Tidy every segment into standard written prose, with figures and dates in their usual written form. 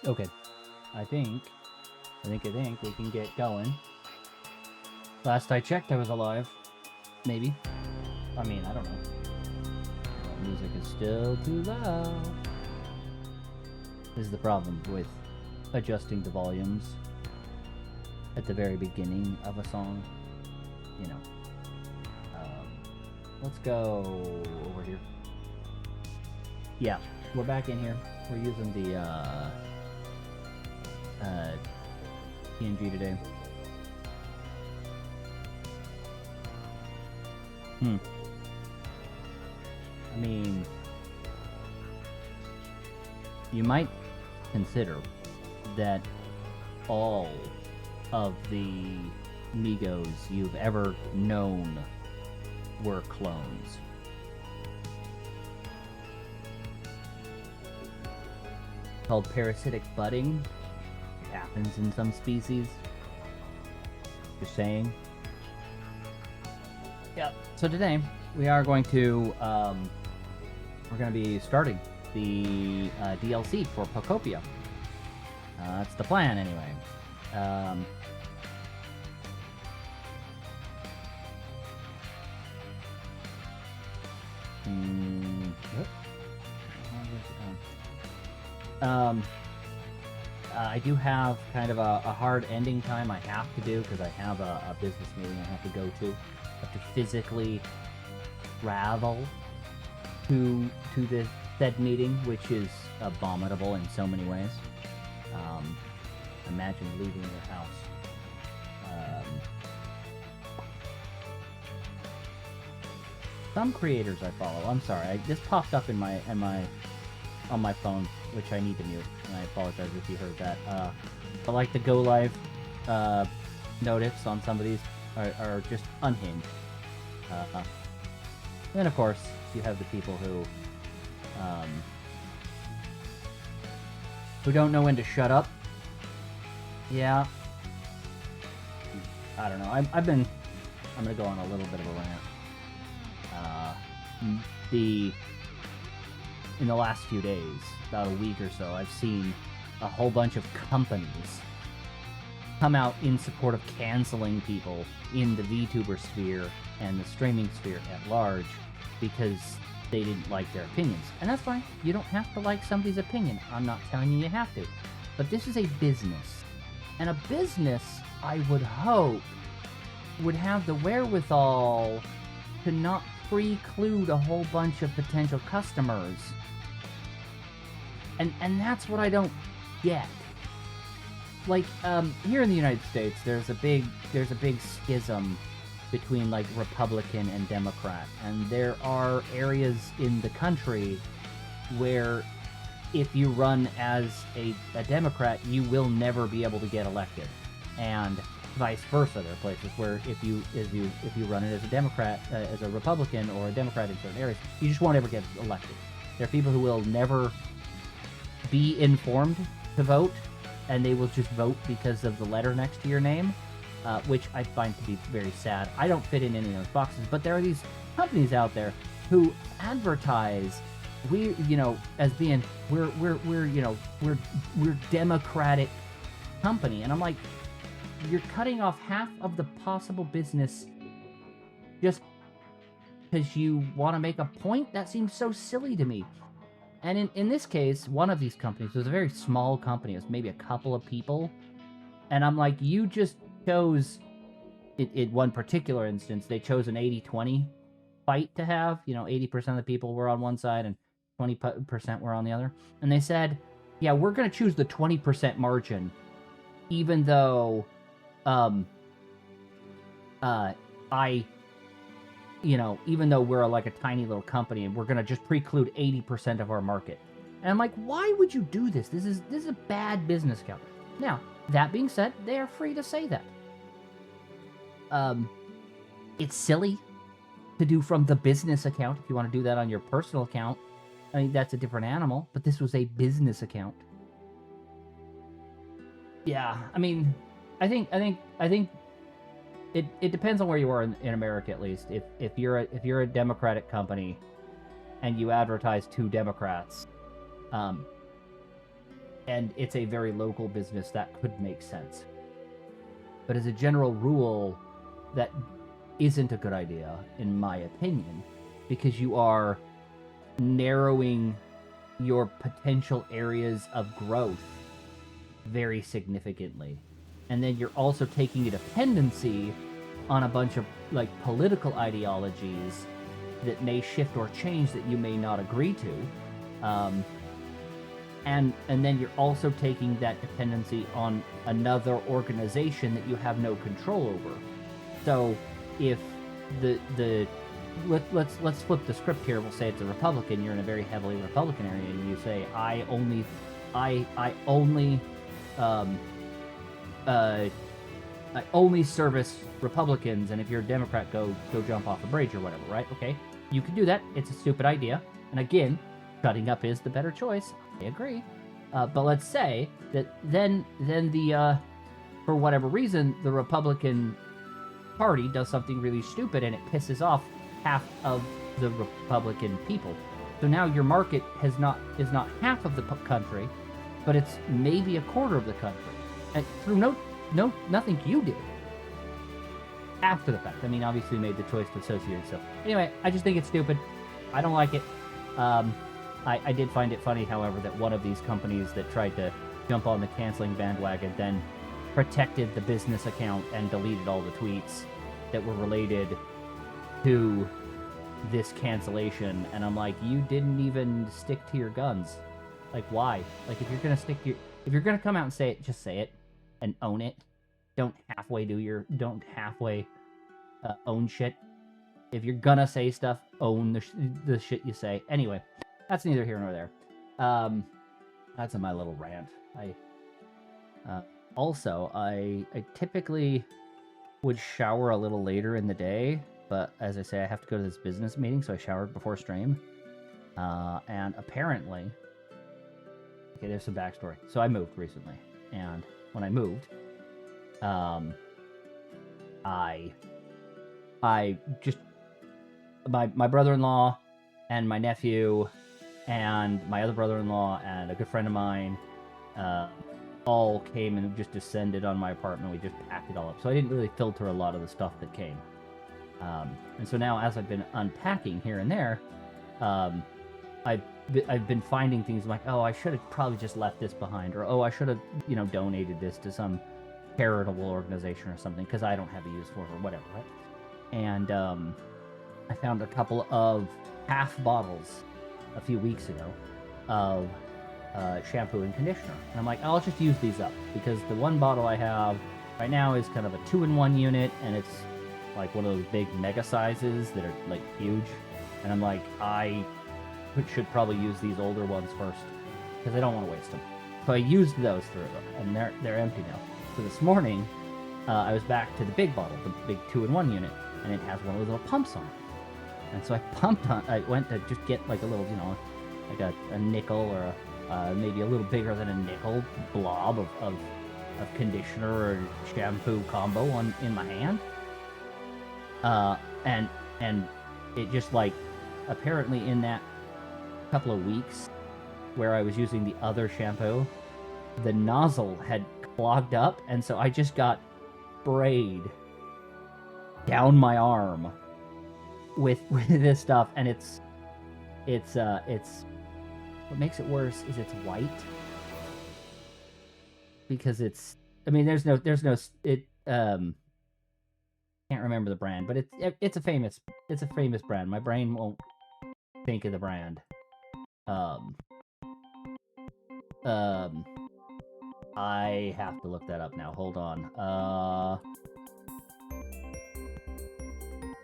Okay, I think we can get going. Last I checked, I was alive. Maybe. I mean, I don't know. Music is still too loud. This is the problem with adjusting the volumes at the very beginning of a song. You know. Let's go over here. Yeah, we're back in here. We're using the PNG today. I mean, you might consider that all of the Migos you've ever known were clones. Called parasitic budding. It happens in some species. Just saying. Yeah. So today we are going to be starting the DLC for Pokopia. That's the plan, anyway. I do have kind of a hard ending time I have to do because I have a business meeting I have to go to. I have to physically travel to this said meeting, which is abominable in so many ways. Imagine leaving your house. Some creators I follow. I'm sorry, this popped up on my phone, which I need to mute, and I apologize if you heard that. But like the go live notice on some of these are just unhinged. Then of course you have the people who don't know when to shut up. Yeah. I don't know. I'm gonna go on a little bit of a rant. In the last few days, about a week or so, I've seen a whole bunch of companies come out in support of canceling people in the VTuber sphere and the streaming sphere at large because they didn't like their opinions. And that's fine. You don't have to like somebody's opinion. I'm not telling you you have to. But this is a business. And a business, I would hope, would have the wherewithal to not preclude a whole bunch of potential customers. And that's what I don't get. Like, here in the United States, there's a big schism between, like, Republican and Democrat. And there are areas in the country where if you run as a Democrat, you will never be able to get elected. And vice versa, there are places where if you run it as a Democrat, as a Republican or a Democrat in certain areas, you just won't ever get elected. There are people who will never be informed to vote, and they will just vote because of the letter next to your name, which I find to be very sad. I don't fit in any of those boxes, but there are these companies out there who advertise as being we're democratic company, and I'm like, you're cutting off half of the possible business just because you want to make a point? That seems so silly to me. And in this case, one of these companies was a very small company. It was maybe a couple of people. And I'm like, you just chose, in one particular instance, they chose an 80-20 fight to have. 80% of the people were on one side and 20% were on the other. And they said, yeah, we're going to choose the 20% margin, even though I, even though we're like a tiny little company and we're gonna just preclude 80% of our market. And I'm like, why would you do this? This is a bad business account. Now, that being said, they are free to say that. It's silly to do from the business account. If you want to do that on your personal account, I mean, that's a different animal, but this was a business account. Yeah, I mean, I think it depends on where you are in America, at least. If you're a Democratic company and you advertise to Democrats, and it's a very local business, that could make sense. But as a general rule, that isn't a good idea, in my opinion, because you are narrowing your potential areas of growth very significantly. And then you're also taking a dependency on a bunch of like political ideologies that may shift or change that you may not agree to. And then you're also taking that dependency on another organization that you have no control over. So if let's flip the script here. We'll say it's a Republican. You're in a very heavily Republican area, and you say I only service Republicans, and if you're a Democrat, go jump off a bridge or whatever, right? Okay, you can do that. It's a stupid idea, and again, shutting up is the better choice. I agree, but let's say that then the for whatever reason the Republican Party does something really stupid and it pisses off half of the Republican people. So now your market is not half of the country, but it's maybe a quarter of the country, and through nothing you did after the fact. I mean, obviously you made the choice to associate yourself. Anyway, I just think it's stupid. I don't like it. I did find it funny, however, that one of these companies that tried to jump on the canceling bandwagon then protected the business account and deleted all the tweets that were related to this cancellation. And I'm like, you didn't even stick to your guns. Like, why? Like, if you're gonna come out and say it, just say it and own it. Don't halfway own shit. If you're gonna say stuff, own the shit you say. Anyway, that's neither here nor there. That's my little rant. Also, I typically would shower a little later in the day, but as I say, I have to go to this business meeting, so I showered before stream. And apparently, okay, there's some backstory. So I moved recently, and when I moved, I just my brother-in-law and my nephew and my other brother-in-law and a good friend of mine all came and just descended on my apartment. We just packed it all up. So I didn't really filter a lot of the stuff that came. And so now, as I've been unpacking here and there, I've been finding things like, oh, I should have probably just left this behind, or oh, I should have donated this to some charitable organization or something because I don't have a use for it or whatever, right? And I found a couple of half bottles a few weeks ago of shampoo and conditioner, and I'm like, I'll just use these up because the one bottle I have right now is kind of a 2-in-1 unit, and it's like one of those big mega sizes that are like huge, and I'm like, I should probably use these older ones first because I don't want to waste them. So I used those through, and they're empty now. So this morning, I was back to the big bottle, the big 2-in-1 unit, and it has one of those little pumps on it. And so I went to just get like a little, like a nickel or maybe a little bigger than a nickel blob of conditioner or shampoo combo in my hand. And it just like, apparently in that couple of weeks where I was using the other shampoo, the nozzle had clogged up, and so I just got sprayed down my arm with this stuff, and it's what makes it worse is it's white, because there's no can't remember the brand, but it's a famous brand. My brain won't think of the brand. I have to look that up now. Hold on.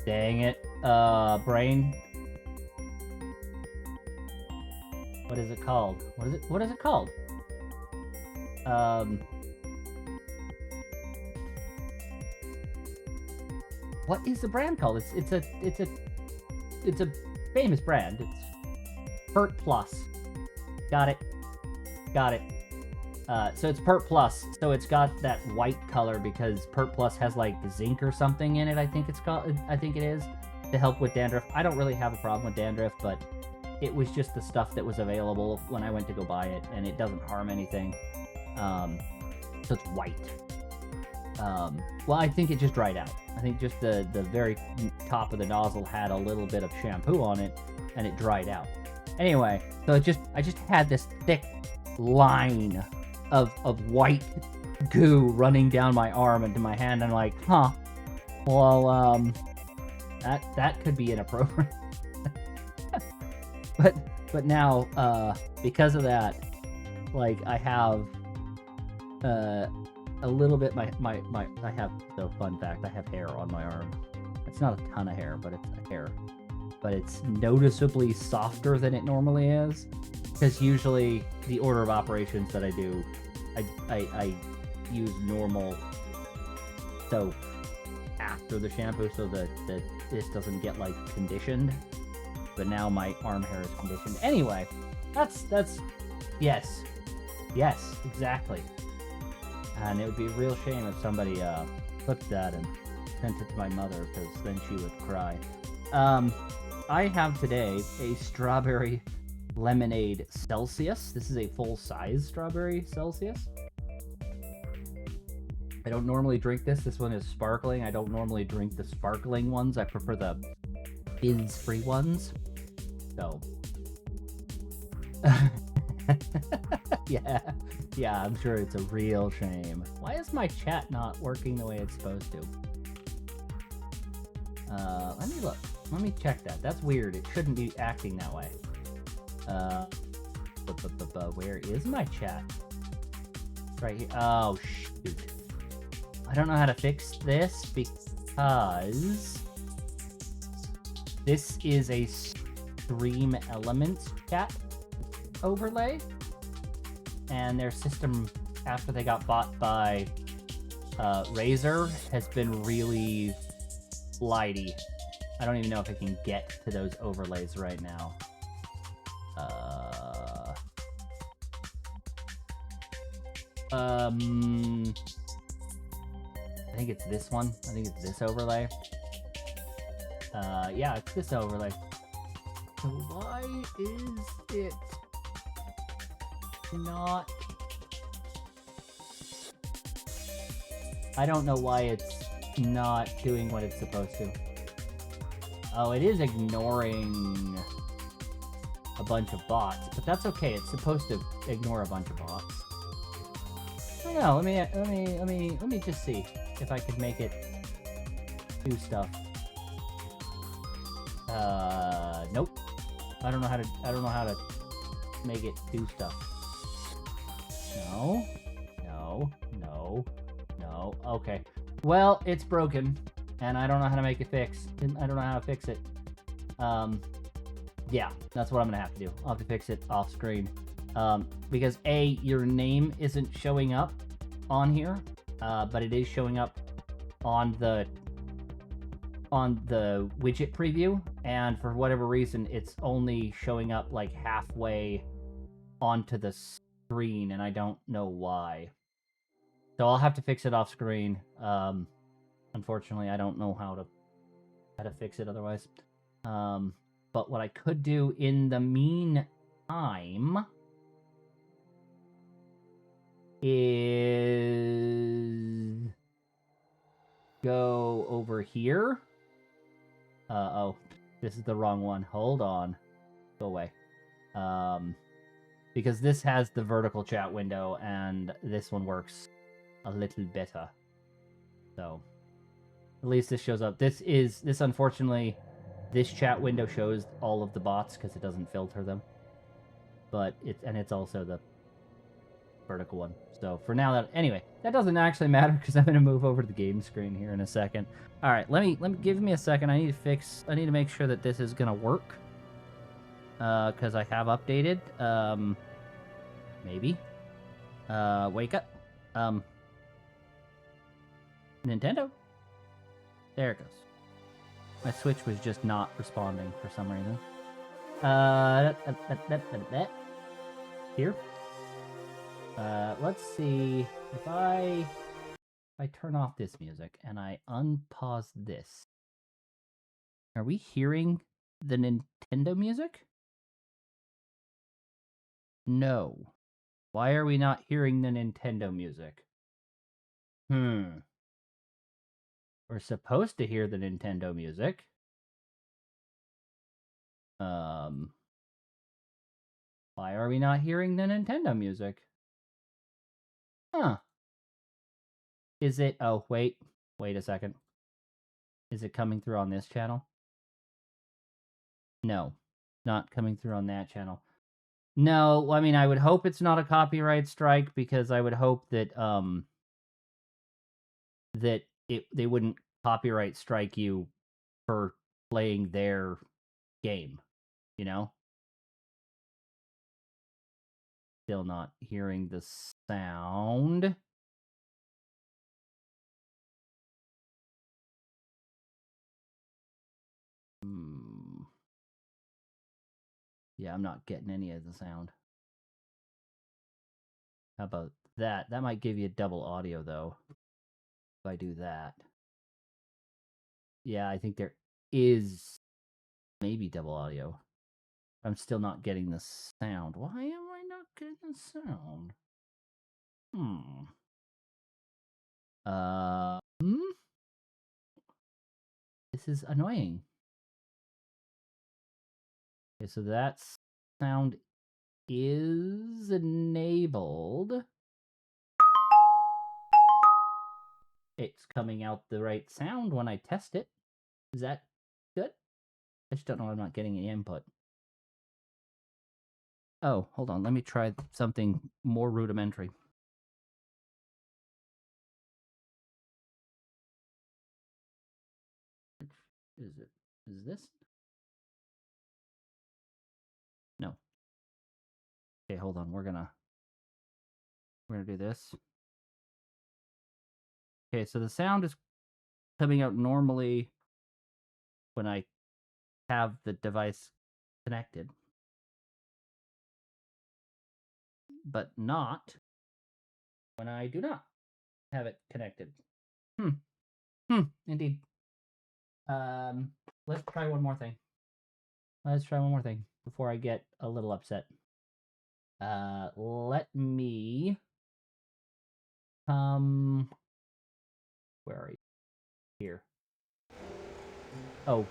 Dang it. Brain. What is it called? What is it called? What is the brand called? It's a famous brand. It's Pert Plus. Got it. So it's Pert Plus. So it's got that white color because Pert Plus has like zinc or something in it. I think it is to help with dandruff. I don't really have a problem with dandruff, but it was just the stuff that was available when I went to go buy it, and it doesn't harm anything. So it's white. Well, I think it just dried out. I think just the very top of the nozzle had a little bit of shampoo on it, and it dried out. Anyway, so I just had this thick line of white goo running down my arm into my hand. And I'm like, huh, well, that could be inappropriate. but now, because of that, like, I have a little bit, I have, so fun fact, I have hair on my arm. It's not a ton of hair, but it's a hair. But it's noticeably softer than it normally is. Because usually the order of operations that I do, I use normal soap after the shampoo so that this doesn't get, like, conditioned. But now my arm hair is conditioned. Anyway, that's yes, exactly. And it would be a real shame if somebody clipped that and sent it to my mother, because then she would cry. I have today a strawberry lemonade Celsius. This is a full-size strawberry Celsius. I don't normally drink this. This one is sparkling. I don't normally drink the sparkling ones. I prefer the fizz-free ones. So, yeah, I'm sure it's a real shame. Why is my chat not working the way it's supposed to? Let me look. Let me check that. That's weird. It shouldn't be acting that way. Where is my chat? It's right here. Oh, shoot. I don't know how to fix this because this is a Stream Elements chat overlay, and their system, after they got bought by Razer, has been really lighty. I don't even know if I can get to those overlays right now. I think it's this one. I think it's this overlay. Yeah, it's this overlay. So why is it not... I don't know why it's not doing what it's supposed to. Oh, it is ignoring a bunch of bots, but that's okay. It's supposed to ignore a bunch of bots. I don't know. Let me just see if I could make it do stuff. Nope. I don't know how to make it do stuff. No. Okay. Well, it's broken, and I don't know how to make it fix. I don't know how to fix it. Yeah, that's what I'm gonna have to do. I'll have to fix it off screen. Because A, your name isn't showing up on here, but it is showing up on the widget preview, and for whatever reason, it's only showing up like halfway onto the screen, and I don't know why. So I'll have to fix it off screen. Unfortunately, I don't know how to fix it otherwise. But what I could do in the meantime is go over here. Oh, this is the wrong one. Hold on. Go away. Because this has the vertical chat window, and this one works a little better. So, at least this shows up. This unfortunately, this chat window shows all of the bots because it doesn't filter them. But it's also vertical one. So for now, anyway, that doesn't actually matter because I'm gonna move over to the game screen here in a second. All right, let me give me a second. I need to make sure that this is gonna work. Because I have updated. Maybe. Wake up. Nintendo. There it goes. My Switch was just not responding for some reason. Here. Let's see if I turn off this music and I unpause this. Are we hearing the Nintendo music? No. Why are we not hearing the Nintendo music? We're supposed to hear the Nintendo music. Why are we not hearing the Nintendo music? Huh. Is it... Oh, wait a second. Is it coming through on this channel? No. Not coming through on that channel. No, I mean, I would hope it's not a copyright strike because I would hope that, they wouldn't copyright strike you for playing their game, you know? Still not hearing the sound. Yeah, I'm not getting any of the sound. How about that? That might give you double audio, though, if I do that. Yeah, I think there is maybe double audio. I'm still not getting the sound. Why am I not getting the sound? This is annoying. Okay, so that sound is enabled. It's coming out the right sound when I test it. Is that good? I just don't know. I'm not getting any input. Oh, hold on. Let me try something more rudimentary. Which is it? Is this? No. Okay, hold on. We're gonna do this. Okay, so the sound is coming out normally when I have the device connected, but not when I do not have it connected. Indeed. Let's try one more thing. Before I get a little upset. Let me where are you? Here. Oh,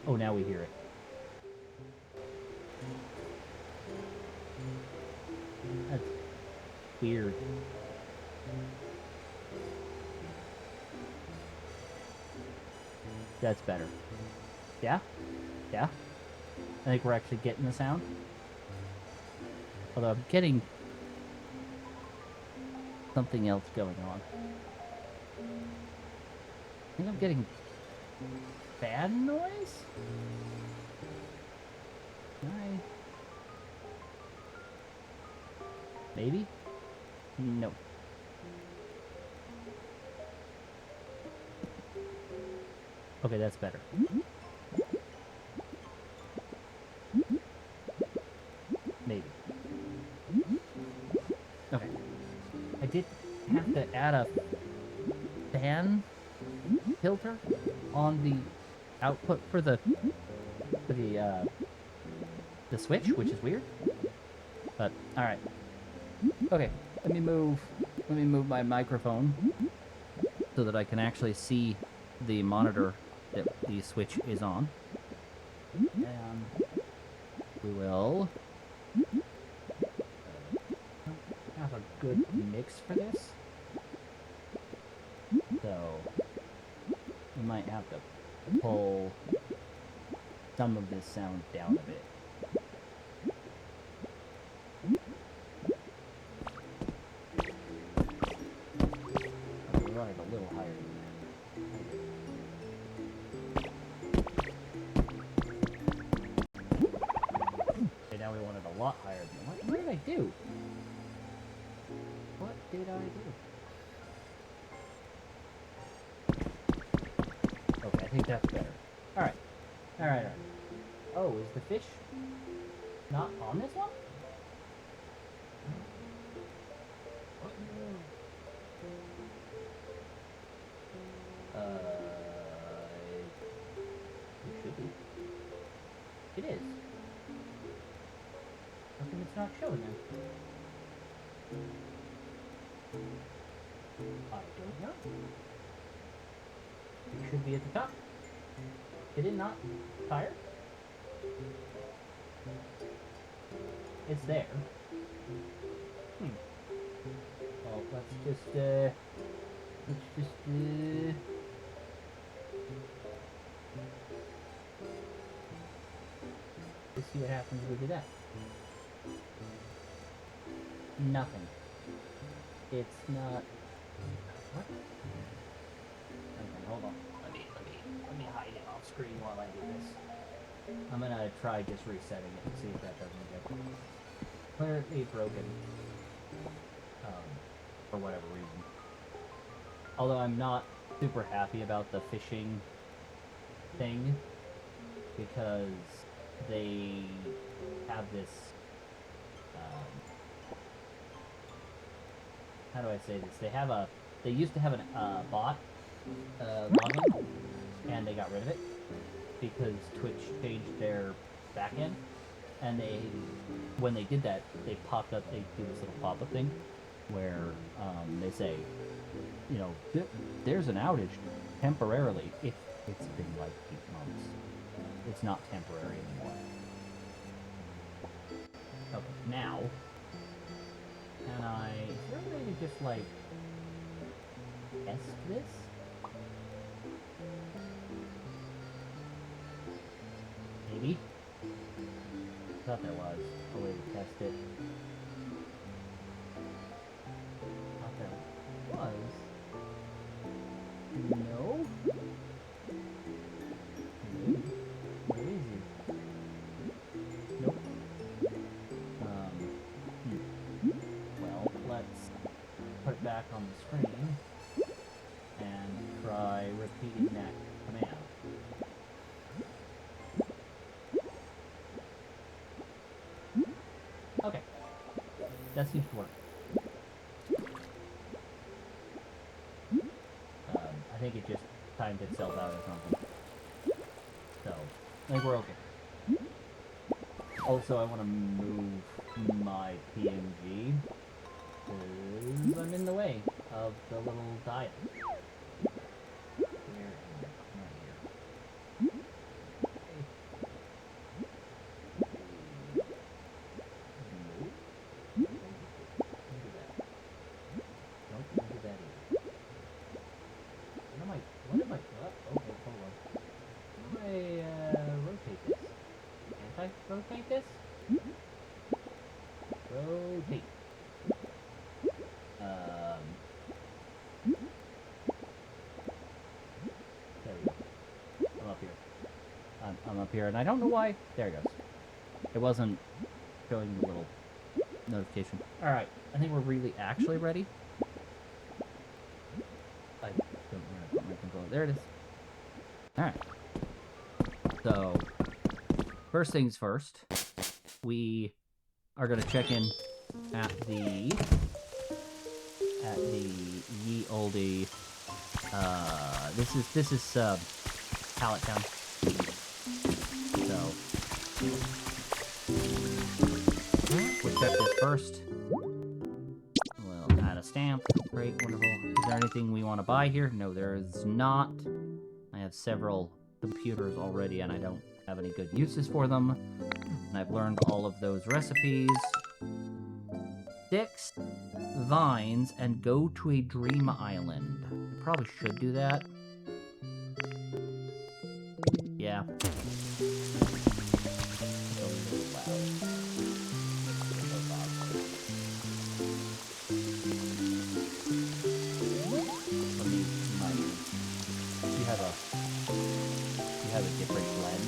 now we hear it. That's weird. That's better. Yeah? Yeah? I think we're actually getting the sound. Although I'm getting something else going on. I think I'm getting fan noise? Maybe? No. Okay, that's better. Maybe. Okay. I did have to add a fan filter on the output for the Switch, which is weird. But all right. Okay, let me move my microphone so that I can actually see the monitor that the Switch is on. And we will have a good mix for this. So we might have to pull some of this sound down a bit. do? What did I do? Okay, I think that's better. Alright. Alright. Oh, is the fish not on this one? What? It should be. It is. How come it's not showing then? I don't know. It should be at the top. Did it not fire? It's there. Well, let's just let's see what happens if we do that. Nothing. It's not. What? Okay, hold on. Let me hide it off screen while I do this. I'm gonna try just resetting it and see if that doesn't get clearly broken. For whatever reason. Although I'm not super happy about the fishing thing because they have this how do I say this? They used to have a bot login, and they got rid of it because Twitch changed their backend, and when they did that, they do this little pop-up thing where they say, you know, there's an outage temporarily. It's been like 8 months. It's not temporary anymore. Okay, now, is there a way to just, like, test this? Maybe? I thought there was a way to test it. Thought there was. No? Where is he? Nope. Well, let's put it back on the screen and try repeating that command. Okay. That seems to work. I think it just timed itself out or something. So, I think we're okay. Also, I want to move my PNG because I'm in the way of the little dial. Where am I? Right here. Rotate this? Rotate. There we go. I'm up here. I'm up here, and I don't know why. There it goes. It wasn't showing the little notification. Alright, I think we're really actually ready. I don't know where to put my controller. There it is. Alright. So, first things first, we are going to check in at the ye olde, this is pallet town. So, we'll check this first. We'll add a stamp. Great, wonderful. Is there anything we want to buy here? No, there is not. I have several computers already, and I don't have any good uses for them. And I've learned all of those recipes. 6 vines and go to a dream island. I probably should do that. Yeah. You have a different blend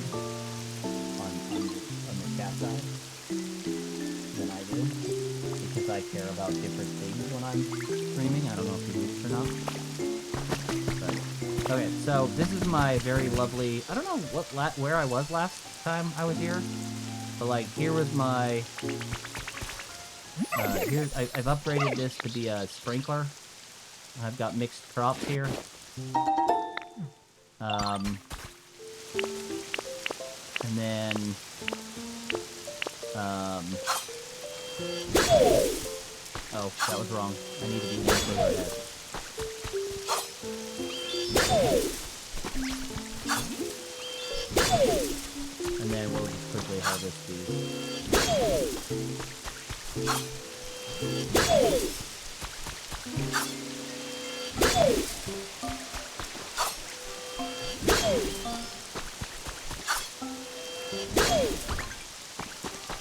on the cat side than I do. I care about different things when I'm streaming. I don't know if you noticed or not. But, okay, so this is my very lovely... I don't know where I was last time I was here. But, like, here was my... I've upgraded this to be a sprinkler. I've got mixed crops here. And then... Oh, that was wrong. I need to be one further ahead. And then we'll just quickly harvest these.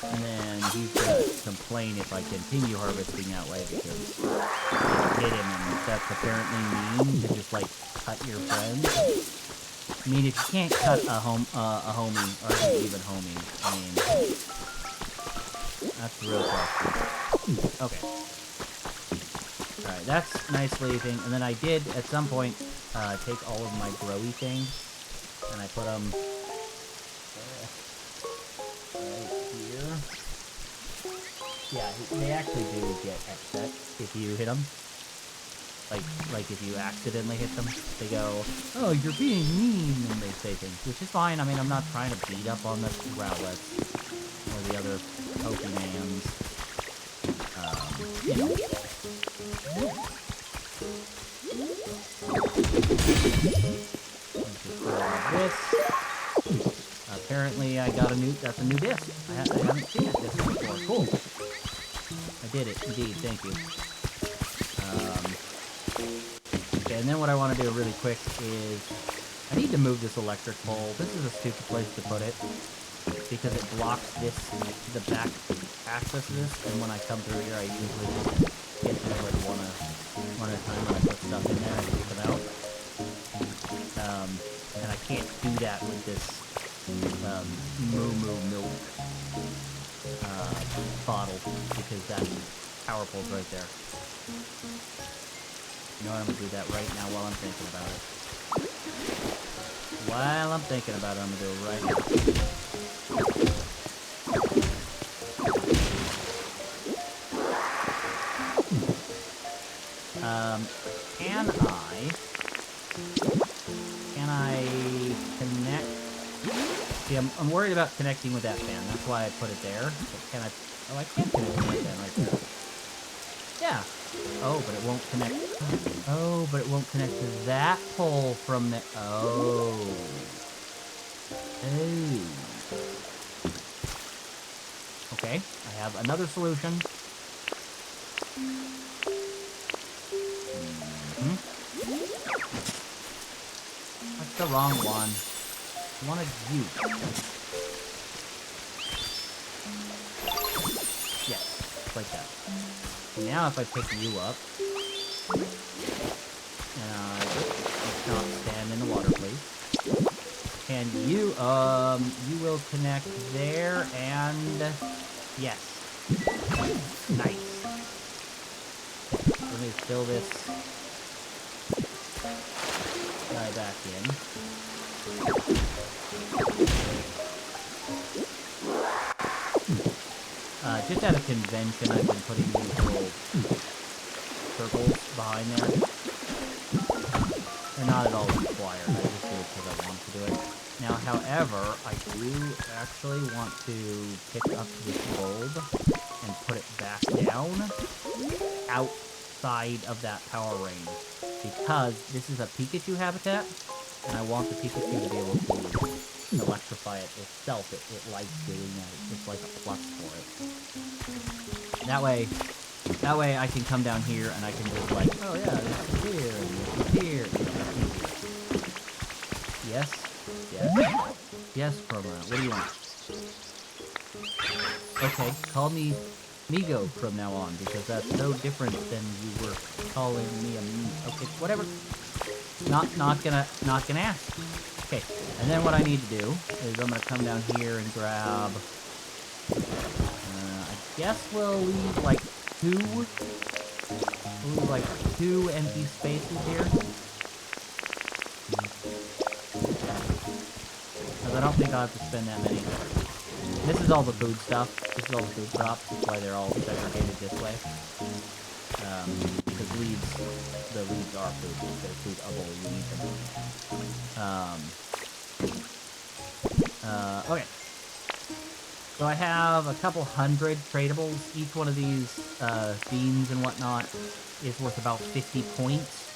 And then he's gonna complain if I continue harvesting that way because I hit him and that's apparently mean to just like cut your friends. I mean, if you can't cut a homie, or even homie, I mean, that's real tough. Okay. Alright, that's nicely thing. And then I did, at some point, take all of my growy things, and I put them right here. Yeah, they actually do get upset if you hit them. Like if you accidentally hit them, they go, "Oh, you're being mean," and they say things, which is fine. I mean, I'm not trying to beat up on the Rowlets or the other Pokemans. You know. This. Apparently, I got that's a new disc. I haven't seen that disc before. Cool. I did it, indeed. Thank you. Okay, and then what I want to do really quick is I need to move this electric pole. This is a stupid place to put it because it blocks the back access to this. And when I come through here, I usually just get through like one at a time when I put stuff in there and take them out. And I can't do that with this Moo milk bottle because that power pole's right there. You know what, I'm gonna do that right now while I'm thinking about it. While I'm thinking about it, I'm gonna do it right now. Can I connect? See, I'm worried about connecting with that fan. That's why I put it there. But can I? Oh, I can connect with that fan right there. Yeah. Oh, but it won't connect. Oh, but it won't connect to that pole from the... Oh. Oh. Okay, I have another solution. That's the wrong one. I wanted you. Yes, like that. Now if I pick you up, let's not stand in the water, please. And you will connect there, and yes. Nice. Let me fill this guy back in. Just out of convention, I've been putting these little circles behind there. They're not at all required. I just do it because I want to do it. Now, however, I do actually want to pick up this bulb and put it back down outside of that power range. Because this is a Pikachu habitat, and I want the Pikachu to be able to electrify it itself. It likes doing that. It's like a plus for it. That way I can come down here and I can just like, oh yeah, this is here, and this is here. Yes? Yes? Yes, Program. What do you want? Okay, call me Migo from now on, because that's so different than you were calling me a me. Okay, whatever. Not gonna ask. Okay, and then what I need to do is I'm gonna come down here and grab. I guess we'll leave like 2... Ooh, like 2 empty spaces here. Because I don't think I'll have to spend that many. This is all the food stuff. This is all the food crops. That's why they're all segregated this way. Because the leaves are food. They're foodable. You need them. Okay. So I have a couple hundred tradables. Each one of these beans and whatnot is worth about 50 points.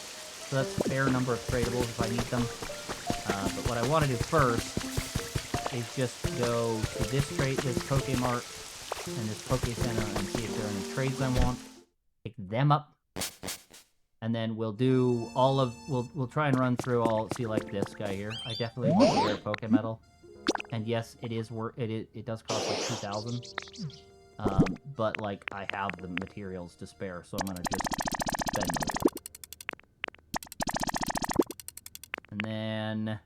So that's a fair number of tradables if I need them. But what I want to do first is just go to this Pokemart and this Poke Center and see if there are any trades I want. Pick them up. And then we'll do all of... We'll try and run through all... See, like this guy here. I definitely want a rare Pokemetal. And yes, it is worth... It does cost like 2,000. But, like, I have the materials to spare, so I'm gonna just spend them. And then...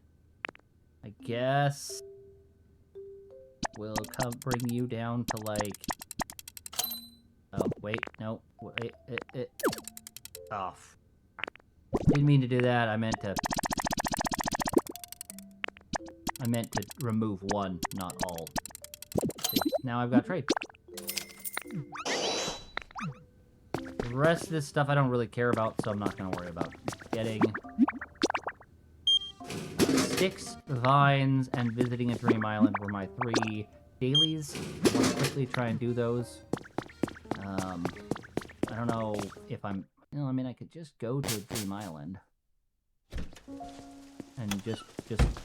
I guess... We'll bring you down to, like... Oh, wait, no. Wait, Oh, didn't mean to do that. I meant to remove one, not all. See, now I've got trade. The rest of this stuff I don't really care about, so I'm not going to worry about getting. Sticks, vines, and visiting a dream island were my 3 dailies. I want to quickly try and do those. I don't know if I'm... You know, I mean, I could just go to a dream island. And just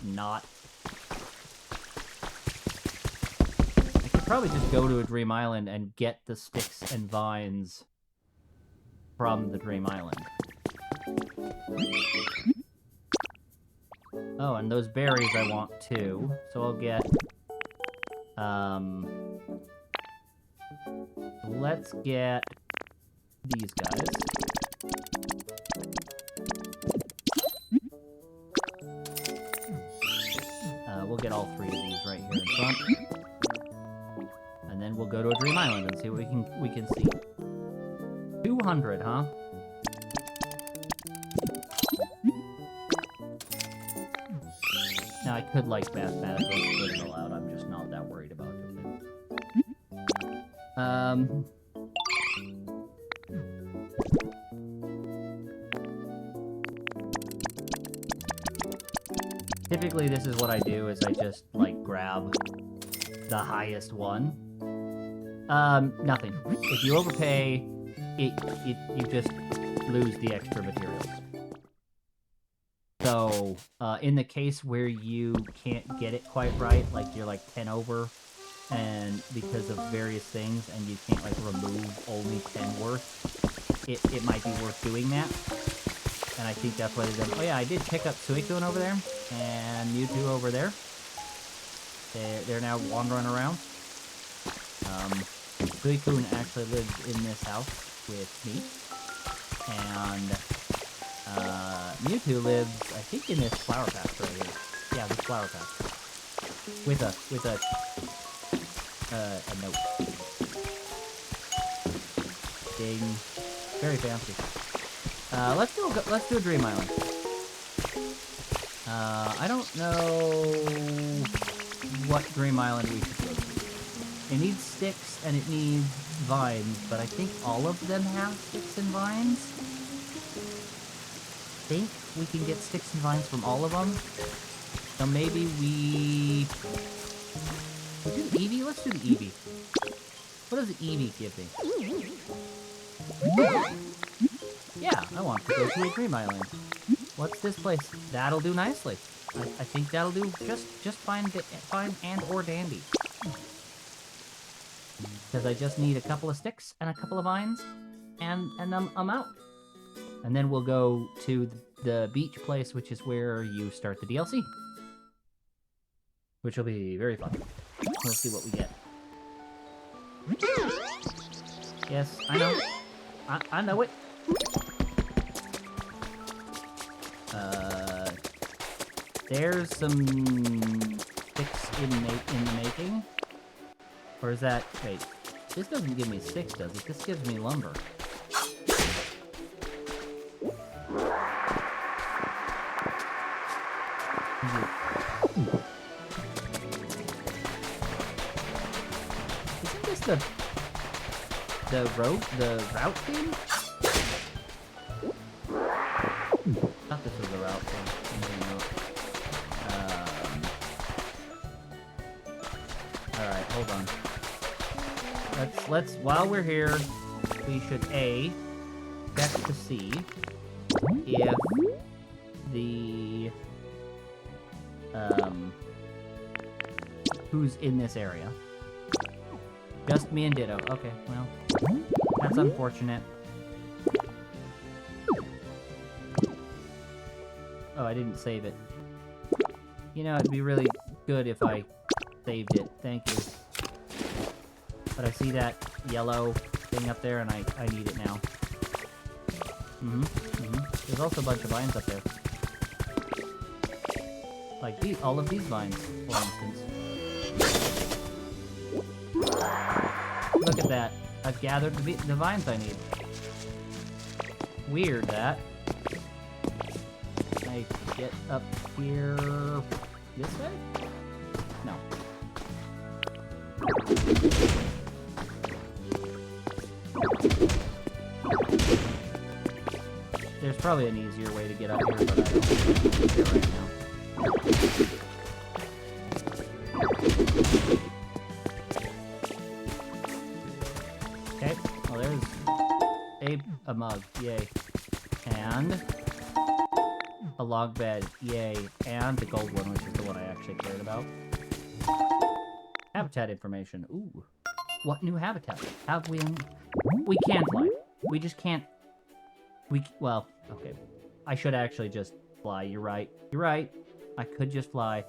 not... I could probably just go to a dream island and get the sticks and vines from the dream island. Oh, and those berries I want too. So I'll get... Let's get these guys. We'll get all 3 of these right here in front. And then we'll go to a dream island and see what we can see. 200, huh? Now I could like mathematically split it all out. I'm just not that worried about doing it. Typically, this is what I do, is I just, like, grab the highest one. Nothing. If you overpay, you just lose the extra materials. So, in the case where you can't get it quite right, like you're like 10 over, and because of various things, and you can't, like, remove only 10 worth, it might be worth doing that. And I think that's why they did. Oh yeah, I did pick up Suicune over there, and Mewtwo over there. They're now wandering around. Suicune actually lives in this house with me, and Mewtwo lives, I think, in this flower patch right here. Yeah, this flower patch with a note. Ding, very fancy. Let's do a dream island. I don't know what dream island we should go to. It needs sticks and it needs vines, but I think all of them have sticks and vines. I think we can get sticks and vines from all of them. So maybe we do the Eevee? Let's do the Eevee. What does the Eevee give me? Yeah, I want to go to a dream island. What's this place? That'll do nicely. I think that'll do just fine and or dandy. Because I just need a couple of sticks and a couple of vines, and I'm out. And then we'll go to the beach place, which is where you start the DLC. Which will be very fun. We'll see what we get. Yes, I know. I know it. There's some sticks in the making. Or is that... Wait. This doesn't give me sticks, does it? This gives me lumber. Isn't this the route theme? Thought this was the route theme. Alright, hold on. Let's while we're here, we should check to see if the who's in this area. Just me and Ditto. Okay, well, that's unfortunate. Oh, I didn't save it. You know, it'd be really good if I saved it. Thank you. But I see that yellow thing up there, and I need it now. There's also a bunch of vines up there. Like these, all of these vines, for instance. Look at that. I've gathered the vines I need. Weird, that. Can I get up here this way? No. There's probably an easier way to get up here, but I don't think it right now. Okay, well there's a mug, yay. And a log bed, yay. And the gold one, which is the one I actually cared about. Habitat information, ooh. What new habitat? Have we can fly. We just can't... well, okay. I should actually just fly, you're right. You're right. I could just fly.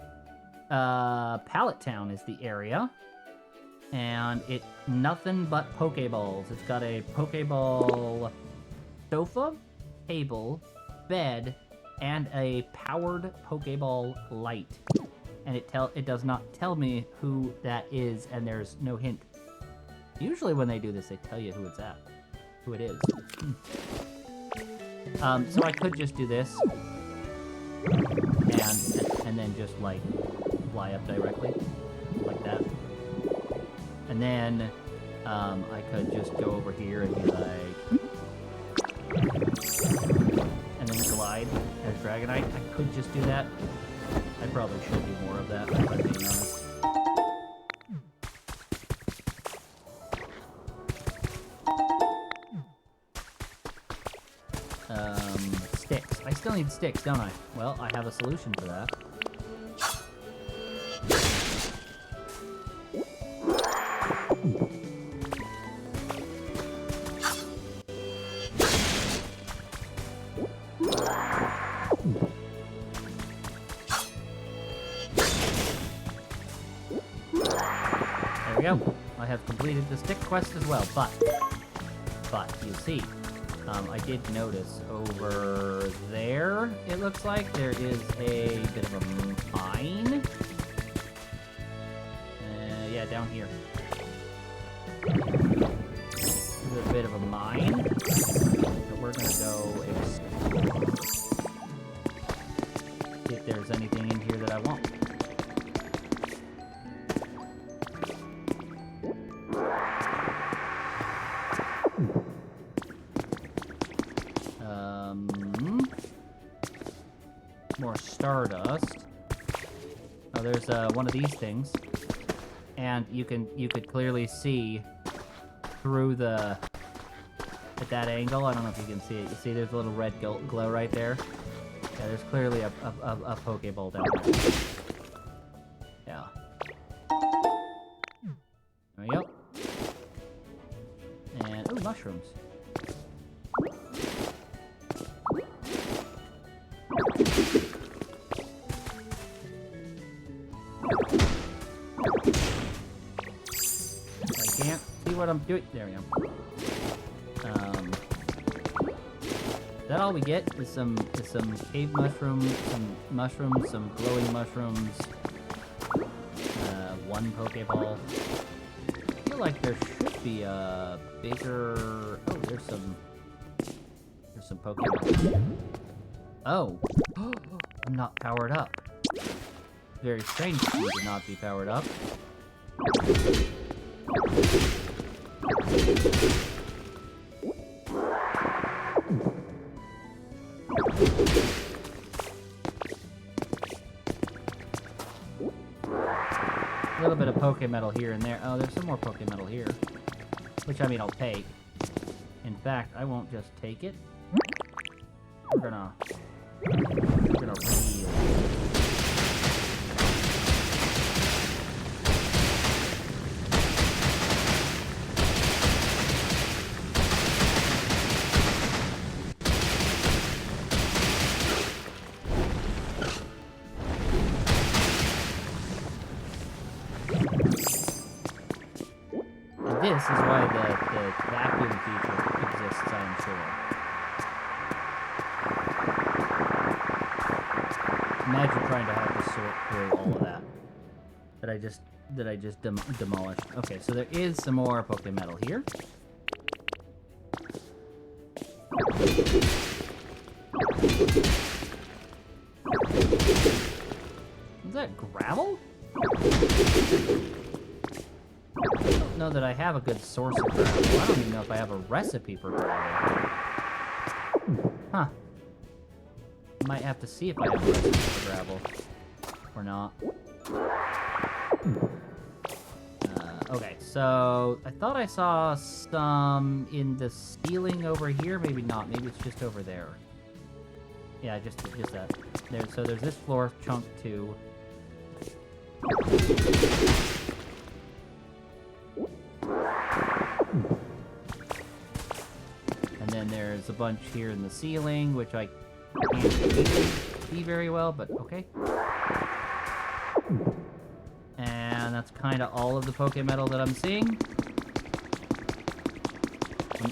Pallet Town is the area. And it nothing but Pokeballs. It's got a Pokeball sofa, table, bed, and a powered Pokeball light. And it does not tell me who that is, and there's no hint. Usually when they do this, they tell you who it's at. Who it is. So I could just do this. And then just, like, fly up directly. Like that. And then, I could just go over here and be like... and then glide as Dragonite. I could just do that. I probably should do more of that, if I'm being honest. Sticks. I still need sticks, don't I? Well, I have a solution for that. There we go. I have completed the stick quest as well, but you see, I did notice over there, it looks like, there is a bit of a mine. Yeah, down here. There's a bit of a mine. So we're gonna go explore. See if there's anything in here that I want. More stardust. Oh, there's one of these things, and you could clearly see through at that angle. I don't know if you can see it. You see, there's a little red glow right there. Yeah, there's clearly a Pokeball down there. Yeah. There we go. And oh, mushrooms. What I'm doing. There we go. Is that all we get? Is some cave mushrooms, some glowing mushrooms, one Pokeball. feel like there should be a bigger... Oh, there's some Pokemon. Oh. I'm not powered up. Very strange for me to not be powered up. A little bit of Pokemetal here and there. Oh, there's some more Pokemetal here. Which, I mean, I'll take. In fact, I won't just take it. We're gonna reel. This is why the vacuum feature exists, I'm sure. Imagine trying to have to sort through all of that. That I just demolished. Okay, so there is some more Pokemetal here. Is that gravel? I don't know that I have a good source of gravel. I don't even know if I have a recipe for gravel. Huh. Might have to see if I have a recipe for gravel. Or not. Okay, so I thought I saw some in the ceiling over here. Maybe not. Maybe it's just over there. Yeah, just that. So there's this floor chunk too. And then there's a bunch here in the ceiling, which I can't see very well, but okay. And that's kind of all of the Pokemetal that I'm seeing.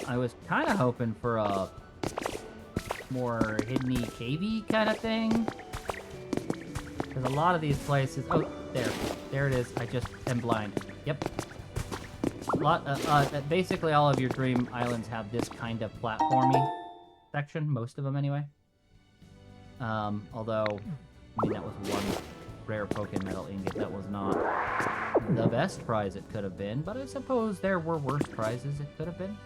I was kind of hoping for a more hidden-y, cavey kind of thing. Because a lot of these places... Oh, there it is. I just am blind. Yep. Basically all of your dream islands have this kind of platformy section. Most of them, anyway. Although, I mean, that was one rare Pokemetal ingot. That was not the best prize it could have been, but I suppose there were worse prizes it could have been.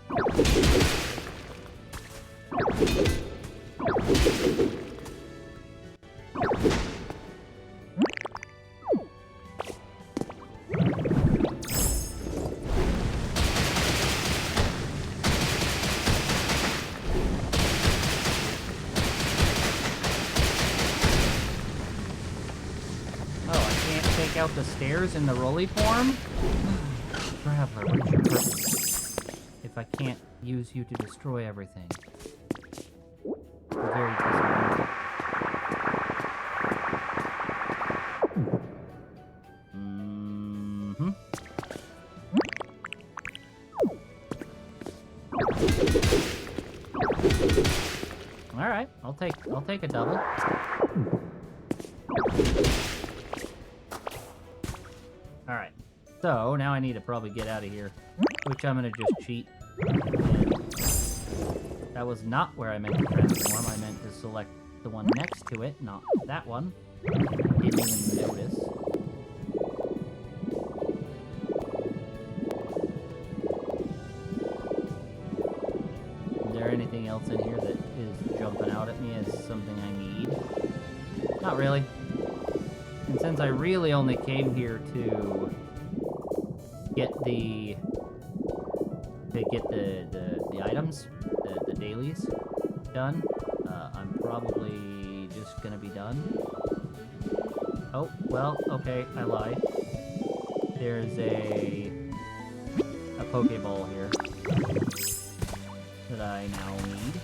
Out the stairs in the rolly form? Traveler, what's your purpose? If I can't use you to destroy everything. I'm very disappointed. Alright, I'll take a double. Alright, so now I need to probably get out of here, which I'm gonna just cheat. And that was not where I meant to transform. I meant to select the one next to it, not that one. Didn't even notice. Is there anything else in here that is jumping out at me as something I need? Not really. And since I really only came here to get the items, the dailies done, I'm probably just gonna be done. Oh, well, okay, I lied. There's a Pokeball here that I now need.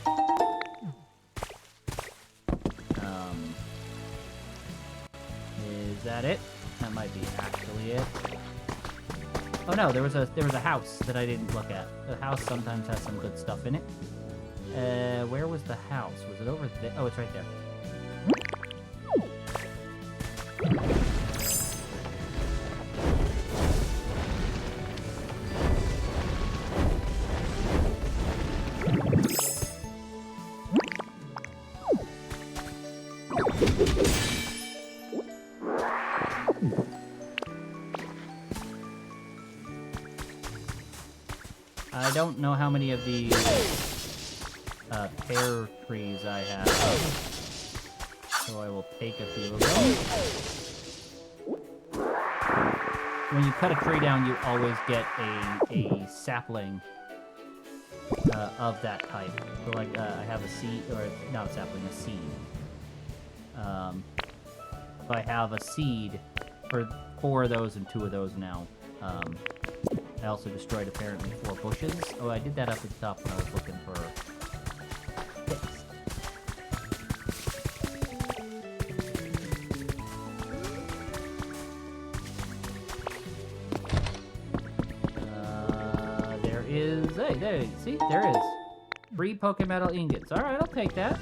Is that it? That might be actually it. Oh no, there was a house that I didn't look at. The house sometimes has some good stuff in it. Where was the house? Was it over there? Oh, it's right there. I don't know how many of these pear trees I have, so I will take a few of them. When you cut a tree down, you always get a sapling of that type. So, like, I have a seed, or not a sapling, a seed. So I have a seed for 4 of those and 2 of those now. I also destroyed, apparently, 4 bushes. Oh, I did that up at the top when I was looking for sticks. There is... Hey, there, see? There is. 3 Pokemetal ingots. Alright, I'll take that.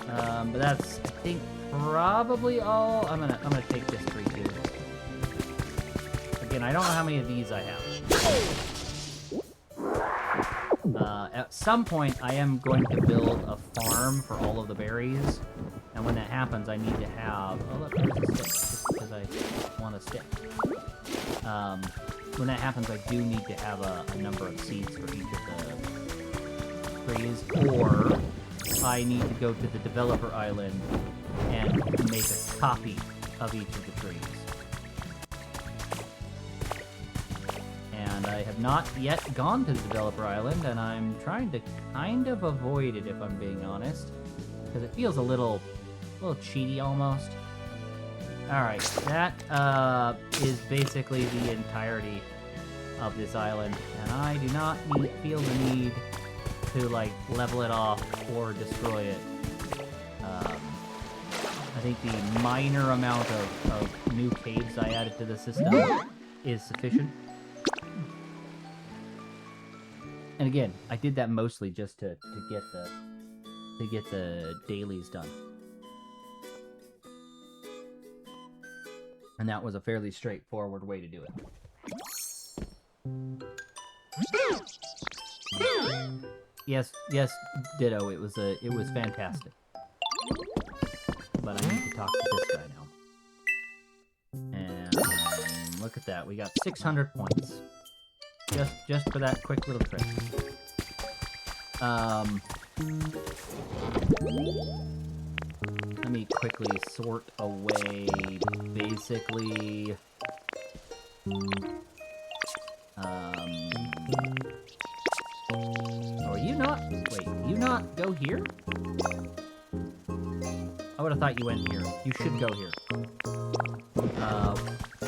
But that's, I think, probably all. I'm gonna take this tree, too. Again, I don't know how many of these I have. At some point, I am going to build a farm for all of the berries, and when that happens, I need to have... Oh, look, there's a stick, just because I want a stick. When that happens, I do need to have a number of seeds for each of the trees, or I need to go to the developer island and make a copy of each of the trees. And I have not yet gone to the developer island, and I'm trying to kind of avoid it, if I'm being honest, because it feels a little cheaty almost. Alright, that is basically the entirety of this island, and I do not feel the need to, like, level it off or destroy it. I think the minor amount of new caves I added to the system is sufficient. And again, I did that mostly just to get the dailies done. And that was a fairly straightforward way to do it. Yes, ditto. It was fantastic. But I need to talk to this guy now. And look at that. We got 600 points. Just for that quick little trick. Let me quickly sort away, basically... Oh, you not... Wait, you not go here? I would have thought you went here. You should go here.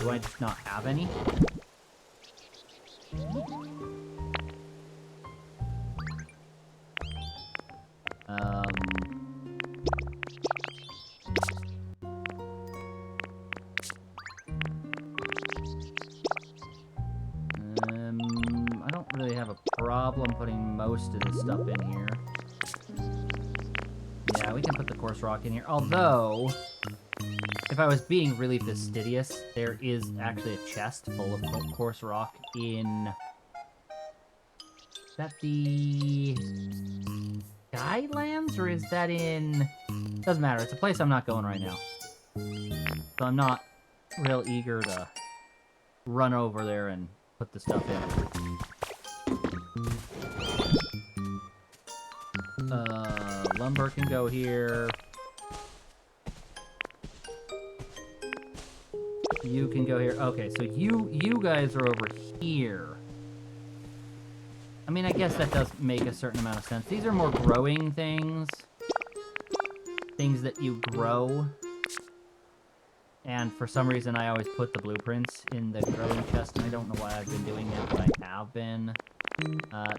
Do I just not have any? I don't really have a problem putting most of this stuff in here. Yeah, we can put the coarse rock in here. Although, if I was being really fastidious, there is actually a chest full of coarse rock in... Is that the... Skylands, or is that in... Doesn't matter, it's a place I'm not going right now. So I'm not real eager to run over there and put the stuff in. Lumber can go here. You can go here. Okay, so you guys are over here. I mean, I guess that does make a certain amount of sense. These are more growing things. Things that you grow. And for some reason, I always put the blueprints in the growing chest. And I don't know why I've been doing that, but I have been.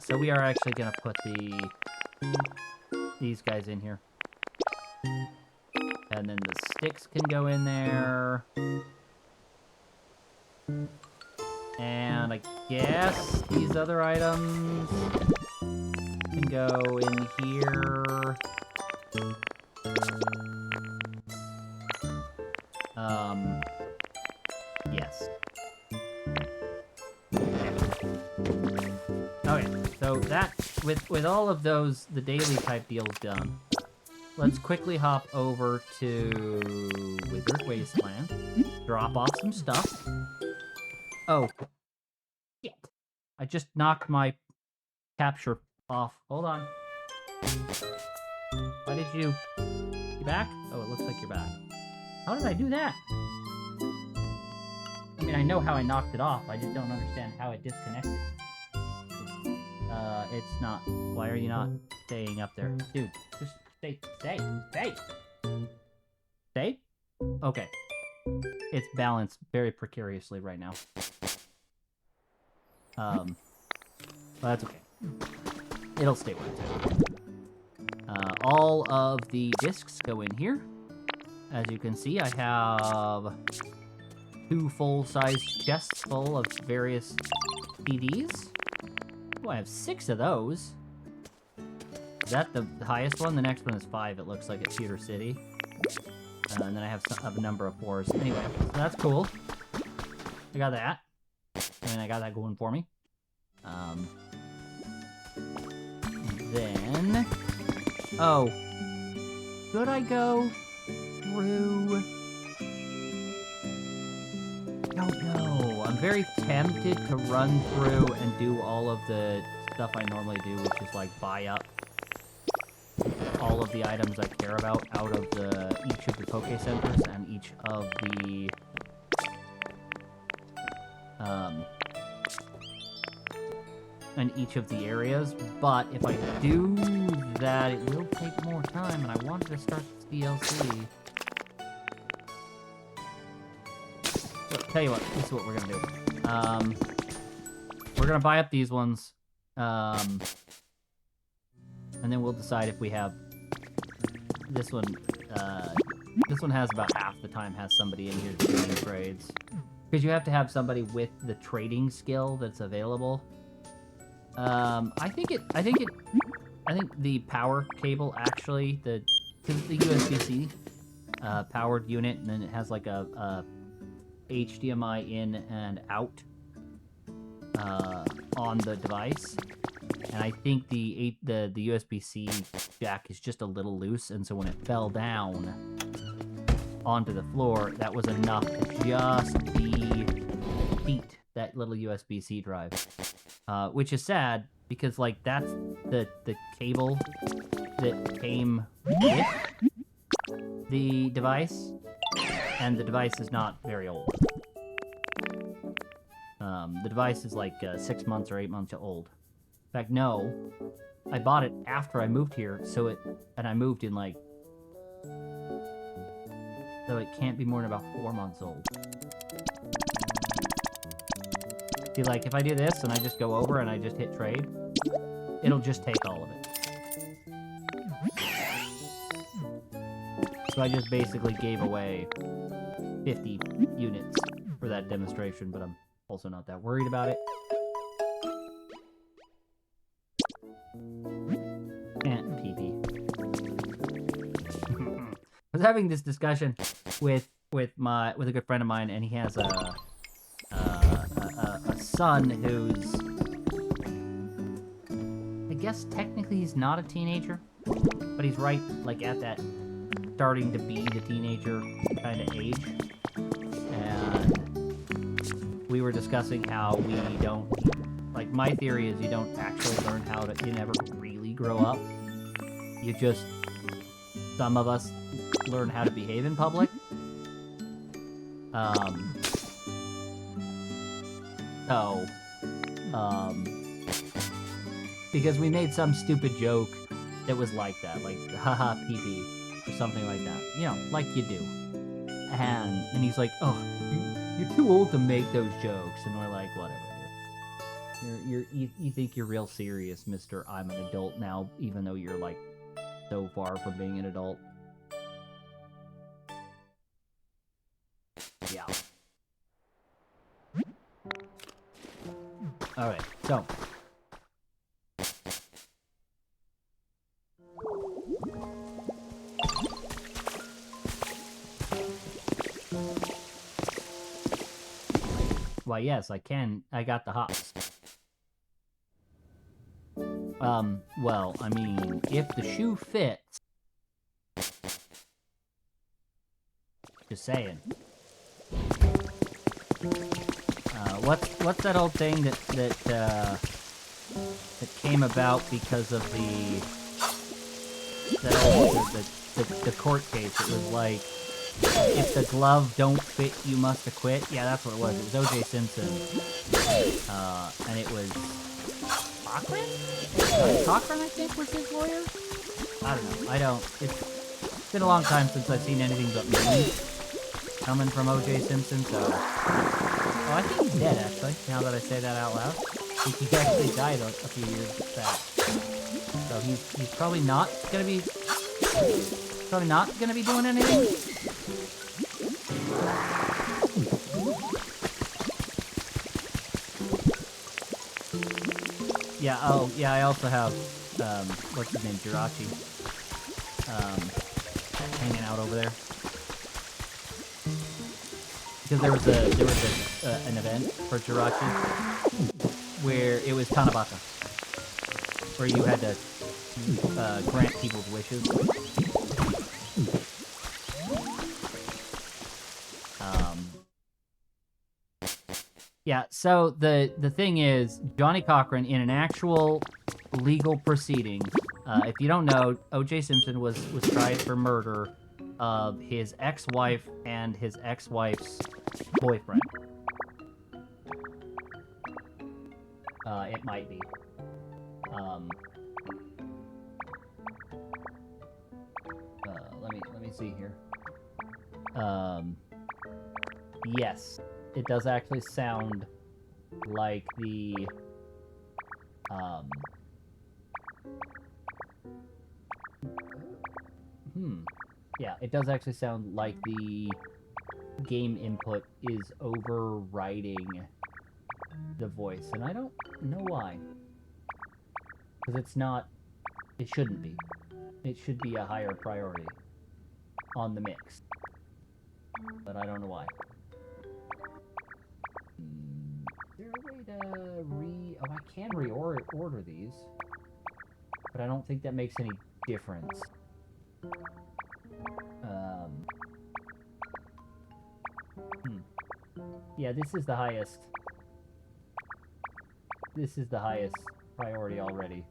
So we are actually going to put these guys in here. And then the sticks can go in there. And I guess these other items can go in here. Yes. Okay, so that, with all of those, the daily type deals done, let's quickly hop over to Wizard Wasteland, drop off some stuff. Oh, shit. I just knocked my capture off. Hold on. Why did you... You back? Oh, it looks like you're back. How did I do that? I mean, I know how I knocked it off. I just don't understand how it disconnected. It's not... Why are you not staying up there? Dude, just stay. Stay? Okay. It's balanced very precariously right now. Well, that's okay. It'll stay where it's at. All of the discs go in here. As you can see, I have 2 full-size chests full of various CDs. Oh, I have 6 of those. Is that the highest one? The next one is 5, it looks like, at Pewter City. And then I have a number of 4s. Anyway, so that's cool. I got that. And I got that going for me. Then... Oh. Should I go through... Oh no, I'm very tempted to run through and do all of the stuff I normally do, which is like buy up all of the items I care about out of each of the Poke Centers and each of the areas. But if I do that, it will take more time, and I wanted to start this DLC. Look, tell you what, this is what we're gonna do. We're gonna buy up these ones, and then we'll decide if we have this one. This one has about half the time has somebody in here doing trades, because you have to have somebody with the trading skill that's available. I think the power cable actually, the USB-C powered unit, and then it has like a HDMI in and out on the device, and I think the USB-C jack is just a little loose, and so when it fell down onto the floor, that was enough to just defeat that little USB-C drive, which is sad because like that's the cable that came with the device. And the device is not very old. The device is like 6 months or 8 months old. In fact, no. I bought it after I moved here, and I moved in like... So it can't be more than about 4 months old. See, like, if I do this and I just go over and I just hit trade, it'll just take all of it. So I just basically gave away 50 units for that demonstration, but I'm also not that worried about it. And PP. I was having this discussion with a good friend of mine, and he has a son who's, I guess technically he's not a teenager, but he's right like at that starting to be the teenager kind of age. And we were discussing how we don't, like, my theory is you don't actually learn how to, you never really grow up. You just, some of us learn how to behave in public. Because we made some stupid joke that was like that, like, haha, pee-pee, or something like that. You know, like you do. And he's like, oh, you're too old to make those jokes. And we're like, whatever, dude. You think you're real serious, Mr. I'm an adult now, even though you're, like, so far from being an adult. Yeah. Alright, so. Why, yes, I can. I got the hops. Well, I mean, if the shoe fits. Just saying. What's that old thing that came about because of the court case? It was like, if the glove don't fit, you must acquit. Yeah, that's what it was. It was O.J. Simpson, and it was Cochran. Cochran, I think, was his lawyer. I don't know. I don't. It's been a long time since I've seen anything but memes coming from O.J. Simpson. So, oh, I think he's dead actually. Now that I say that out loud, I think he actually died a few years back. So he's probably not gonna be doing anything. Yeah, oh, yeah, I also have, what's his name, Jirachi, hanging out over there. Because there was an event for Jirachi where it was Tanabata, where you had to, grant people's wishes. Yeah, so the thing is, Johnny Cochran, in an actual legal proceeding, if you don't know, O.J. Simpson was tried for murder of his ex-wife and his ex-wife's boyfriend. It might be. Let me see here. Yes. It does actually sound like the, yeah, it does actually sound like the game input is overriding the voice, and I don't know why. Because it's not, it shouldn't be. It should be a higher priority on the mix. But I don't know why. Is there a way to oh, I can reorder these, but I don't think that makes any difference. Yeah, this is the highest. This is the highest priority already.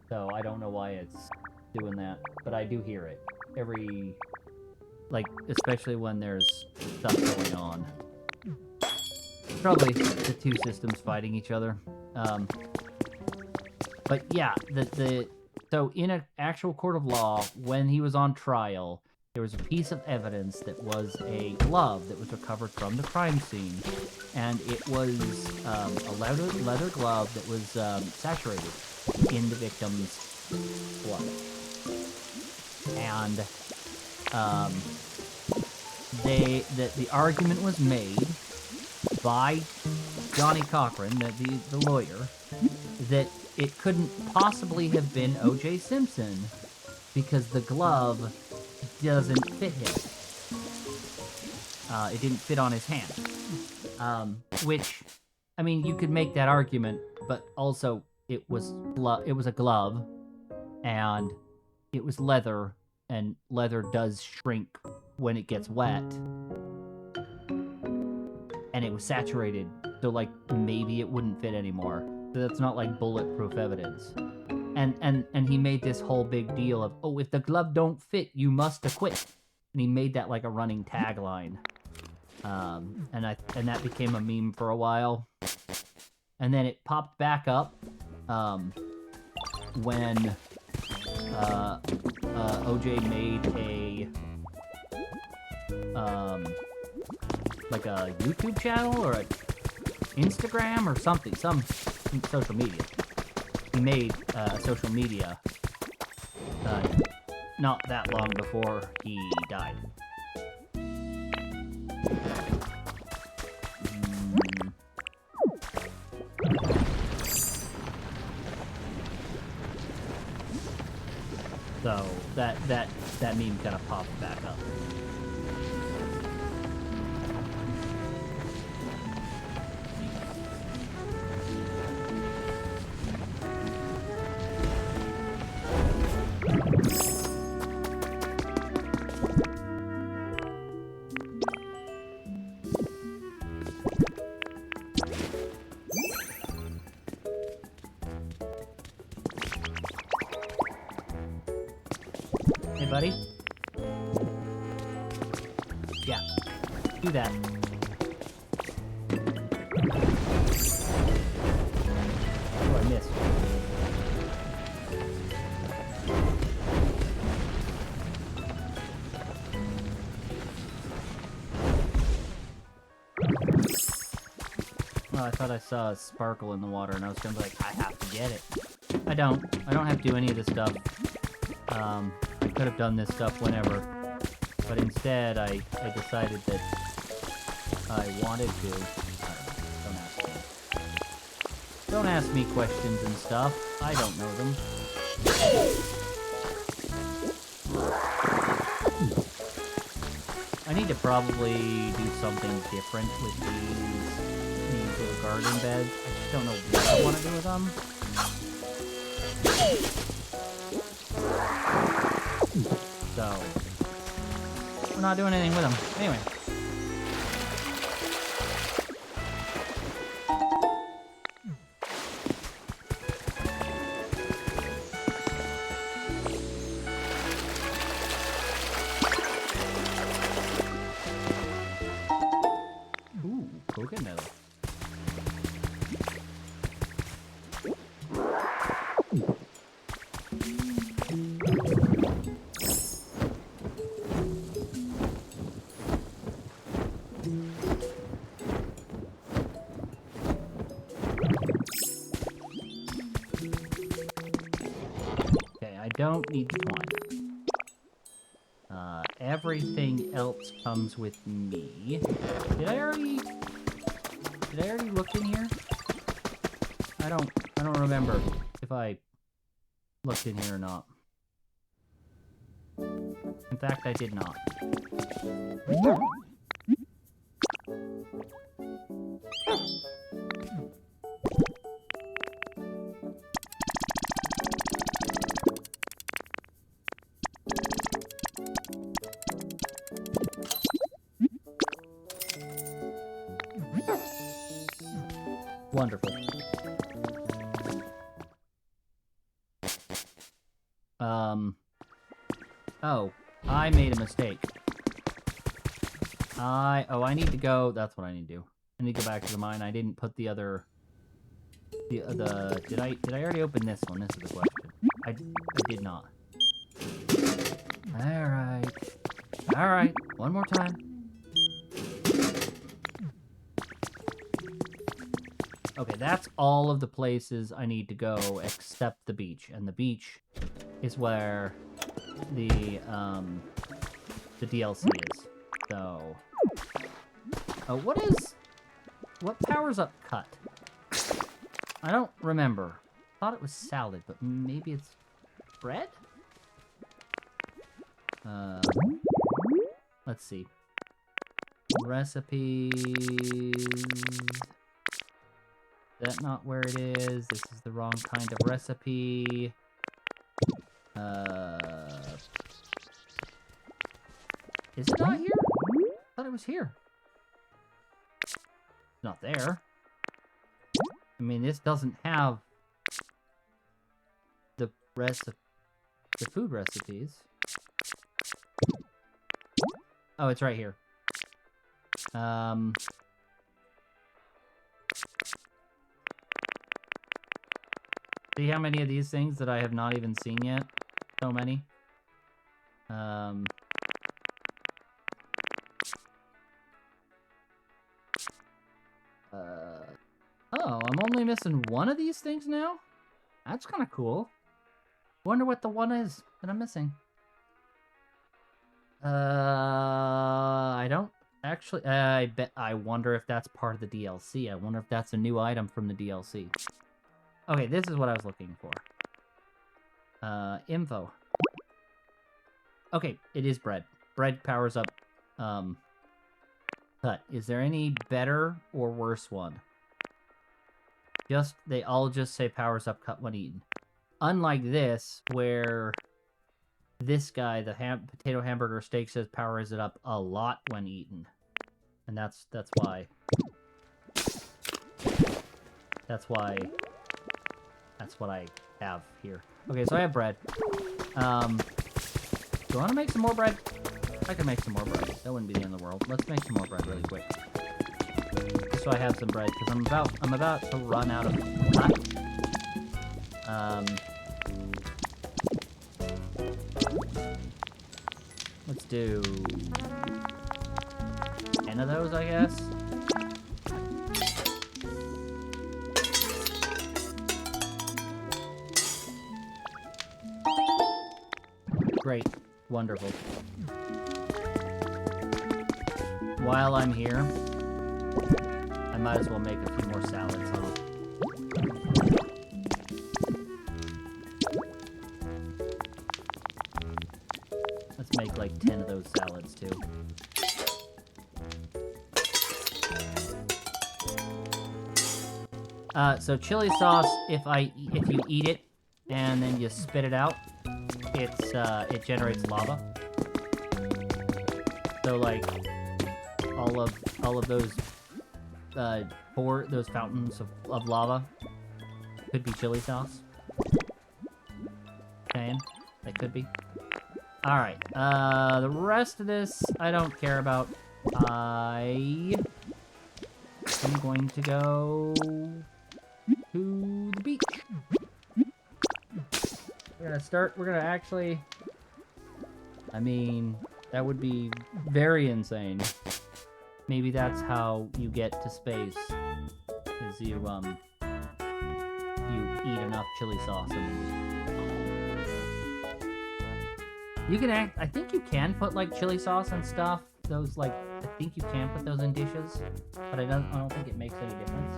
So I don't know why it's doing that, but I do hear it every, like, especially when there's stuff going on. Probably the two systems fighting each other. But yeah, so in an actual court of law, when he was on trial, there was a piece of evidence that was a glove that was recovered from the crime scene, and it was a leather glove that was saturated in the victim's blood. And the argument was made by Johnny Cochran, the lawyer, that it couldn't possibly have been O.J. Simpson because the glove doesn't fit him. It didn't fit on his hand. Which, I mean, you could make that argument, but also it was a glove, and it was leather, and leather does shrink when it gets wet. And it was saturated, so, like, maybe it wouldn't fit anymore. So that's not, like, bulletproof evidence. And he made this whole big deal of, oh, if the glove don't fit, you must acquit. And he made that like a running tagline. And that became a meme for a while. And then it popped back up when OJ made like a YouTube channel or a Instagram or something, some social media. He made social media not that long before he died. So that meme kind of popped back up. Yeah. Do that. Oh, I missed. Oh, I thought I saw a sparkle in the water, and I was gonna be like, I have to get it. I don't have to do any of this stuff. I could have done this stuff whenever, but instead I decided that I wanted to. Don't ask me. Don't ask me questions and stuff. I don't know them. I need to probably do something different with these little garden beds. I just don't know what I want to do with them. So, we're not doing anything with them. Anyway. Ooh, coconut. Don't need twine. Everything else comes with me. Did I already look in here? I don't remember if I looked in here or not. In fact, I did not. Wonderful. Oh, I made a mistake. I need to go, that's what I need to do. I need to go back to the mine. I didn't put the other, did I already open this one? This is the question. I did not. Alright, one more time. Okay, that's all of the places I need to go except the beach. And the beach is where the DLC is. So... Oh, what powers up cut? I don't remember. Thought it was salad, but maybe it's bread? Let's see. Recipes... That's not where it is. This is the wrong kind of recipe. Is it not here? I thought it was here. It's not there. I mean, this doesn't have the food recipes. Oh, it's right here. See how many of these things that I have not even seen yet? So many. Oh, I'm only missing one of these things now? That's kind of cool. Wonder what the one is that I'm missing. I don't actually... I wonder if that's part of the DLC. I wonder if that's a new item from the DLC. Okay, this is what I was looking for. Info. Okay, it is bread. Bread powers up, cut. Is there any better or worse one? They all just say powers up cut when eaten. Unlike this, where this guy, the potato hamburger steak, says powers it up a lot when eaten. And that's why That's what I have here. Okay, so I have bread. Do I want to make some more bread? I can make some more bread. That wouldn't be the end of the world. Let's make some more bread really quick. Just so I have some bread, because I'm about to run out of time. Let's do 10 of those, I guess. Great. Wonderful. While I'm here, I might as well make a few more salads, huh? Let's make like 10 of those salads too. So chili sauce, if you eat it and then you spit it out, it generates lava. So like all of those those fountains of lava could be chili sauce. Saying that could be. All right. The rest of this I don't care about. I am going to go to the beach. We're gonna actually, I mean, that would be very insane. Maybe that's how you get to space, is you eat enough chili sauce and you can I think you can put like chili sauce and stuff, those like, I think you can put those in dishes, but I don't think it makes any difference.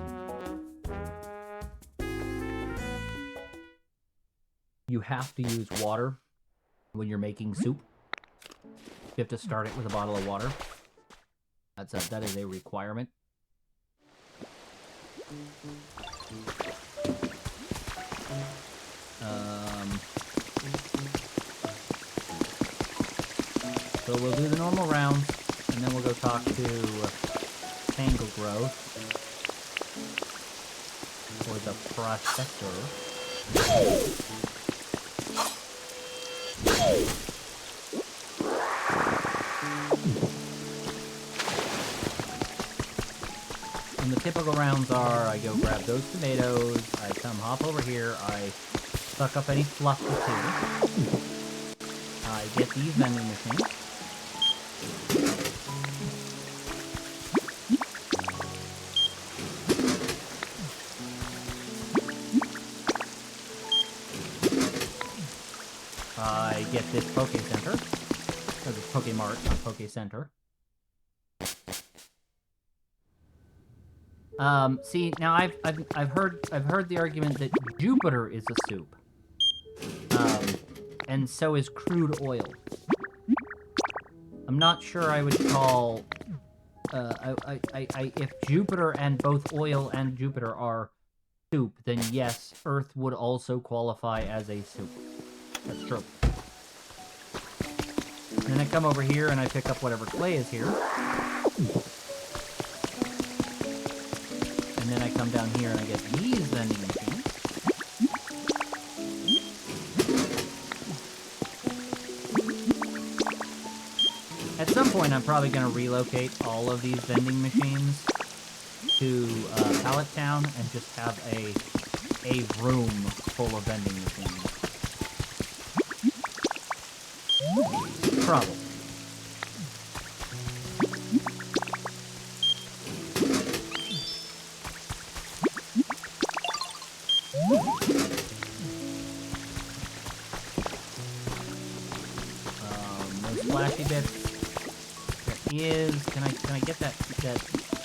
You have to use water when you're making soup. You have to start it with a bottle of water. That is a requirement. So we'll do the normal rounds, and then we'll go talk to Tangle Growth or the Prospector. And the typical rounds are, I go grab those tomatoes, I come hop over here, I suck up any fluff too. I get these vending machines. I get this Poke Center, or this Poke Mart, not Poke Center. See, now I've heard the argument that Jupiter is a soup, and so is crude oil. I'm not sure I would call, if Jupiter and both oil and Jupiter are soup, then yes, Earth would also qualify as a soup. That's true. And then I come over here and I pick up whatever clay is here. And then I come down here and I get these vending machines. At some point, I'm probably going to relocate all of these vending machines to Pallet Town and just have a room full of vending machines. Probably. No splashy bits. There is. Can I get that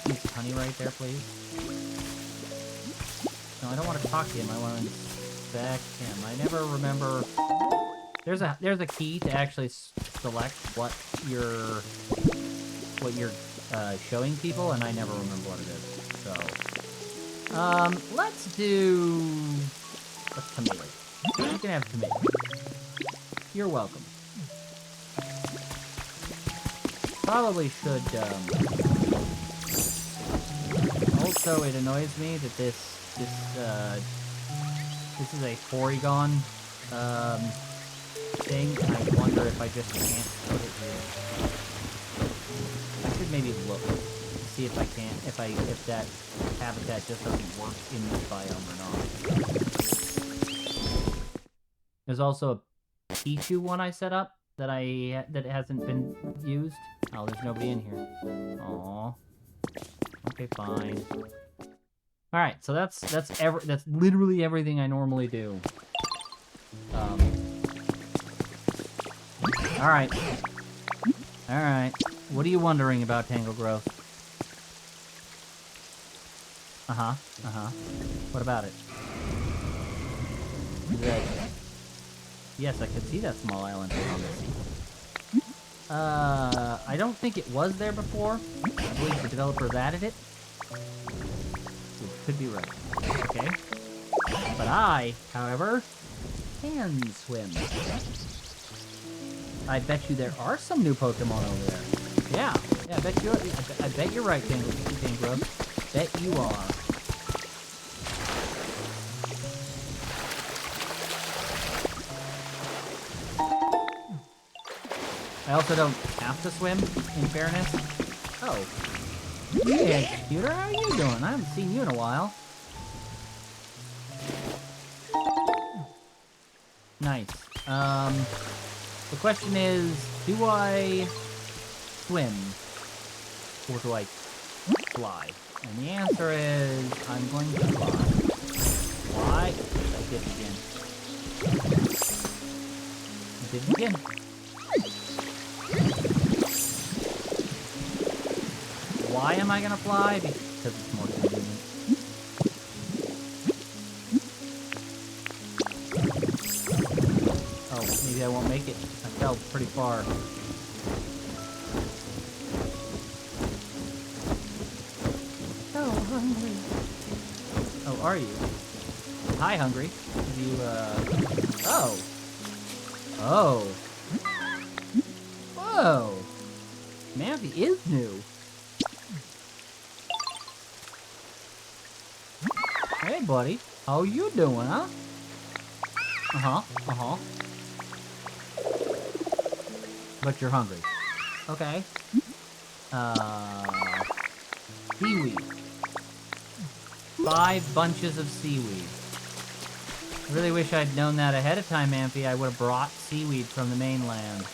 piece of honey right there, please? No, I don't want to talk to him. I want to inspect him. I never remember. There's a key to actually select what you're showing people, and I never remember what it is. So, let's do tomato. You can have tomato. You're welcome. Probably should. Also, it annoys me that this is a Porygon thing, and I wonder if I just can't put it here. maybe look. See if I can, if that habitat just doesn't work in this biome or not. There's also a Pichu one I set up that that hasn't been used. Oh, there's nobody in here. Aww. Okay, fine. All right, so that's literally everything I normally do. All right. All right. What are you wondering about Tangle Growth? What about it? Good. Yes, I could see that small island on the sea. I don't think it was there before. I believe the developers added it. You could be right. Okay. But I, however, can swim. I bet you there are some new Pokemon over there. Yeah, I bet you're right, Tangrowth. Bet you are. I also don't have to swim, in fairness. Oh. Hey, computer, how are you doing? I haven't seen you in a while. Nice. The question is, do I swim? Or do I fly? And the answer is, I'm going to fly. Why? I did it again. I did it again. Why am I gonna fly? Because it's more convenient. Oh, maybe I won't make it. I fell pretty far. So hungry. Oh, are you? Hi, hungry. You, Oh. Oh. Whoa. Mampy is new. Hey, buddy. How you doing, huh? But you're hungry. Okay. Seaweed. 5 bunches of seaweed. I really wish I'd known that ahead of time, Amphi. I would have brought seaweed from the mainland.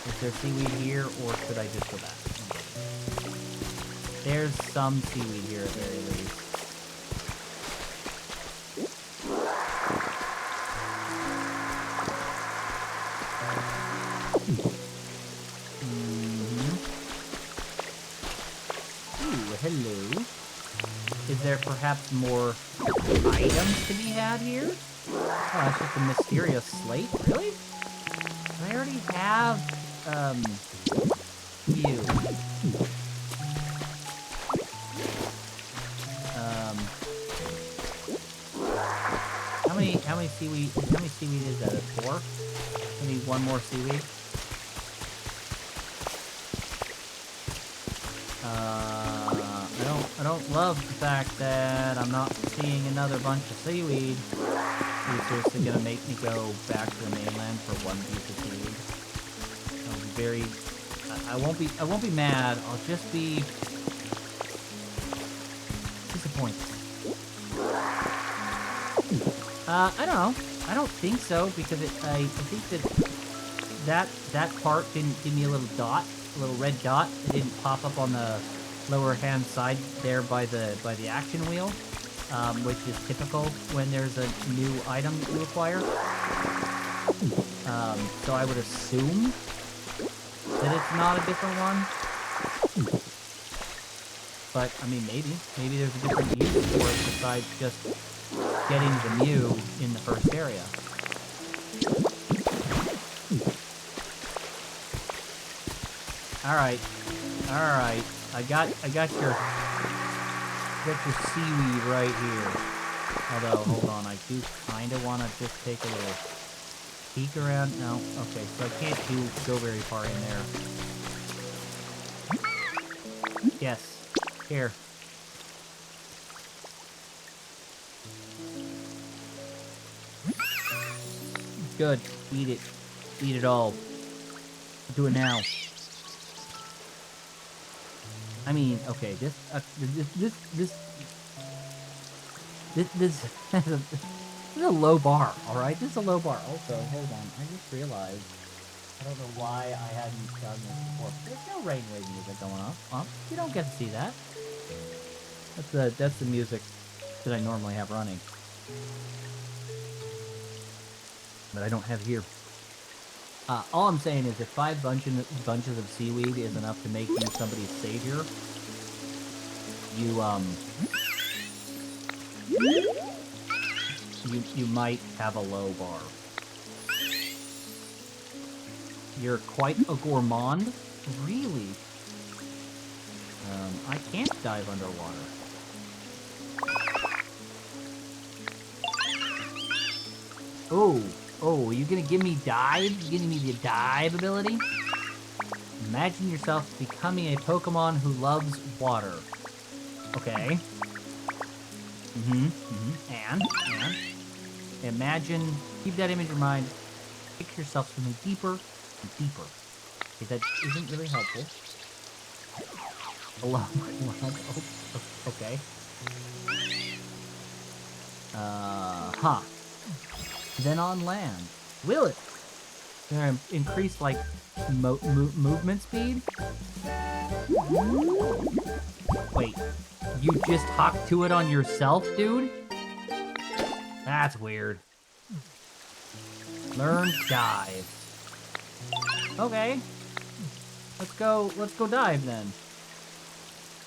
Is there seaweed here, or should I just go back? There's some seaweed here at the very least. Hello. Is there perhaps more items to be had here? Oh, that's just a mysterious slate? Really? I already have, you. How many seaweed is that? 4? I need 1 more seaweed. I don't love the fact that I'm not seeing another bunch of seaweed. Are you seriously gonna make me go back to the mainland for 1 piece of seaweed? I'll be very... I won't be mad. I'll just be... disappointed. I don't know. I don't think so, because I think that part didn't give me a little dot, a little red dot. It didn't pop up on the lower hand side there by the action wheel, which is typical when there's a new item that you acquire. So I would assume that it's not a different one. But I mean, maybe there's a different use for it besides just getting the Mew in the first area. All right. I got your seaweed right here. Although, hold on, I do kind of want to just take a little peek around. No, okay, so I can't go very far in there. Yes, here. Good. Eat it. Eat it all. Do it now. I mean, okay, this this is a low bar, all right? This is a low bar. Also, hold on, I just realized I don't know why I hadn't done this before. There's no rain wave music going on. You don't get to see that. That's the music that I normally have running, but I don't have here. All I'm saying is if 5 bunches of seaweed is enough to make you somebody's savior, you might have a low bar. You're quite a gourmand? Really? I can't dive underwater. Oh, you gonna give me dive? You giving me the dive ability? Imagine yourself becoming a Pokemon who loves water. Okay. And imagine, keep that image in mind, picture yourself swimming deeper and deeper. Okay, that isn't really helpful. Hello. Okay. Then on land. Will it? Gonna increase, like, movement speed? Wait, you just hopped to it on yourself, dude? That's weird. Learn dive. Okay. Let's go dive then.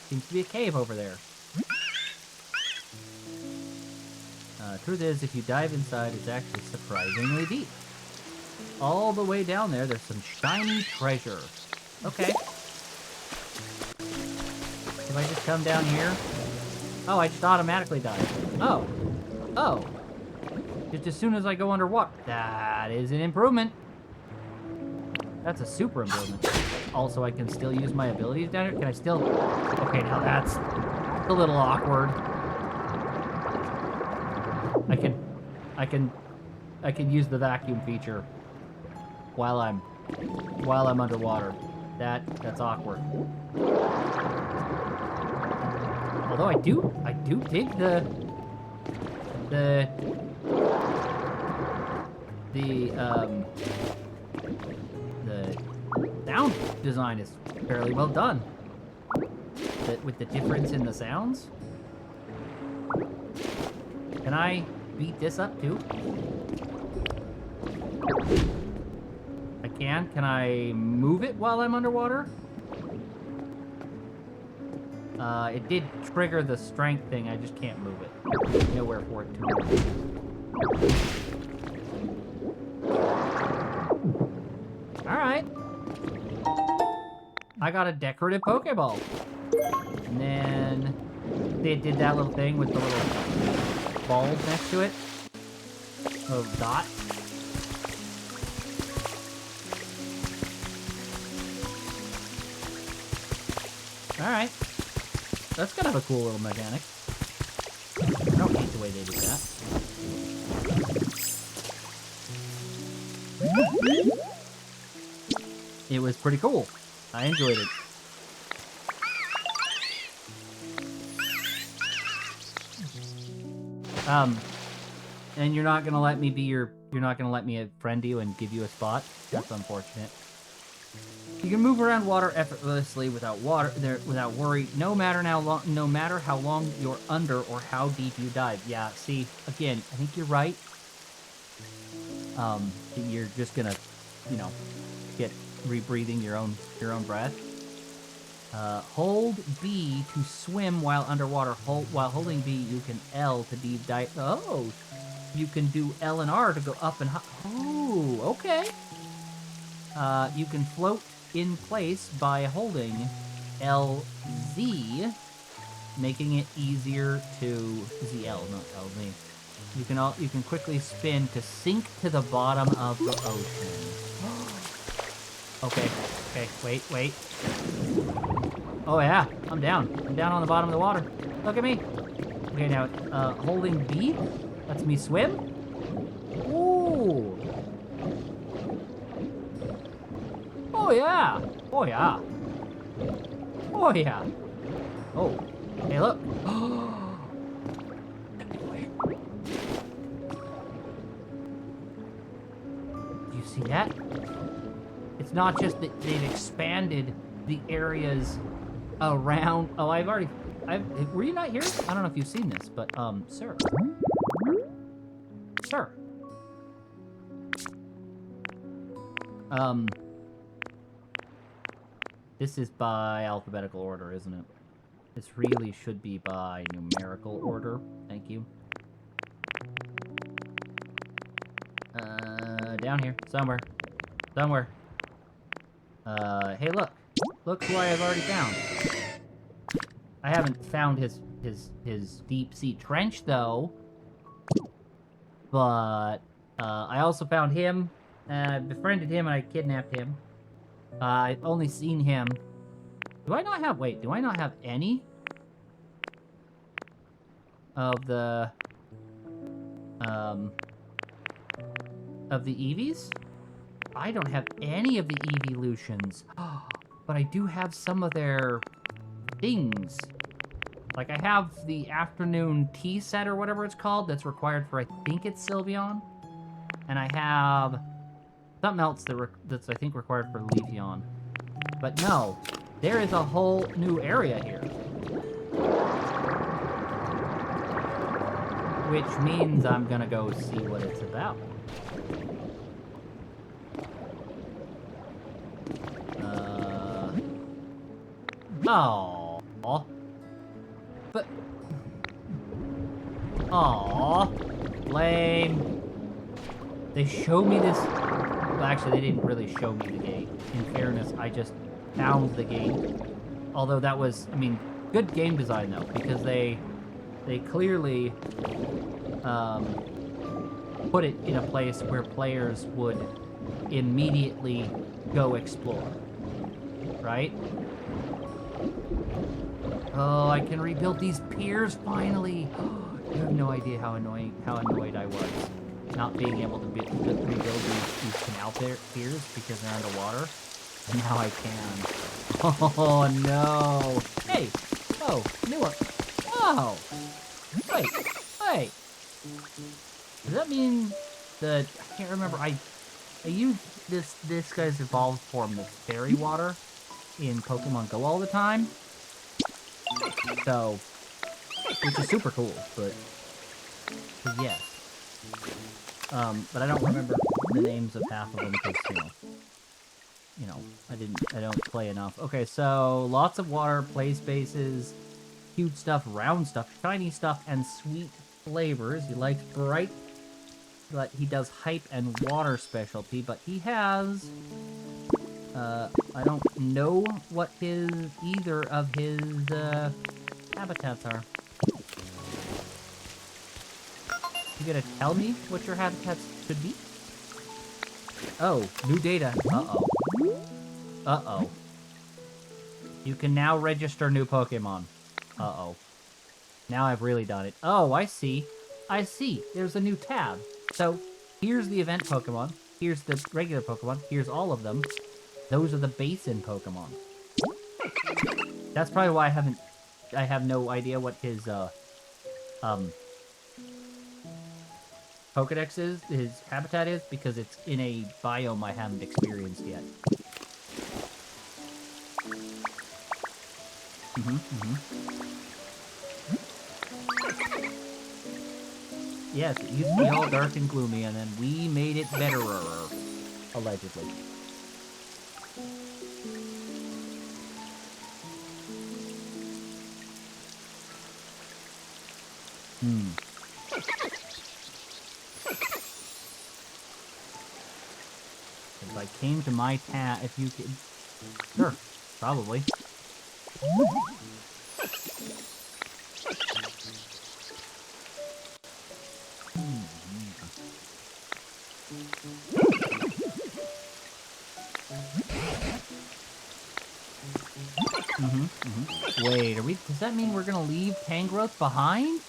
Seems to be a cave over there. Truth is, if you dive inside, it's actually surprisingly deep. All the way down there, there's some shiny treasure. Okay. If I just come down here... Oh, I just automatically dive. Oh. Just as soon as I go underwater. That is an improvement. That's a super improvement. Also, I can still use my abilities down here. Can I still... Okay, now that's a little awkward. I can use the vacuum feature while I'm underwater. That's awkward. Although I do dig the sound design is fairly well done. With the difference in the sounds. Can I beat this up too? I can. Can I move it while I'm underwater? It did trigger the strength thing. I just can't move it. Nowhere for it to move. Alright. I got a decorative Pokeball. And then they did that little thing with the little balls next to it. Oh, dot. Alright. That's gonna have a cool little mechanic. I don't hate the way they did that. It was pretty cool. I enjoyed it. And you're not gonna let me be you're not gonna let me friend you and give you a spot? That's unfortunate. You can move around water effortlessly without worry, no matter how long you're under or how deep you dive. Yeah, see, again, I think you're right. You're just gonna, get rebreathing your own breath. Hold B to swim while underwater. While holding B, you can L to deep dive. Oh, you can do L and R to go up and high. Oh, okay. You can float in place by holding LZ, making it easier to ZL, not LZ. You can quickly spin to sink to the bottom of the ocean. Okay, wait. Oh yeah, I'm down. I'm down on the bottom of the water. Look at me. Okay, now, holding B lets me swim. Ooh. Oh yeah. Oh, hey, look. Do you see that? It's not just that they've expanded the areas around. Oh, were you not here? I don't know if you've seen this, but sir. Sir. This is by alphabetical order, isn't it? This really should be by numerical order. Thank you. Down here. Somewhere. Somewhere. Hey, look. Look who I have already found. I haven't found his deep sea trench, though. But, I also found him. Befriended him and I kidnapped him. I've only seen him. Do I not have any of the Eevees? I don't have any of the Eeveelutions. But I do have some of their things. Like, I have the afternoon tea set or whatever it's called that's required for, I think it's Sylveon. And I have something else that's I think required for Leafeon. But no, there is a whole new area here. Which means I'm gonna go see what it's about. Aww. But... Aww. Lame. They show me this... Well, actually, they didn't really show me the gate. In fairness, I just found the gate. Although that was, I mean, good game design, though, because they clearly put it in a place where players would immediately go explore. Right? Oh, I can rebuild these piers finally. You have no idea how annoyed I was not being able to rebuild these canal piers because they're underwater. And now I can. Oh no! Hey! Oh, new one. Oh! Wait! Does that mean that I can't remember? I use this guy's evolved form, this fairy water, in Pokemon Go all the time. So, which is super cool, but yes. But I don't remember the names of half of them because, you know, I don't play enough. Okay, so lots of water, play spaces, cute stuff, round stuff, shiny stuff, and sweet flavors. He likes bright, but he does hype and water specialty, but he has... I don't know what either of his, habitats are. You gonna tell me what your habitats should be? Oh, new data. Uh-oh. Uh-oh. You can now register new Pokemon. Uh-oh. Now I've really done it. Oh, I see. I see. There's a new tab. So, here's the event Pokemon. Here's the regular Pokemon. Here's all of them. Those are the basin Pokemon. That's probably why I have no idea what his, Pokedex is, his habitat is, because it's in a biome I haven't experienced yet. Yes, it used to be all dark and gloomy, and then we made it betterer, allegedly. If I came to my town, if you could... Sure, probably. Wait, does that mean we're gonna leave Tangrowth behind?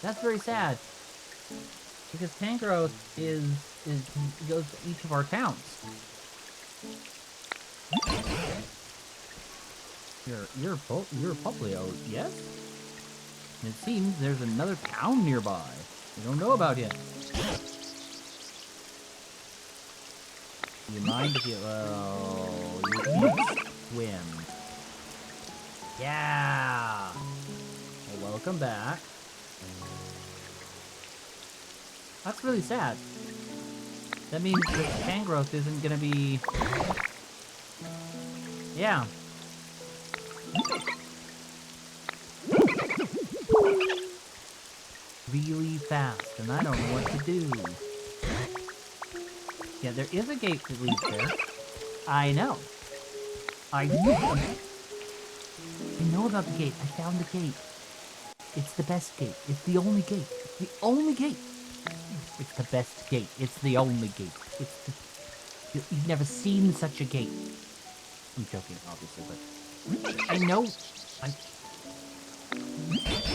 That's very sad. Because Tangrowth goes to each of our towns. You're Poplio, yes? And it seems there's another town nearby. We don't know about yet. Do you mind if you... Oh, you can't swim. Yeah! Well, welcome back. That's really sad. That means the Tangrowth isn't gonna be... Yeah. Really fast, and I don't know what to do. Yeah, there is a gate that leads there. I know. I know about the gate. I found the gate. It's the best gate. It's the only gate. It's the only gate. It's the best gate. It's the only gate. It's the... You've never seen such a gate. I'm joking, obviously, but... I know.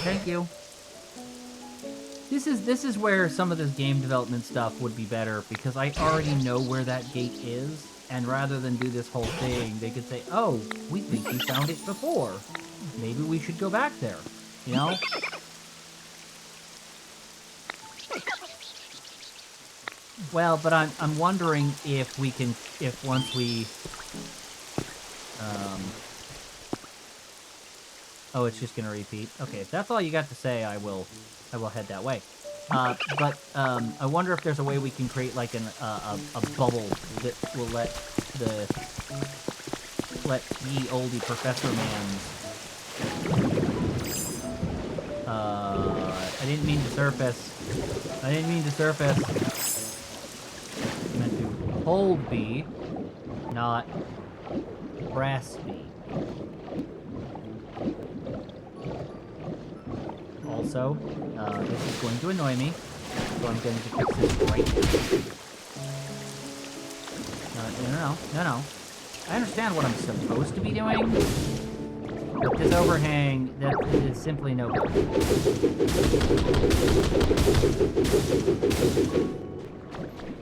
Thank you. This is where some of this game development stuff would be better, because I already know where that gate is, and rather than do this whole thing, they could say, oh, we think we found it before. Maybe we should go back there, you know? Well, but I'm wondering if we can, if once we, oh, it's just gonna repeat. Okay, if that's all you got to say, I will head that way. But I wonder if there's a way we can create like a bubble that will let ye oldie Professor Man's. I didn't mean to surface. I didn't mean to surface. I meant to hold B, not press B. Also, this is going to annoy me, so I'm going to fix this right now. No. I understand what I'm supposed to be doing, but this overhang, that is simply no good.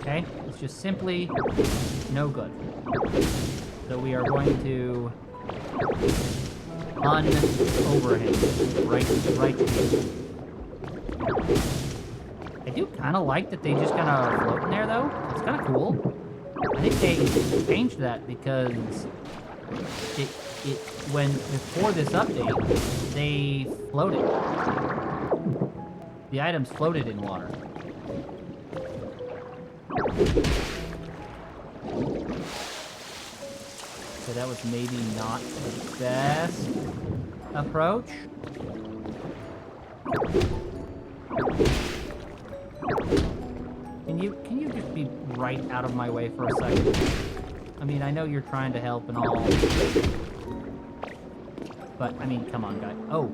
Okay? It's just simply no good. So we are going to un-overhang right here. I do kind of like that they just kind of float in there, though. It's kind of cool. I think they changed that because before this update, they floated. The items floated in water. So that was maybe not the best approach. Can you just be right out of my way for a second? I mean, I know you're trying to help and all. But, I mean, come on, guy. Oh,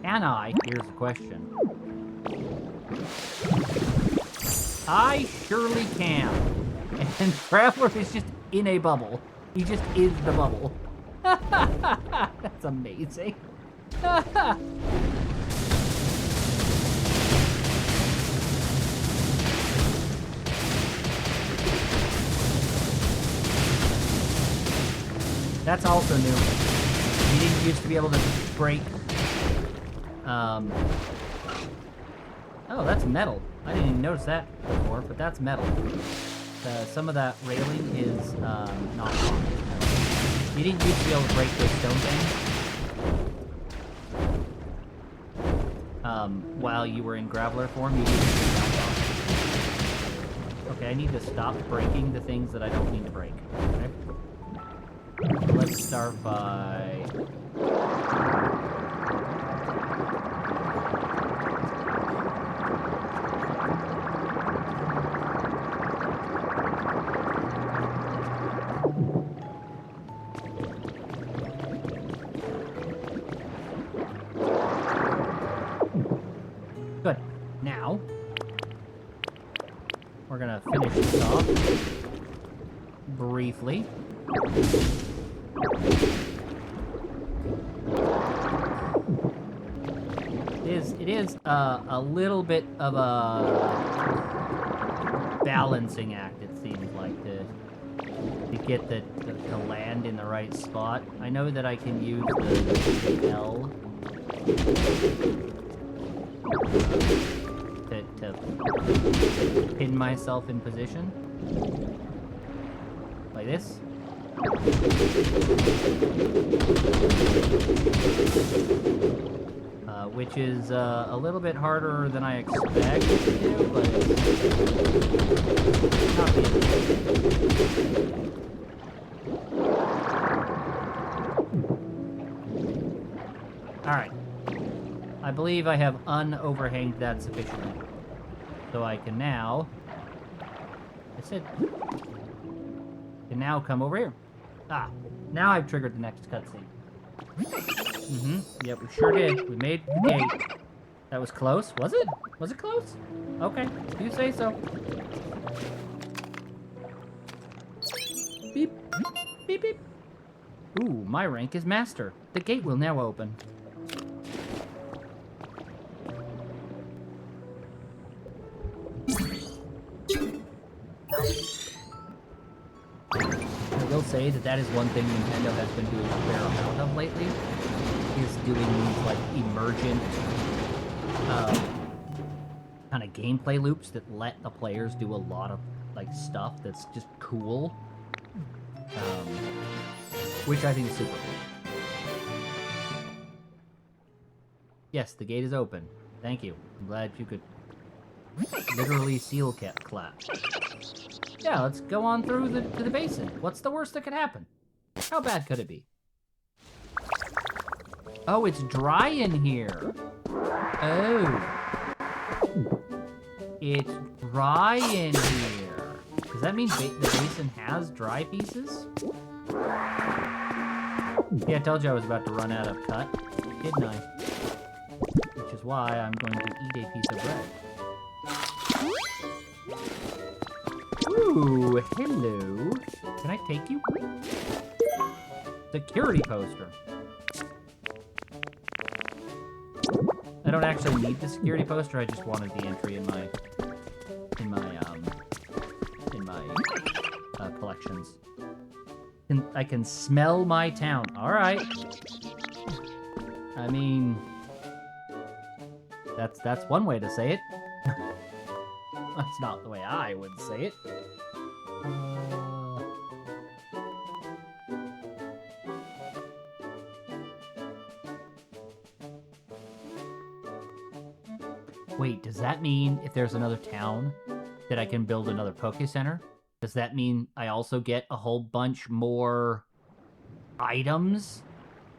can I? Here's the question. I surely can. And Traveler is just in a bubble. He just is the bubble. That's amazing. That's also new. You didn't used to be able to break... Oh, that's metal. I didn't even notice that before, but that's metal. Some of that railing is not on. You didn't used to be able to break those stone things. While you were in Graveler form, you used to bounce off. Okay, I need to stop breaking the things that I don't need to break. Okay? Let's start by... Good. Now, we're gonna finish this off briefly. It is a little bit of a balancing act, it seems like, to get to land in the right spot. I know that I can use the L to pin myself in position. Like this. Which is a little bit harder than I expected to do, but it's not the end. Alright. I believe I have unoverhanged that sufficiently. So I can now... That's it. Can now come over here. Ah, now I've triggered the next cutscene. Yep, we sure did. We made the gate. That was close, was it? Was it close? Okay, if you say so. Beep. Beep, beep. Ooh, my rank is Master. The gate will now open. I will say that is one thing Nintendo has been doing a fair amount of lately, is doing these, like, emergent, kind of gameplay loops that let the players do a lot of, like, stuff that's just cool, which I think is super cool. Yes, the gate is open. Thank you. I'm glad you could literally seal clap. Yeah, let's go on through to the basin. What's the worst that could happen? How bad could it be? Oh, it's dry in here. Oh. It's dry in here. Does that mean the basin has dry pieces? Yeah, I told you I was about to run out of cut, didn't I? Which is why I'm going to eat a piece of bread. Ooh, hello. Can I take you? Security poster. I don't actually need the security poster, I just wanted the entry in my collections. I can smell my town. Alright. I mean, that's one way to say it. That's not the way I would say it. Wait, does that mean if there's another town that I can build another Poke Center? Does that mean I also get a whole bunch more items?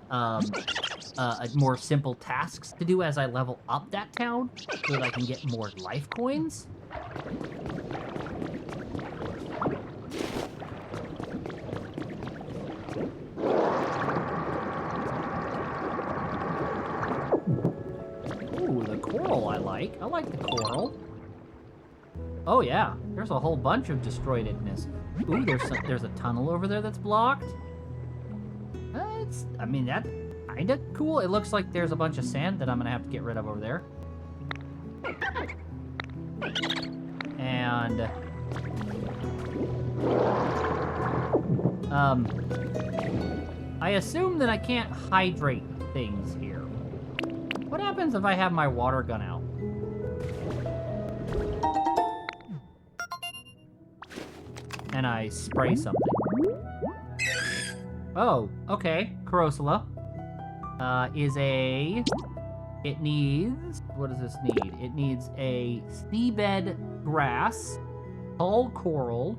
More simple tasks to do as I level up that town so that I can get more life coins? Ooh, the coral I like. I like the coral. Oh yeah, there's a whole bunch of destroyedness. Ooh, there's a tunnel over there that's blocked. I mean, that's kinda cool. It looks like there's a bunch of sand that I'm gonna have to get rid of over there. And I assume that I can't hydrate things here. What happens if I have my water gun out? And I spray something. Oh, okay. Corosula it needs, what does this need? It needs a seabed grass, tall coral,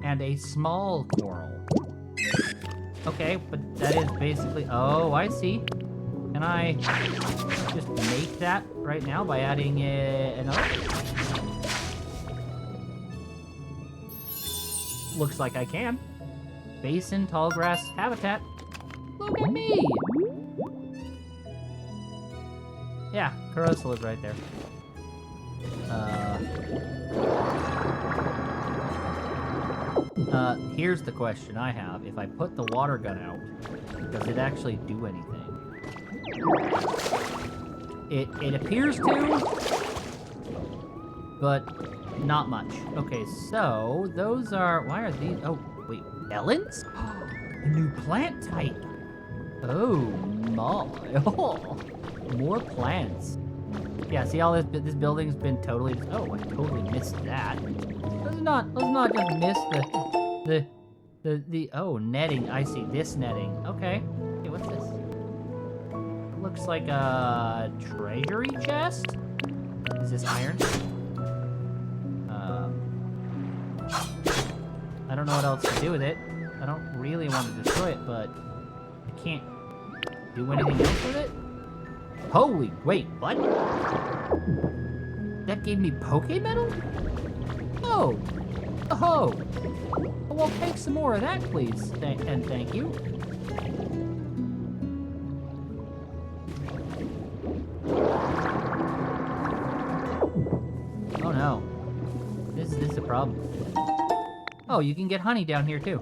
and a small coral. Okay, but that is basically, oh, I see. Can I just make that right now by adding another? Looks like I can. Basin, tall grass, habitat. Look at me! Yeah, Corosula's right there. Here's the question I have. If I put the water gun out, does it actually do anything? It appears to, but not much. Okay, so those are, why are these, oh, wait, melons? A new plant type. Oh my! Oh, more plants. Yeah, see all this building's been totally. Oh, I totally missed that. Let's not just miss the oh, netting. I see this netting. Okay. Hey, what's this? Looks like a treasury chest. Is this iron? I don't know what else to do with it. I don't really want to destroy it, but I can't do anything else with it. Holy, wait, what? That gave me Poke Metal? Oh. Oh. Well, take some more of that, please. And thank you. Oh no. This is a problem. Oh, you can get honey down here too.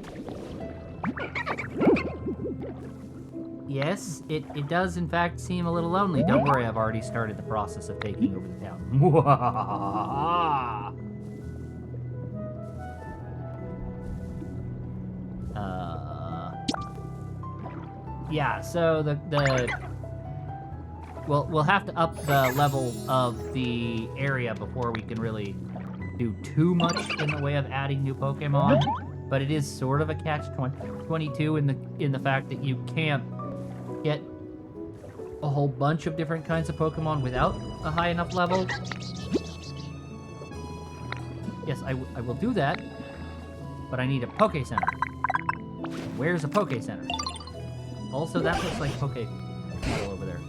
Yes, it does in fact seem a little lonely. Don't worry, I've already started the process of taking over the town. Yeah, so we'll have to up the level of the area before we can really do too much in the way of adding new Pokemon. But it is sort of a catch-22 in the fact that you can't get a whole bunch of different kinds of Pokemon without a high enough level. Yes, I will do that, but I need a Poke Center. Where's a Poke Center? Also, that looks like Poke Metal over there.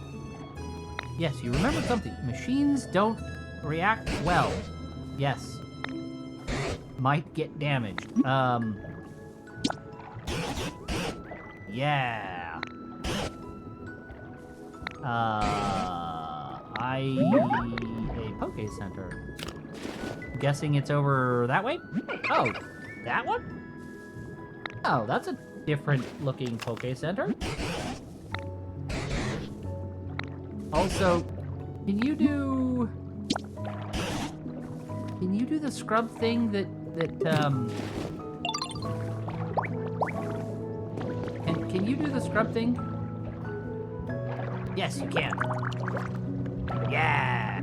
Yes, you remember something. Machines don't react well. Yes. Might get damaged. Yeah. A Poke Center. I'm guessing it's over that way? Oh, that one? Oh, that's a different looking Poke Center. Also, can you do the scrub thing can you do the scrub thing? Yes, you can. Yeah.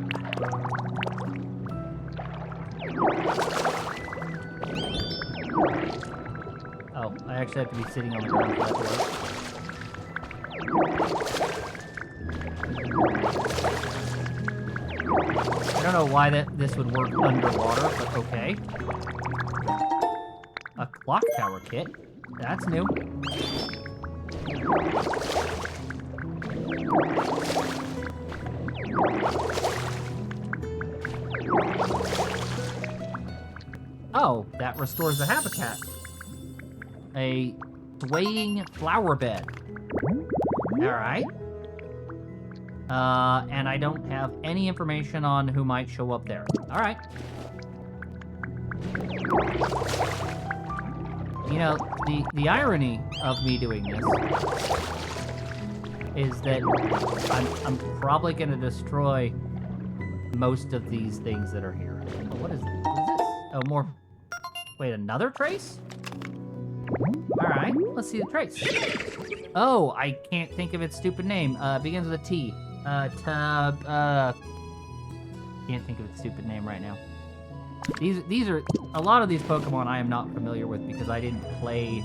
Oh, I actually have to be sitting on the ground for that to work. I don't know why this would work underwater, but okay. A clock tower kit. That's new. Oh, that restores the habitat. A swaying flower bed. Alright. And I don't have any information on who might show up there. Alright. You know, the irony of me doing this is that I'm probably gonna destroy most of these things that are here. Oh, what is this? Oh, more... Wait, another trace? Alright, let's see the trace. Oh, I can't think of its stupid name. Begins with a T. Can't think of its stupid name right now. These are... A lot of these Pokemon I am not familiar with because I didn't play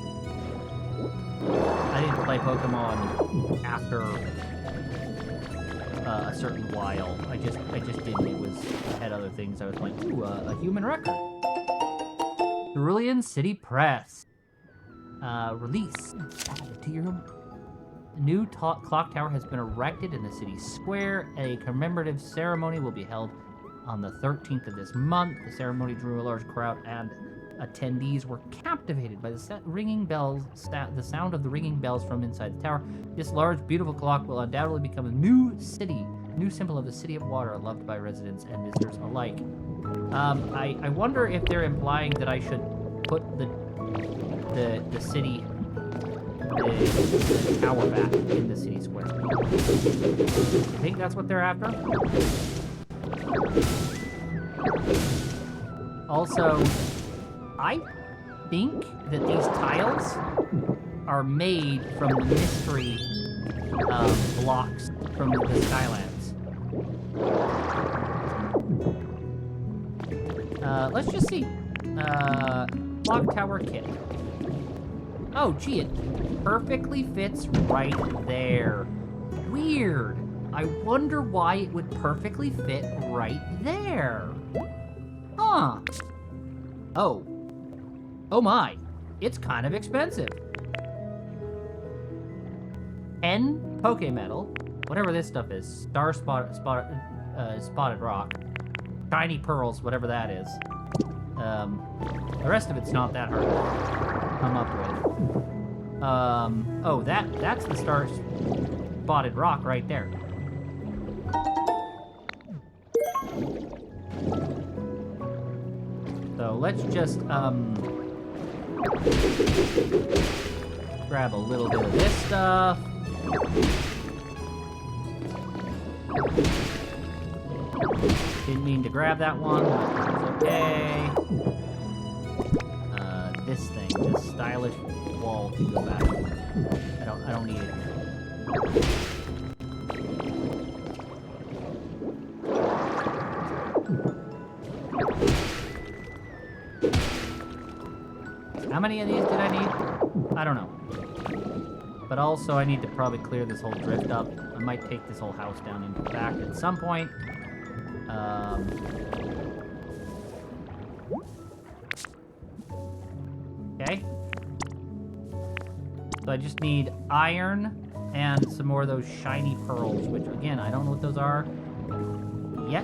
Pokemon after a certain while. I just didn't. I had other things I was playing. Ooh, a human record. Cerulean City Press. Release. To your new clock tower has been erected in the city square. A commemorative ceremony will be held on the 13th of this month. The ceremony drew a large crowd, and attendees were captivated by the sound of the ringing bells from inside the tower. This large, beautiful clock will undoubtedly become a new symbol of the City of Water, loved by residents and visitors alike. I wonder if they're implying that I should put the city, the tower back in the city square. I think that's what they're after. Also, I think that these tiles are made from the mystery blocks from the Skylands. Let's just see. Clock tower kit. Oh, gee, it perfectly fits right there. Weird. I wonder why it would perfectly fit right there. Huh. Oh. Oh my. It's kind of expensive. 10 Pokemetal, whatever this stuff is, spotted rock, shiny pearls, whatever that is. The rest of it's not that hard to come up with. Oh, that's the star spotted rock right there. So let's just grab a little bit of this stuff. Didn't mean to grab that one, but it's okay. This thing, this stylish wall can go back. I don't need it here. How many of these did I need? I don't know. But also, I need to probably clear this whole drift up. I might take this whole house down and back at some point. Okay. So I just need iron and some more of those shiny pearls, which, again, I don't know what those are yet.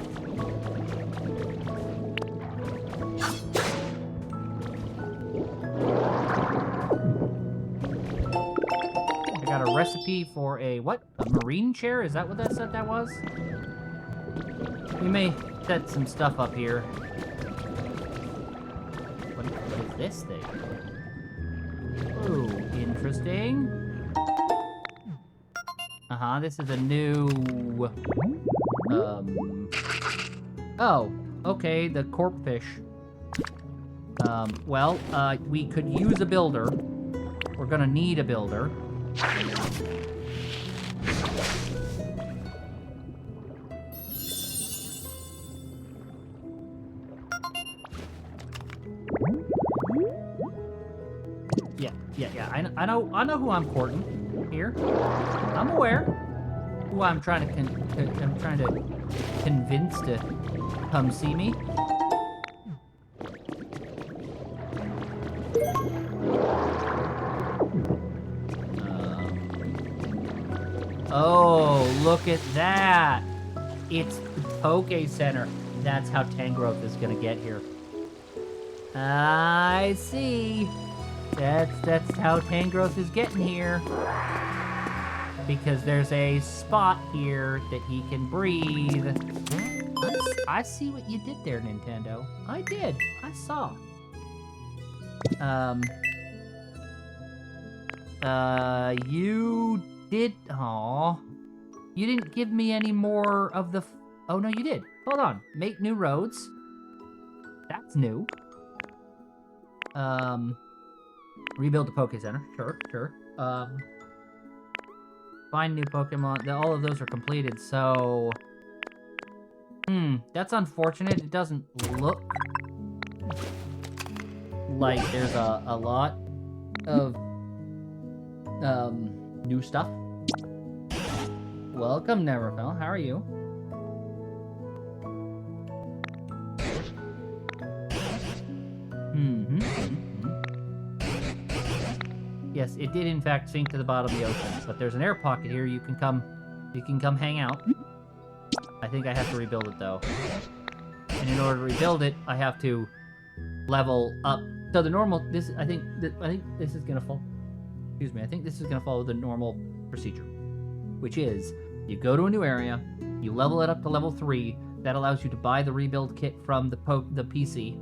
Got a recipe for a, what? A marine chair? Is that what that was? We may set some stuff up here. What is this thing? Ooh, interesting. Uh-huh, this is a new... Oh, okay, the corpfish. Well, we could use a builder. We're gonna need a builder. Yeah. I know who I'm courting here. I'm aware who I'm trying to convince to come see me. Oh, look at that! It's the Poke Center. That's how Tangrowth is gonna get here. I see. That's how Tangrowth is getting here. Because there's a spot here that he can breathe. I see what you did there, Nintendo. I did. I saw. You did... Aw. You didn't give me any more of the... Oh, no, you did. Hold on. Make new roads. That's new. Rebuild the Poke Center. Sure. Find new Pokemon. All of those are completed, so... That's unfortunate. It doesn't look like there's a lot of new stuff. Welcome, Neverfell. How are you? Yes, it did in fact sink to the bottom of the ocean, but there's an air pocket here. You can come hang out. I think I have to rebuild it though. And in order to rebuild it, I have to level up. So the normal I think this is gonna fall. Excuse me. I think this is gonna follow the normal procedure, which is you go to a new area, you level it up to level 3. That allows you to buy the rebuild kit from the PC.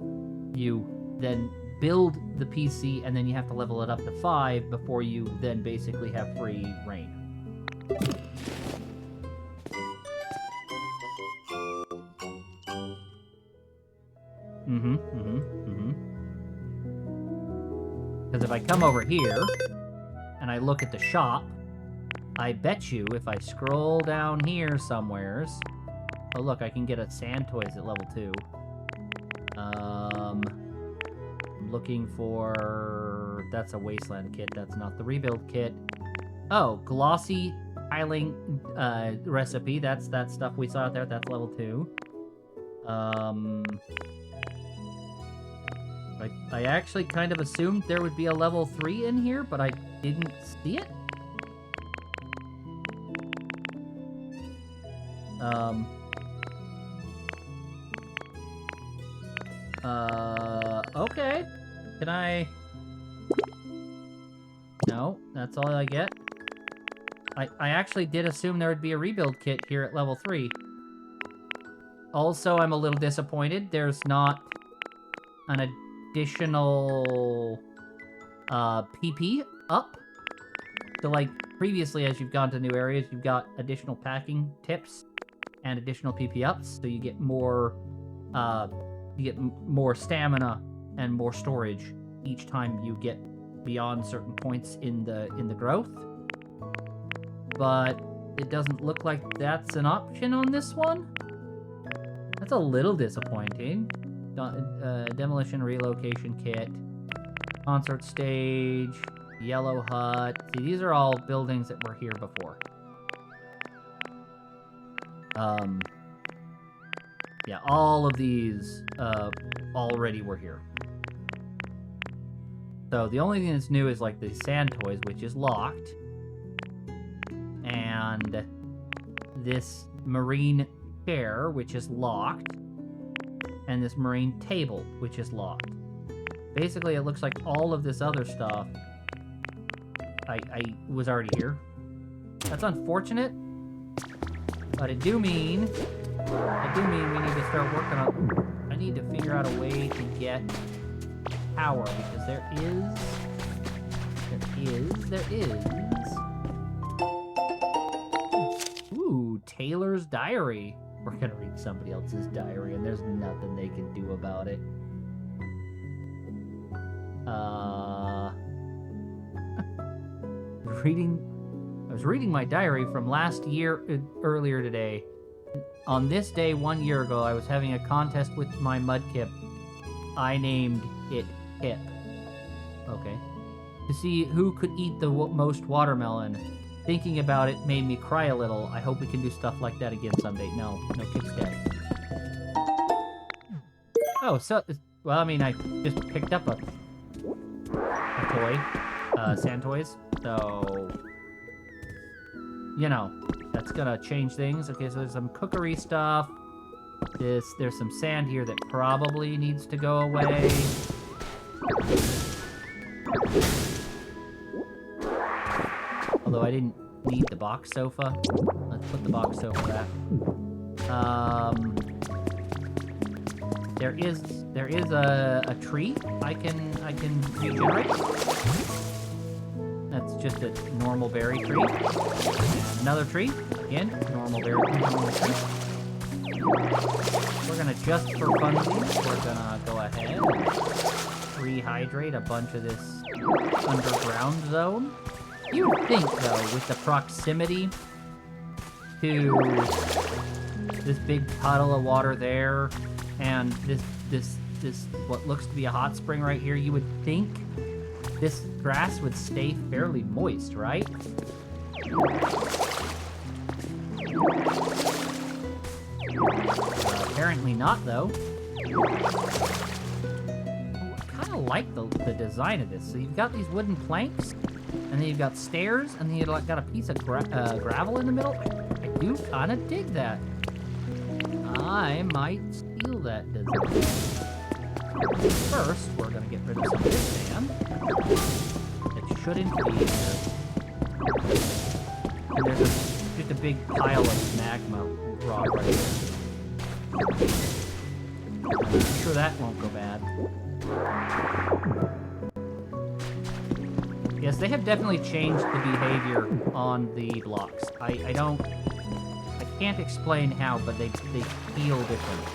You then build the PC, and then you have to level it up to 5 before you then basically have free reign. if I come over here, and I look at the shop, I bet you if I scroll down here somewheres... Oh, look, I can get a sand toys at level 2. I'm looking for... That's a wasteland kit. That's not the rebuild kit. Oh, glossy tiling recipe. That's that stuff we saw out there. That's level 2. I actually kind of assumed there would be a level 3 in here, but I didn't see it. Okay. Can I... No, that's all I get. I actually did assume there would be a rebuild kit here at level 3. Also, I'm a little disappointed. There's not an additional PP up. So, like, previously, as you've gone to new areas, you've got additional packing tips and additional PP ups, so you get more stamina and more storage each time you get beyond certain points in the growth. But it doesn't look like that's an option on this one. That's a little disappointing. Demolition relocation kit, concert stage, yellow hut. See, these are all buildings that were here before. Yeah, all of these already were here. So the only thing that's new is like the sand toys, which is locked. And this marine chair, which is locked. And this marine table, which is locked. Basically, it looks like all of this other stuff I was already here. That's unfortunate. But I do mean we need to start working on... I need to figure out a way to get power, because there is... Ooh, Taylor's diary. We're gonna read somebody else's diary, and there's nothing they can do about it. I was reading my diary from last year, earlier today. On this day, 1 year ago, I was having a contest with my mudkip. I named it Hip. Okay. To see who could eat the most watermelon. Thinking about it made me cry a little. I hope we can do stuff like that again someday. No, Kip's dead. Oh, so... Well, I mean, I just picked up a toy. Sand toys. So... You know, that's gonna change things. Okay, so there's some cookery stuff. There's some sand here that probably needs to go away. Although I didn't need the box sofa. Let's put the box sofa back. There is a tree I can regenerate. That's just a normal berry tree. Another tree. Again, normal berry tree, normal tree. We're gonna, just for funsies, we're gonna go ahead and rehydrate a bunch of this underground zone. You would think, though, with the proximity to this big puddle of water there, and this what looks to be a hot spring right here, you would think this grass would stay fairly moist, right? Apparently not, though. I kind of like the design of this. So you've got these wooden planks, and then you've got stairs, and then you've got a piece of gravel in the middle. I do kind of dig that. I might steal that design. First, we're going to get rid of some of this sand. It shouldn't be here. And there's just a big pile of magma rock right here. I'm sure that won't go bad. Yes, they have definitely changed the behavior on the blocks. I can't explain how, but they feel different.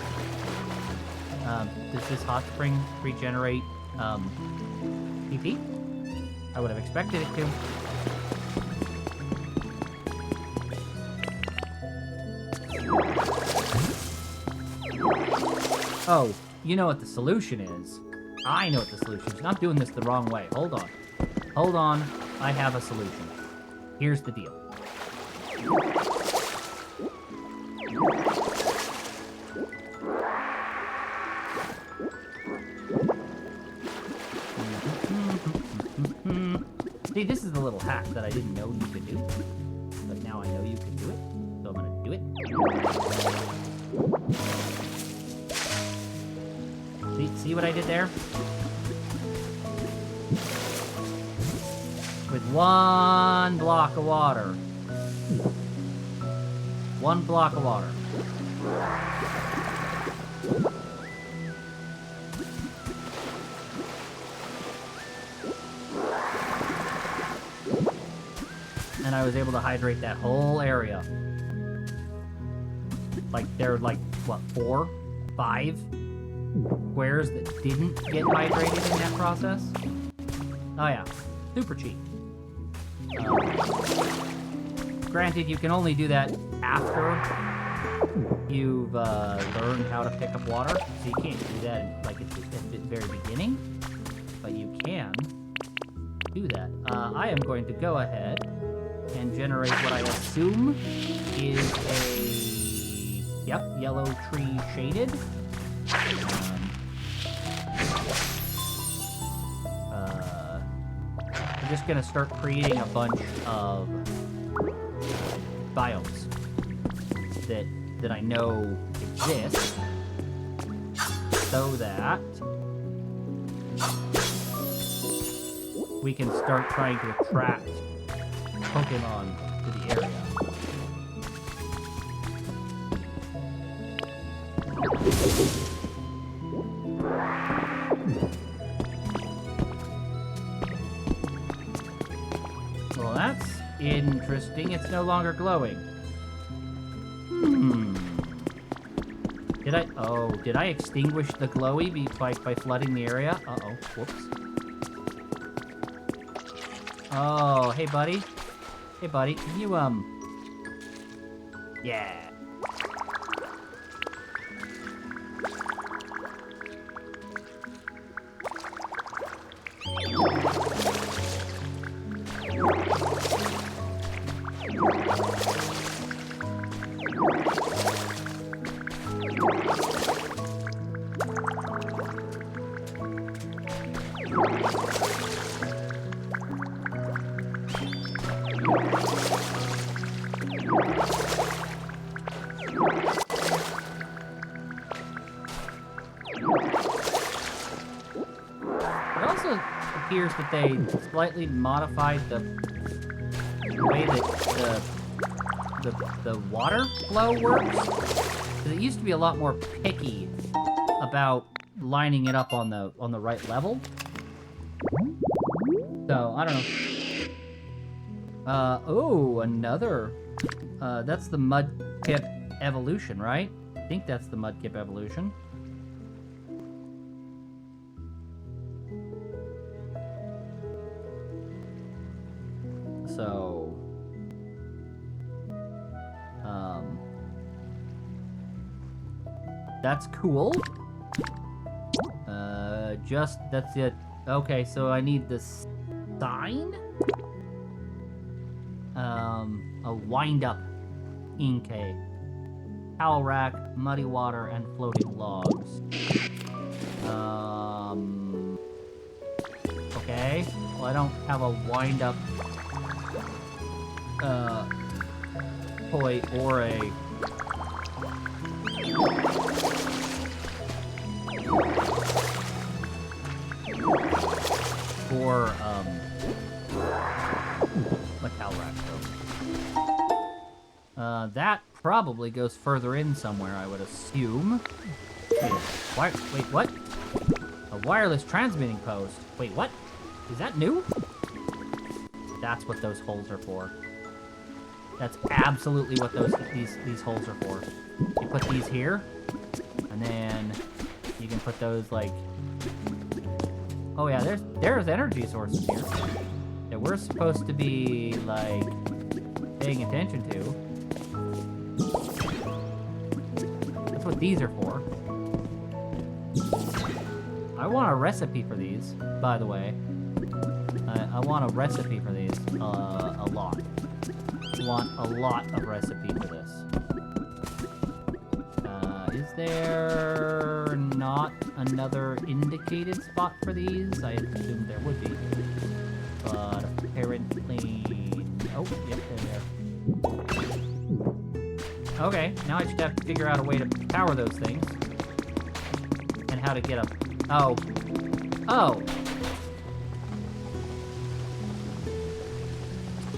Does this hot spring regenerate PP? I would have expected it to. Oh, you know what the solution is. I know what the solution is. I'm doing this the wrong way. Hold on. Hold on. I have a solution. Here's the deal. See, this is the little hack that I didn't know you could do. But now I know you can do it. So I'm gonna do it. See what I did there? With one block of water. One block of water. And I was able to hydrate that whole area. Like, there were like, what, 4, 5 squares that didn't get hydrated in that process? Oh yeah, super cheap. Granted, you can only do that after you've learned how to pick up water, so you can't do that like at the very beginning, but you can do that. I am going to go ahead and generate what I assume is a, yep, yellow tree shaded. I'm just gonna start creating a bunch of biomes that I know exist, so that we can start trying to attract Pokemon to the area. Well, that's interesting. It's no longer glowing. Did I extinguish the glowy by flooding the area? Uh-oh. Whoops. Oh, hey, buddy. Hey, buddy. Can you, yeah. That they slightly modified the way that the water flow works. Because it used to be a lot more picky about lining it up on the right level. So I don't know. Oh, another. That's the Mudkip evolution, right? I think that's the Mudkip evolution. So, that's cool. That's it. Okay, so I need this sign. A wind-up Inkay. Towel rack, muddy water, and floating logs. Okay. Well, I don't have a wind-up toy or a towel rack. That probably goes further in somewhere, I would assume. Wait, what? A wireless transmitting post. Wait, what? Is that new? That's what those holes are for. That's absolutely what these holes are for. You put these here, and then you can put those like. Oh yeah, there's energy sources here. that we're supposed to be, like, paying attention to. That's what these are for. I want a recipe for these, by the way. I want a recipe for these, a lot. I want a lot of recipe for this. Is there not another indicated spot for these? I assumed there would be. But apparently... Oh, yep, they're there. Okay, now I just have to figure out a way to power those things. And how to get them. Oh. Oh!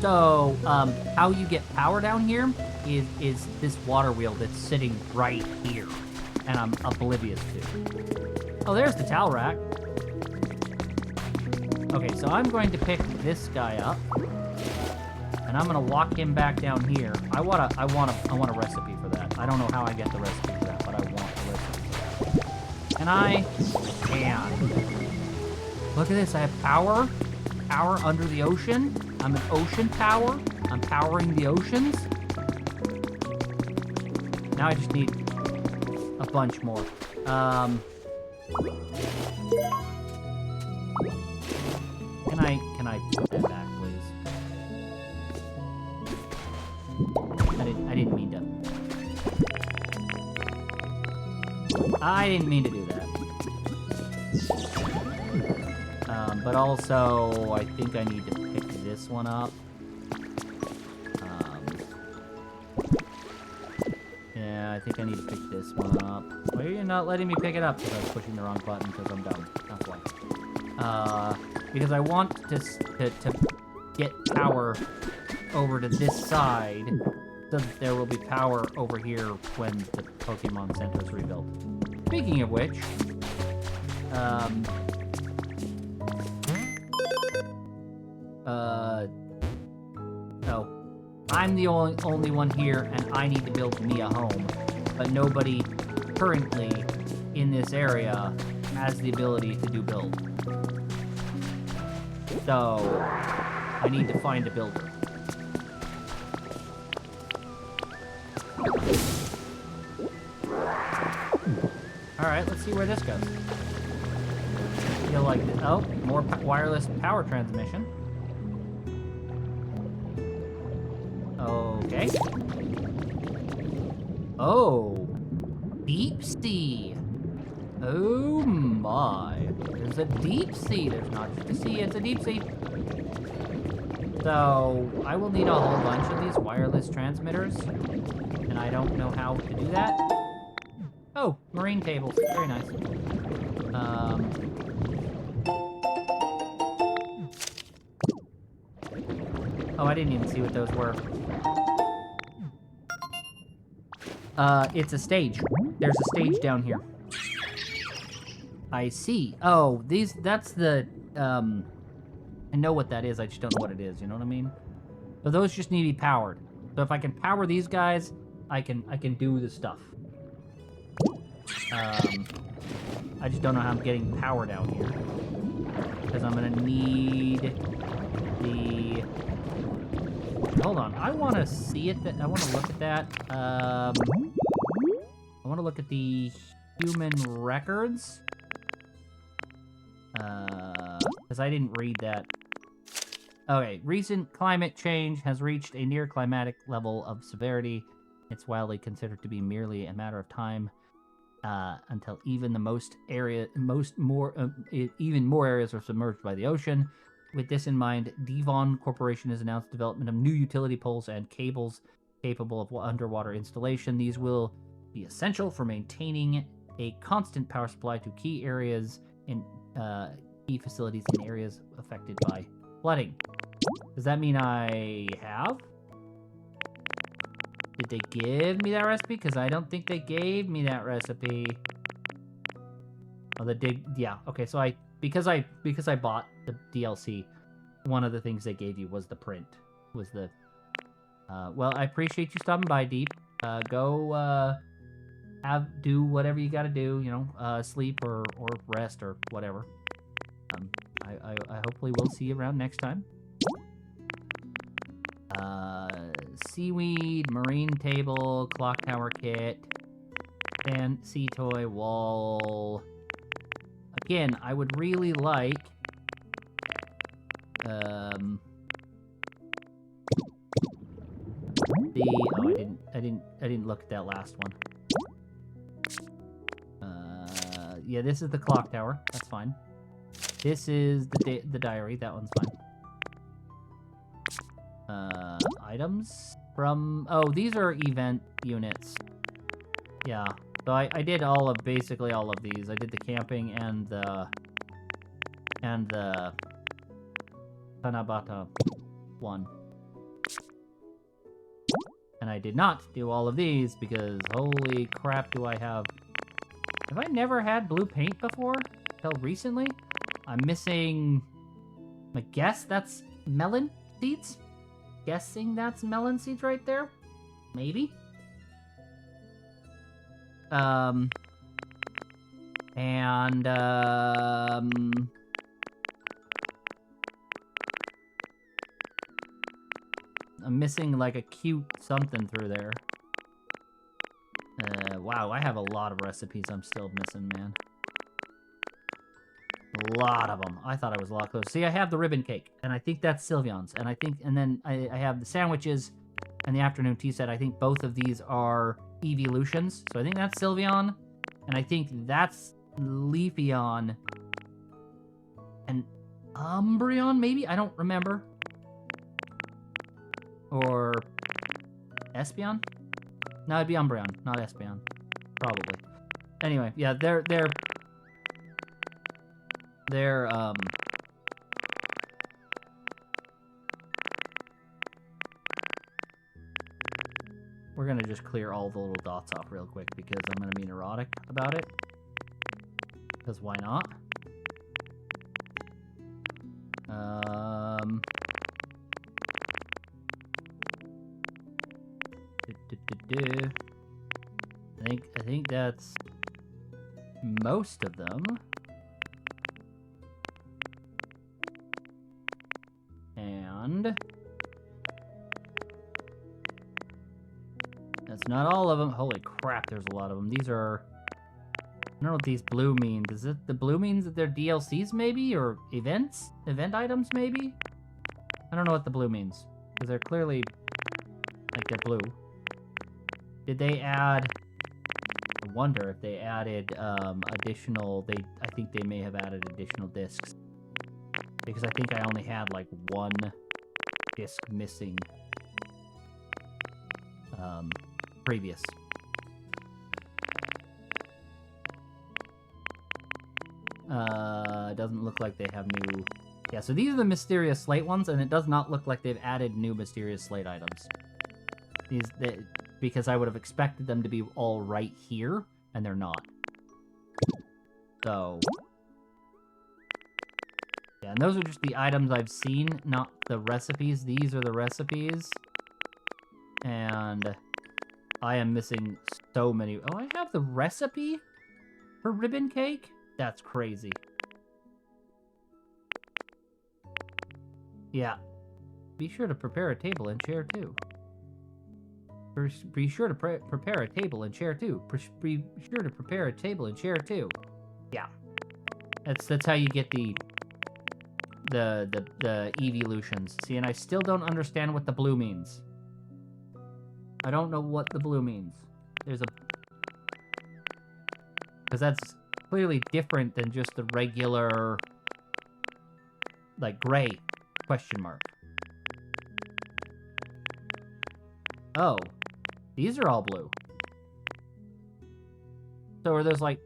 So, how you get power down here is this water wheel that's sitting right here. And I'm oblivious to. Oh, there's the towel rack. Okay, so I'm going to pick this guy up. And I'm gonna walk him back down here. I want a recipe for that. I don't know how I get the recipe for that, but I want a recipe for that. And I can. Look at this, I have power. Power under the ocean. I'm an ocean power. I'm powering the oceans. Now I just need a bunch more. Can I put that back, please? I didn't mean to. I didn't mean to do that. But also, I think I need to pick this one up. Yeah, I think I need to pick this one up. Why are you not letting me pick it up? Because I was pushing the wrong button because I'm dumb. That's why. Because I want to get power over to this side so that there will be power over here when the Pokemon Center is rebuilt. Speaking of which, no. I'm the only one here, and I need to build me a home. But nobody currently in this area has the ability to do build. So, I need to find a builder. Alright, let's see where this goes. I feel like, oh, more wireless power transmission. Okay. Oh, deep sea. Oh my. There's a deep sea. There's not just a sea, it's a deep sea. So, I will need a whole bunch of these wireless transmitters. And I don't know how to do that. Oh, marine tables. Very nice. Oh, I didn't even see what those were. It's a stage. There's a stage down here. I see. Oh, that's the, I know what that is, I just don't know what it is, you know what I mean? So those just need to be powered. So if I can power these guys, I can do the stuff. I just don't know how I'm getting power down here. Because I'm gonna need the... Hold on, I want to see it. I want to look at that. I want to look at the human records. Because I didn't read that. Okay, recent climate change has reached a near climatic level of severity. It's widely considered to be merely a matter of time until even the even more areas are submerged by the ocean. With this in mind, Devon Corporation has announced development of new utility poles and cables capable of underwater installation. These will be essential for maintaining a constant power supply to key areas in key facilities in areas affected by flooding. Does that mean I have? Did they give me that recipe? Because I don't think they gave me that recipe. Oh, yeah. Okay, so because I bought the DLC, one of the things they gave you was the print. Well, I appreciate you stopping by, Deep. Go do whatever you got to do. You know, sleep or rest or whatever. I hopefully will see you around next time. Seaweed, marine table, clock tower kit, fancy toy wall. Again, I would really like I didn't look at that last one. Yeah, this is the clock tower. That's fine. This is the diary. That one's fine. Items from... Oh, these are event units. Yeah. So I did basically all of these. I did the camping and the Tanabata one. And I did not do all of these because holy crap do I have... Have I never had blue paint before? Until recently? I'm missing... I guess that's melon seeds? Guessing that's melon seeds right there? Maybe? I'm missing like a cute something through there. Wow, I have a lot of recipes I'm still missing, man. A lot of them. I thought I was a lot closer. See, I have the ribbon cake, and I think that's Sylveon's. And then I have the sandwiches and the afternoon tea set. I think both of these are evolutions. So I think that's Sylveon, and I think that's Leafeon. And Umbreon, maybe? I don't remember. Or Espeon? No, it'd be Umbreon, not Espeon. Probably. Anyway, yeah, they're we're gonna just clear all the little dots off real quick because I'm gonna be neurotic about it. Because why not? I think that's most of them. And that's not all of them. Holy crap, there's a lot of them. These are... I don't know what these blue means. Is it the blue means that they're DLCs maybe? Or events? Event items maybe? I don't know what the blue means. Because they're clearly... like they're blue. Did they add... I wonder if they added additional... I think they may have added additional discs. Because I think I only had like one disc missing previous. It doesn't look like they have new... Yeah, so these are the Mysterious Slate ones, and it does not look like they've added new Mysterious Slate items. Because I would have expected them to be all right here, and they're not. So... yeah, and those are just the items I've seen, not the recipes. These are the recipes. And I am missing so many. Oh, I have the recipe for ribbon cake? That's crazy. Yeah. Be sure to prepare a table and chair too. Be sure to prepare a table and chair too. Be sure to prepare a table and chair too. Yeah. That's how you get the evolutions. See, and I still don't understand what the blue means. I don't know what the blue means. There's a... because that's clearly different than just the regular... like, gray question mark. Oh. These are all blue. So are those, like...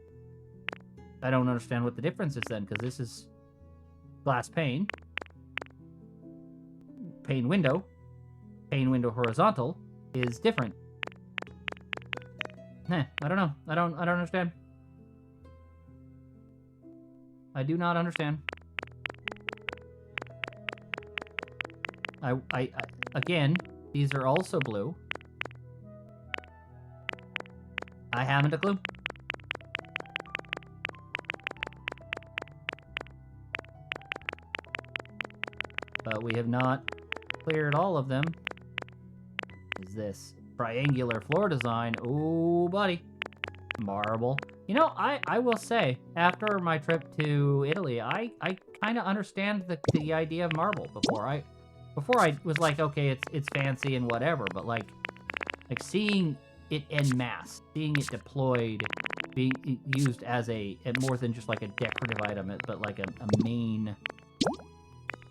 I don't understand what the difference is then, because this is... glass pane. Pane window horizontal is different. I don't know. I don't understand. I do not understand. I again, these are also blue. I haven't a clue. But we have not cleared all of them. is this triangular floor design. Ooh, buddy. Marble. You know, I will say, after my trip to Italy, I kind of understand the idea of marble before. I was like, okay, it's fancy and whatever, but like seeing it en masse, seeing it deployed, being used as a more than just like a decorative item, but like a main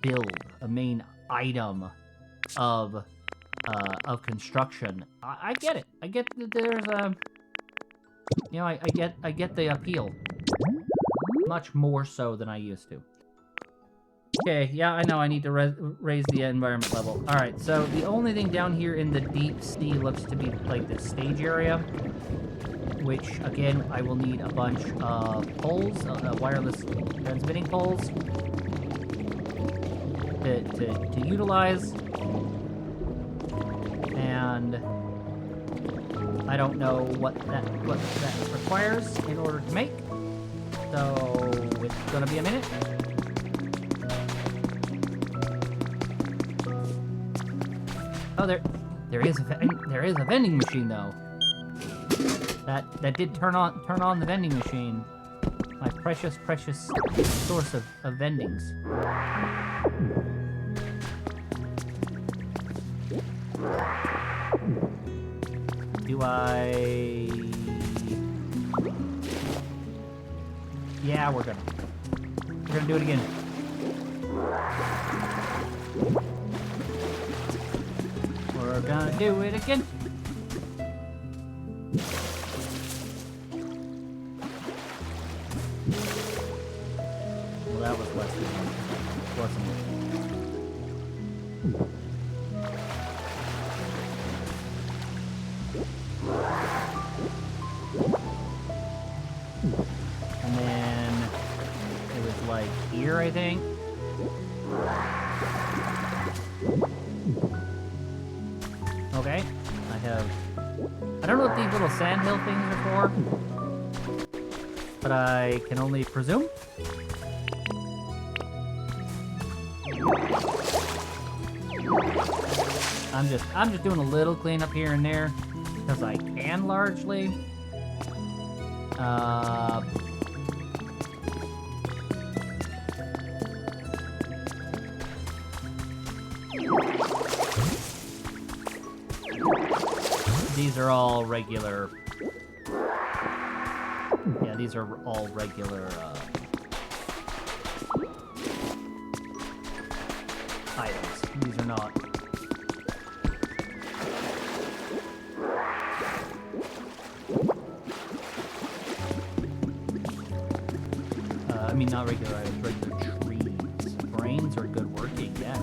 build, a main item of construction. I get it. I get that there's a, you know, I get the appeal much more so than I used to. Okay, yeah, I know I need to raise the environment level. All right, so the only thing down here in the deep sea looks to be like the stage area, which again I will need a bunch of poles, wireless transmitting poles to utilize, and I don't know what that requires in order to make, so it's gonna be a minute. Oh, there is a vending machine though. That did turn on the vending machine. My precious source of vendings. Do I? Yeah, we're gonna do it again. We're gonna do it again. Well, that was less than one, wasn't it? And then it was like here, I think. Okay, I don't know what these little sandhill things are for, but I can only presume. I'm just doing a little cleanup here and there, because I can largely. These are all regular. Yeah, these are all regular items. These are not. I mean, not regular items, regular trees. Brains are good working, yes.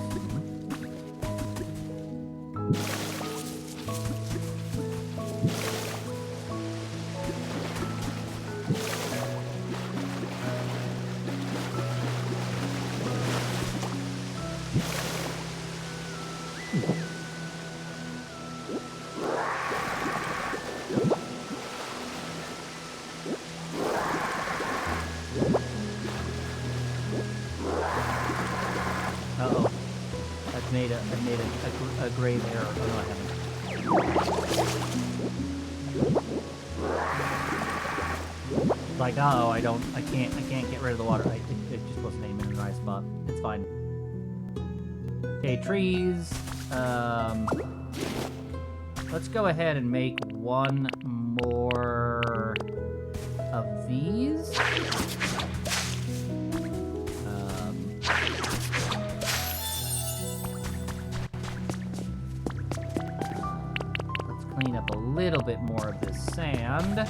Uh-oh. I've made a grave error. Oh, no, I haven't. Like, uh-oh, I can't get rid of the water. It just wasn't aiming in the right spot. It's fine. Okay, trees. Let's go ahead and make one more of these. Clean up a little bit more of this sand.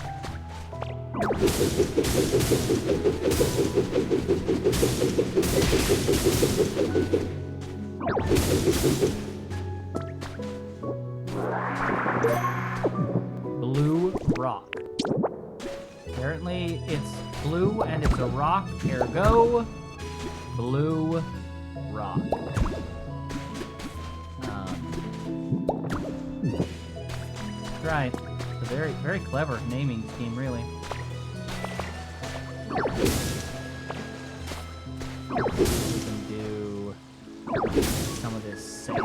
Blue rock. Apparently it's blue and it's a rock, ergo blue rock. Right. It's a very clever naming scheme, really. We can do some of this sand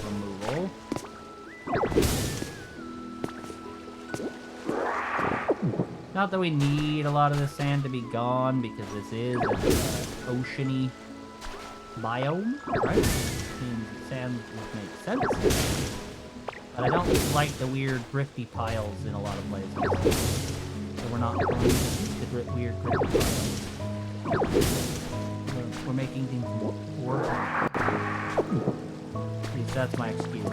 removal. Not that we need a lot of this sand to be gone, because this is an oceany biome, right? I mean, sand would make sense. But I don't like the weird drifty piles in a lot of places. So we're not going to the weird drifty piles. We're making things more work. At least that's my excuse.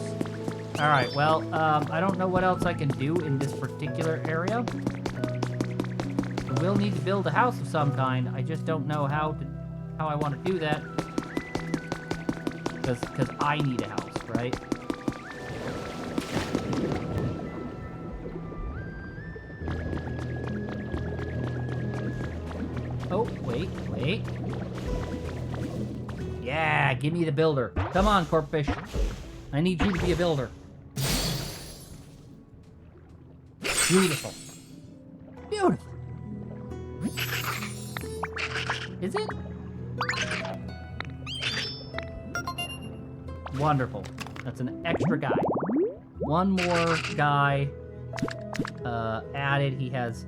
Alright, well, I don't know what else I can do in this particular area. I will need to build a house of some kind. I just don't know how I want to do that. Because I need a house, right? Oh, wait. Yeah, give me the builder. Come on, Corpfish. I need you to be a builder. Beautiful. Beautiful. Is it? Wonderful. That's an extra guy. One more guy added. He has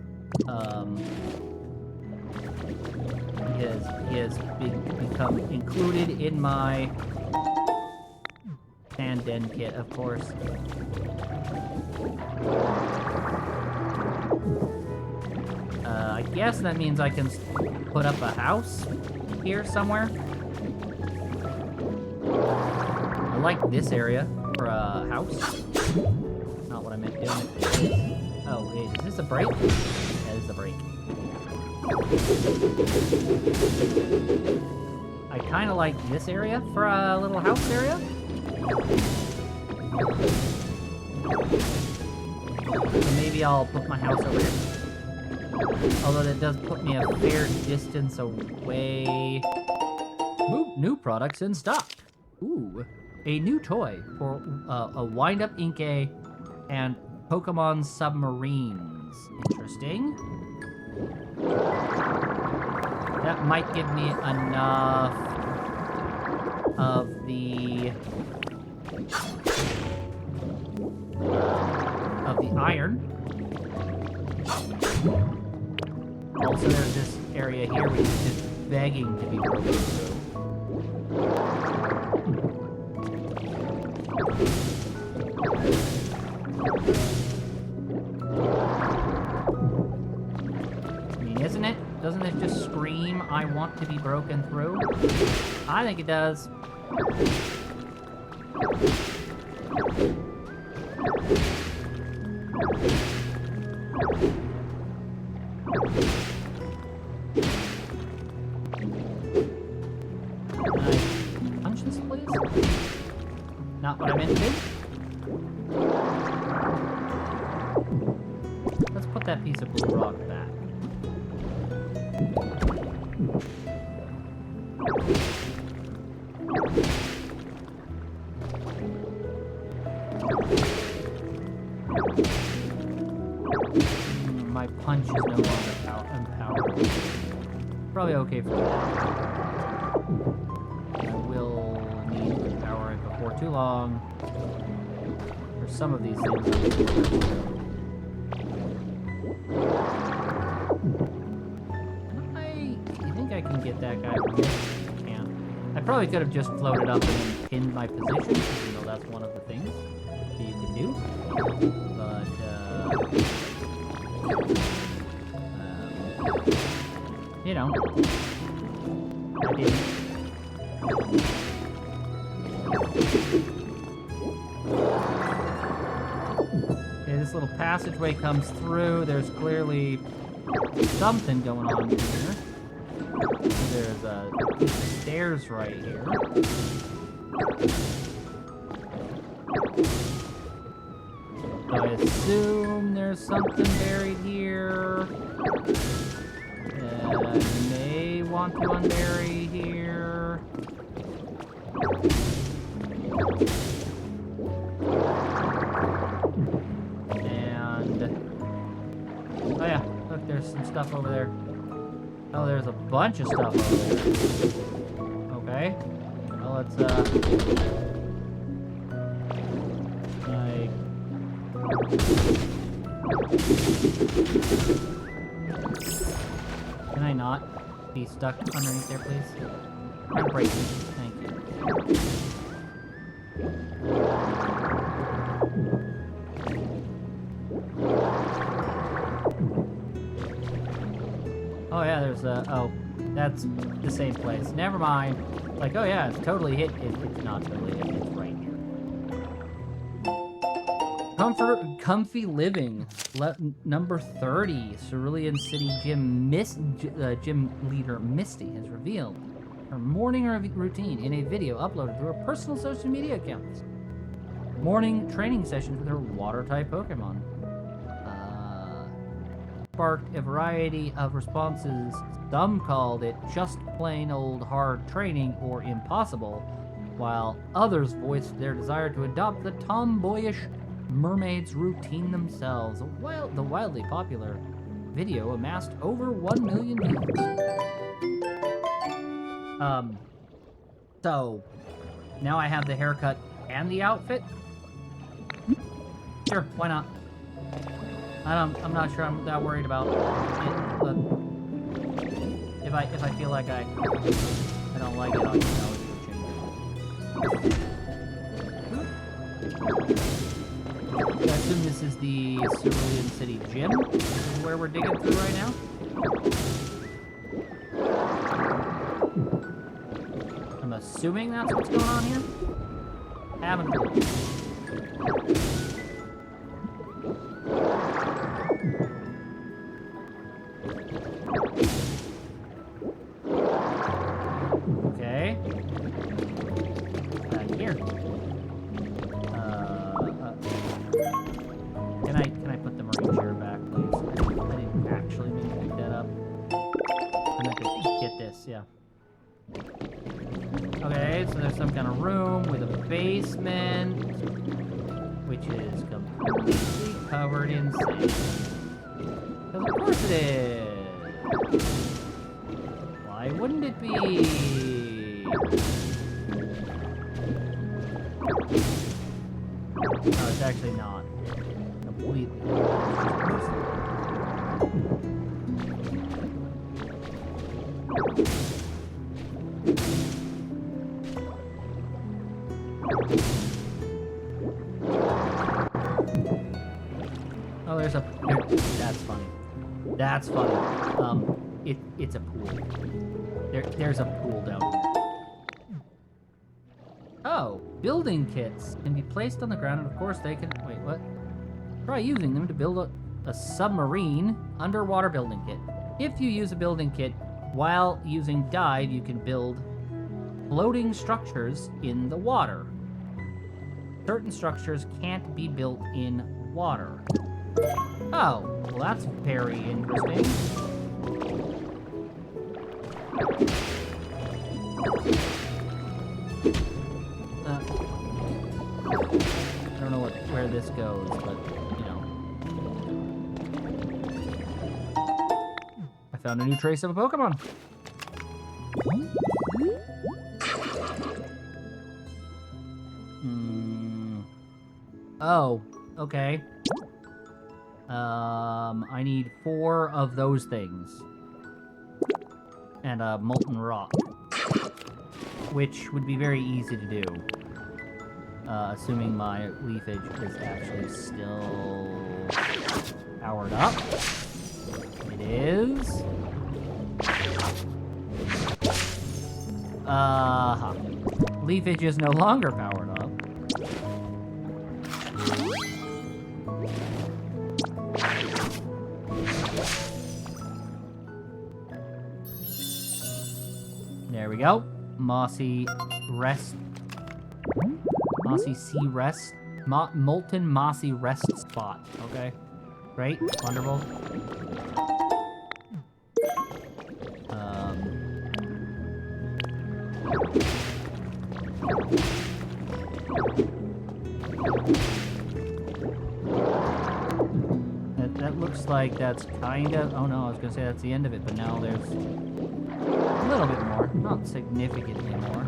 become included in my sand den kit, of course. I guess that means I can put up a house here somewhere. I like this area for a house. Not what I meant doing it. Oh, wait, is this a break? Yeah, this is a break. I kind of like this area for a little house area. So maybe I'll put my house over here. Although that does put me a fair distance away. Ooh, new products in stock. Ooh, a new toy for a wind-up Inkay and Pokemon submarines. Interesting. That might give me enough of the iron. Also, there's this area here which is just begging to be broken through. I mean, isn't it? Doesn't it just scream, I want to be broken through? I think it does. Punch this, please? Not what I meant to do. Let's put that piece of blue rock back. My punch is no longer empowered. Probably okay for that. I will need to power it before too long. For some of these things. You think I can get that guy from here? I can't. I probably could have just floated up and then pinned my position, because, you know, that's one of the things that you can do. But, you know, I didn't. Okay, this little passageway comes through. There's clearly something going on here. There's a piece of stairs right here. So I assume there's something buried here. I may want to unbury here. And oh yeah, look, there's some stuff over there. Oh, there's a bunch of stuff over there. Okay. Well, let's Can I not be stuck underneath there, please? I'm breaking. Thank you. Oh yeah, there's a... Oh, that's the same place. Never mind. Like, oh yeah, it's totally hit. It's not totally hit. It's right here. Comfy living. Number 30. Cerulean City Gym gym leader Misty has revealed her morning routine in a video uploaded to her personal social media accounts. Morning training sessions with her water-type Pokemon. Sparked a variety of responses. Some called it just plain old hard training or impossible, while others voiced their desire to adopt the tomboyish mermaid's routine themselves. The wildly popular video amassed over 1 million views. So now I have the haircut and the outfit. Sure, why not? I'm not sure I'm that worried about it, but if I feel like I don't like it, I'll change it. I assume this is the Cerulean City Gym, where we're digging through right now. I'm assuming that's what's going on here. Haven't a clue. Okay. Back here. Can I put the marine chair back, please? I didn't actually mean to pick that up. And I could get this, yeah. Okay, so there's some kind of room with a basement, which is completely covered in sand. Because of course it is. Why wouldn't it be? No, it's actually not. Completely. Oh, there's a... That's funny. That's funny. It's a pool. There's a pool down here. Oh, building kits can be placed on the ground, and of course they can... Wait, what? Try using them to build a submarine underwater building kit. If you use a building kit while using dive, you can build floating structures in the water. Certain structures can't be built in water. Oh, well that's very interesting. I don't know where this goes, but, you know. I found a new trace of a Pokemon. Oh, okay. I need 4 of those things. And a molten rock. Which would be very easy to do. Assuming my leafage is actually still powered up. It is. Leafage is no longer powered up. There we go. Mossy rest. Mossy sea rest. Molten mossy rest spot. Okay. Great. Wonderful. That looks like that's kind of... Oh no, I was going to say that's the end of it, but now there's a little bit more. Not significantly more.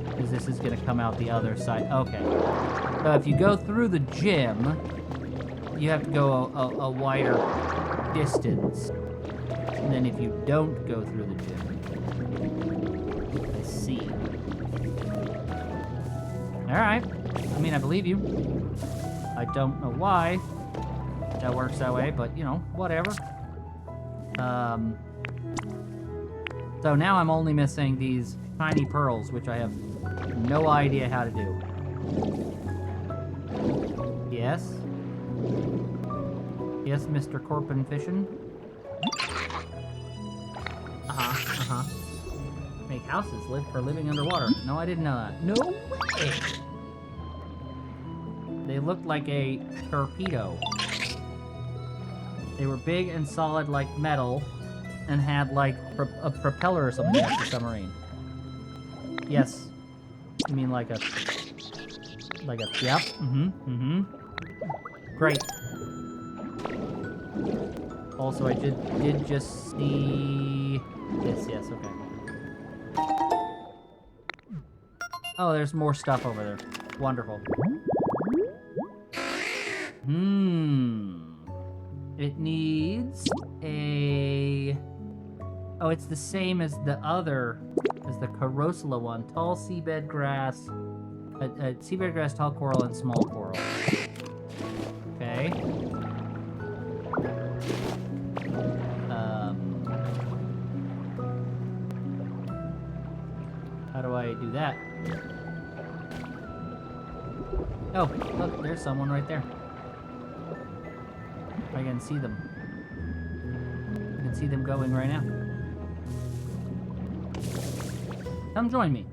Because this is going to come out the other side. Okay. So if you go through the gym, you have to go a wider distance. And then if you don't go through the gym. I see. Alright. I mean, I believe you. I don't know why that works that way, but, you know, whatever. So now I'm only missing these tiny pearls, which I have no idea how to do. Yes? Yes, Mr. Corpin Fishin? Make houses live for living underwater. No, I didn't know that. No way! They looked like a torpedo. They were big and solid like metal and had like a propeller or something like the submarine. Yes. You mean like a... Yep. Great. Also, I did just see... Yes, okay. Oh, there's more stuff over there. Wonderful. It needs a... Oh, it's the same as the other, as the Carosula one. Tall seabed grass, seabed grass, tall coral, and small coral. Okay. How do I do that? Oh, look, there's someone right there. I can see them. I can see them going right now. Come join me.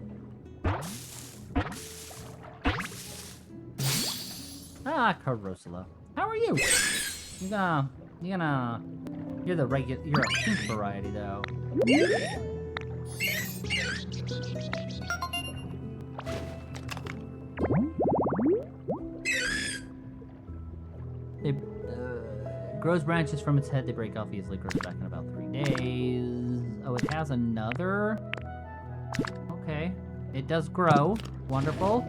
Ah, Carosula. How are you? You're the regular, you're a pink variety, though. It grows branches from its head. They break off easily. Grows back in about 3 days. Oh, it has another? Okay. It does grow. Wonderful.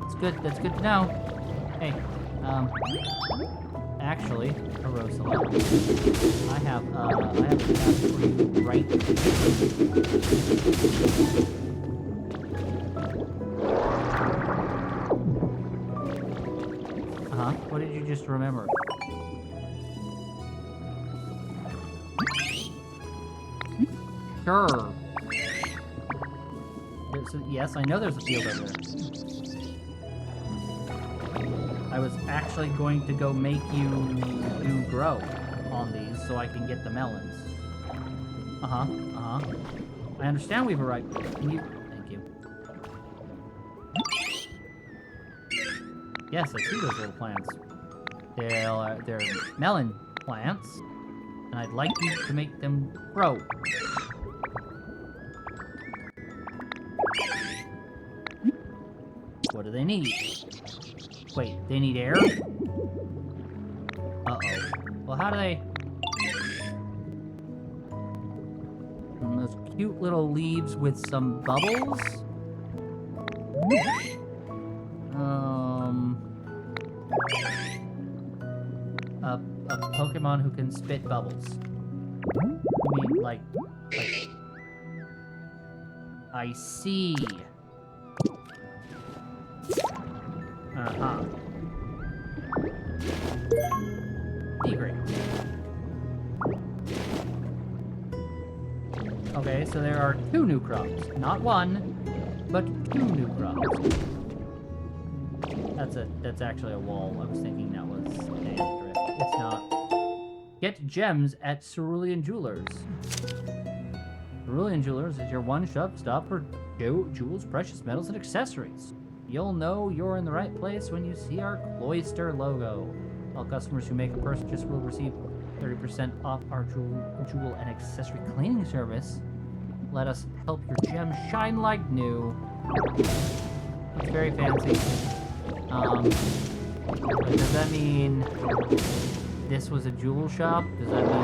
That's good. That's good to know. Hey, actually, Carosula, I have a task for you right here. What did you just remember? Sure. Yes, I know there's a field over there. I was actually going to go make you grow on these so I can get the melons. I understand we've arrived. Can you... Thank you. Yes, I see those little plants. They're melon plants, and I'd like you to make them grow. What do they need? Wait, they need air? Uh-oh. Well, how do they... those cute little leaves with some bubbles? A Pokemon who can spit bubbles. You mean, like... I see. Great. Okay, so there are 2 new crops. Not 1, but 2 new crops. That's actually a wall. I was thinking that was a drift. It's not. Get gems at Cerulean Jewelers. Cerulean Jewelers is your one-stop stop for jewels, precious metals, and accessories. You'll know you're in the right place when you see our Cloister logo. All customers who make a purchase will receive 30% off our jewel and accessory cleaning service. Let us help your gems shine like new. It's very fancy. Does that mean this was a jewel shop? Does that mean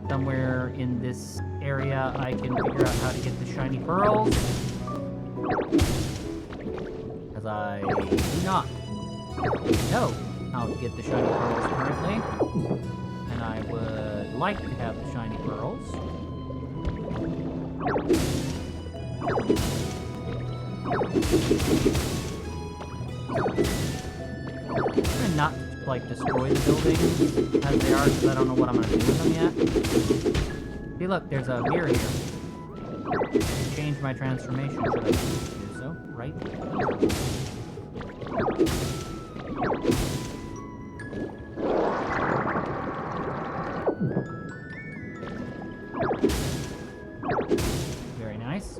somewhere in this area I can figure out how to get the shiny pearls? Because I do not know how to get the shiny pearls currently. And I would like to have the shiny pearls. I'm gonna not, like, destroy the buildings as they are, because I don't know what I'm gonna do with them yet. See, look, there's a mirror here. Change my transformation, should I choose to do so? Right? Very nice.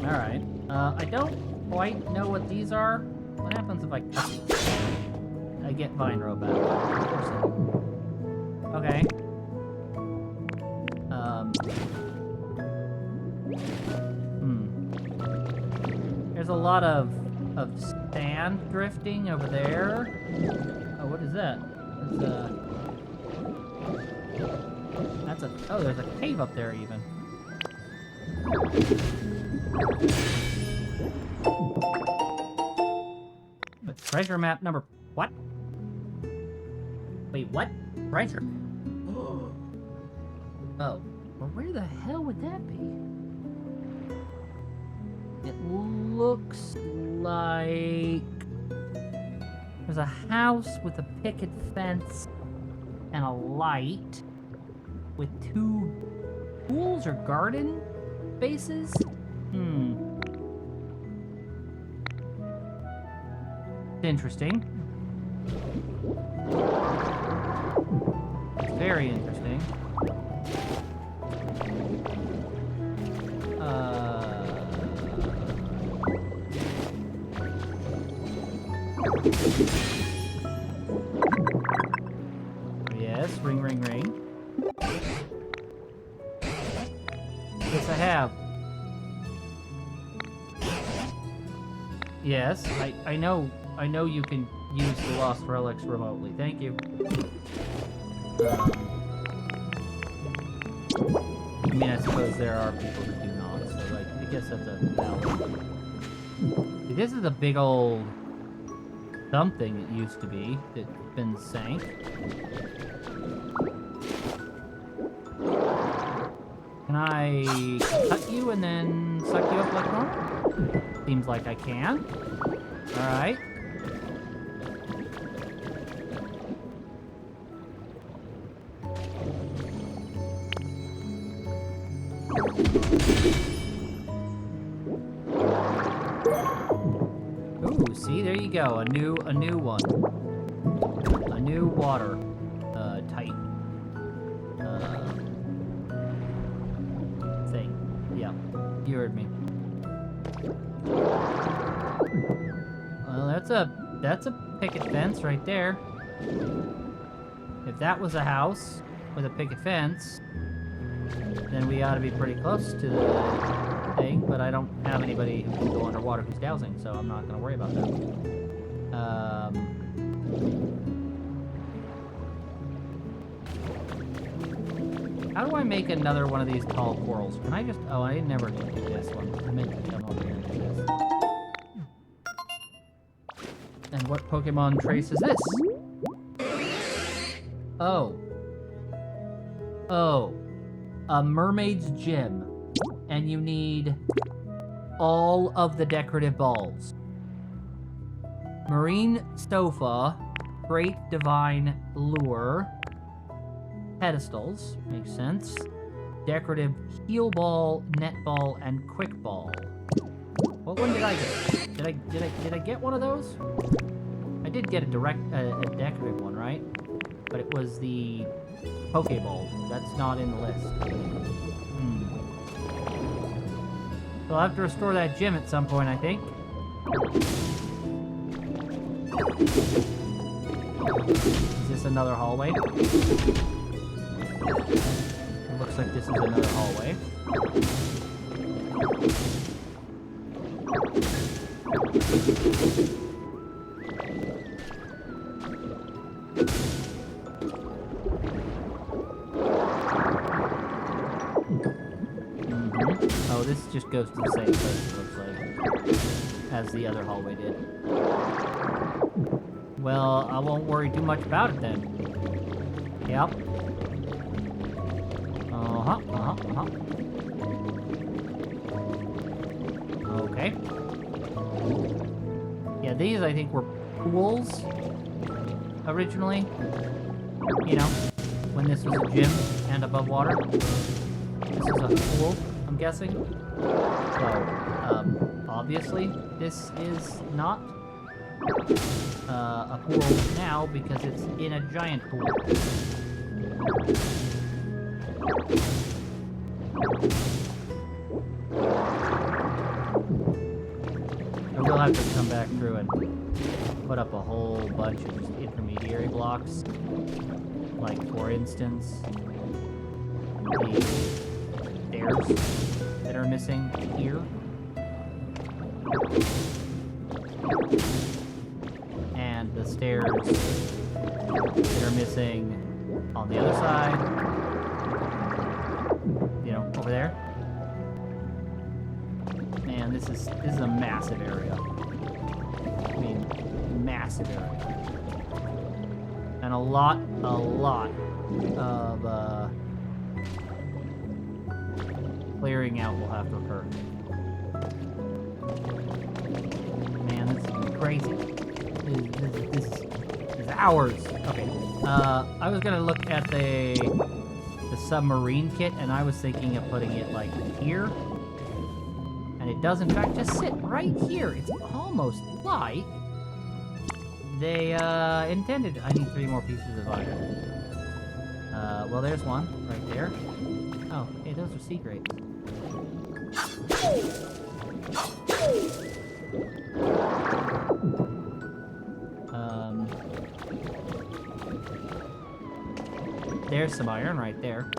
Alright. I don't quite know what these are. What happens if I cut these? I get vine rope out. Of course I do. Okay. There's a lot of sand drifting over there. Oh, what is that? Oh, there's a cave up there even. But treasure map number... What? Wait, what? Treasure map? Oh. Well, where the hell would that be? It looks like... There's a house with a picket fence and a light with 2 pools or garden spaces? Interesting. It's very interesting. Yes, ring, ring, ring. Yes, I have. Yes, I know you can use the lost relics remotely. Thank you. I mean, I suppose there are people that do not, so, like, I guess that's a valid. See, this is a big old something it used to be that's been sank. Can I cut you and then suck you up like normal? Seems like I can. Alright. Ooh, see, there you go. A new one. A new water type thing. Yeah, you heard me. Well, that's a picket fence right there. If that was a house with a picket fence, then we ought to be pretty close to the thing, but I don't have anybody who can go underwater who's dowsing, so I'm not going to worry about that. How do I make another one of these tall corals? Can I just... Oh, I never did do this one. I meant to come over here and do this. And what Pokemon trace is this? Oh. Oh. A mermaid's gym. And you need all of the decorative balls. Marine sofa, great divine lure, pedestals, makes sense. Decorative heel ball, net ball, and quick ball. What one did I get? Did I get one of those? I did get a decorative one, right? But it was the Pokeball. That's not in the list. So I'll have to restore that gym at some point, I think. Is this another hallway? It looks like this is another hallway. Oh, this just goes to the same place, it looks like, as the other hallway did. Well, I won't worry too much about it then. Yep. Okay. Yeah, these I think were pools originally. You know, when this was a gym and above water. This is a pool, I'm guessing. So, obviously, this is not a pool now because it's in a giant pool. I will have to come back through and put up a whole bunch of just intermediary blocks. Like, for instance, the stairs that are missing here. And the stairs that are missing on the other side. You know, over there. Man, this is a massive area. I mean, massive area. And a lot of clearing out will have to occur. Man, this is crazy. This is hours. Okay. I was gonna look at the submarine kit, and I was thinking of putting it like here. And it does in fact just sit right here. It's almost like they intended. I need 3 more pieces of iron. Well, there's one right there. Oh, hey, those are sea grapes. There's some iron right there.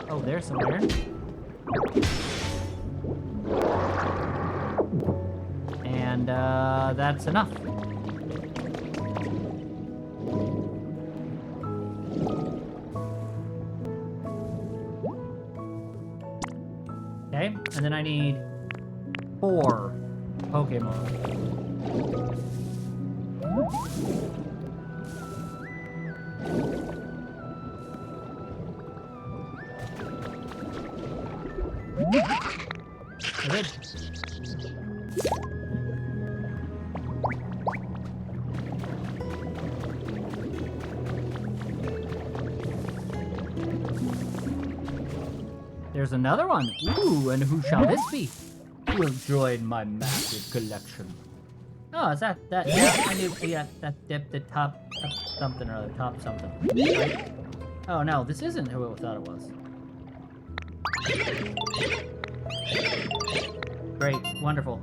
Oh, there's some iron. And, that's enough. Okay, and then I need 4 Pokemon. Good. There's another one. Ooh, and who shall this be? Who will join my massive collection? Oh, is that? Yeah, I knew. Yeah, that the top something or other. Top something. Right? Oh no, this isn't who I thought it was. Great, wonderful.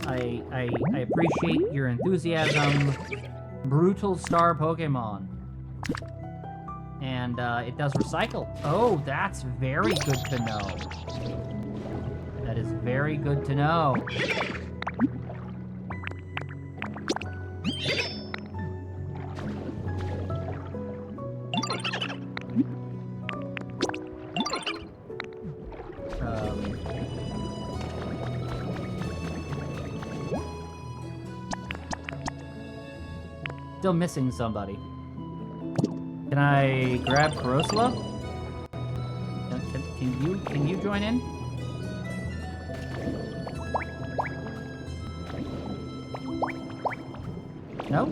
I appreciate your enthusiasm. Brutal star Pokemon. And it does recycle. Oh, that's very good to know. That is very good to know. Still missing somebody. Can I grab Corosla? Can you join in? No?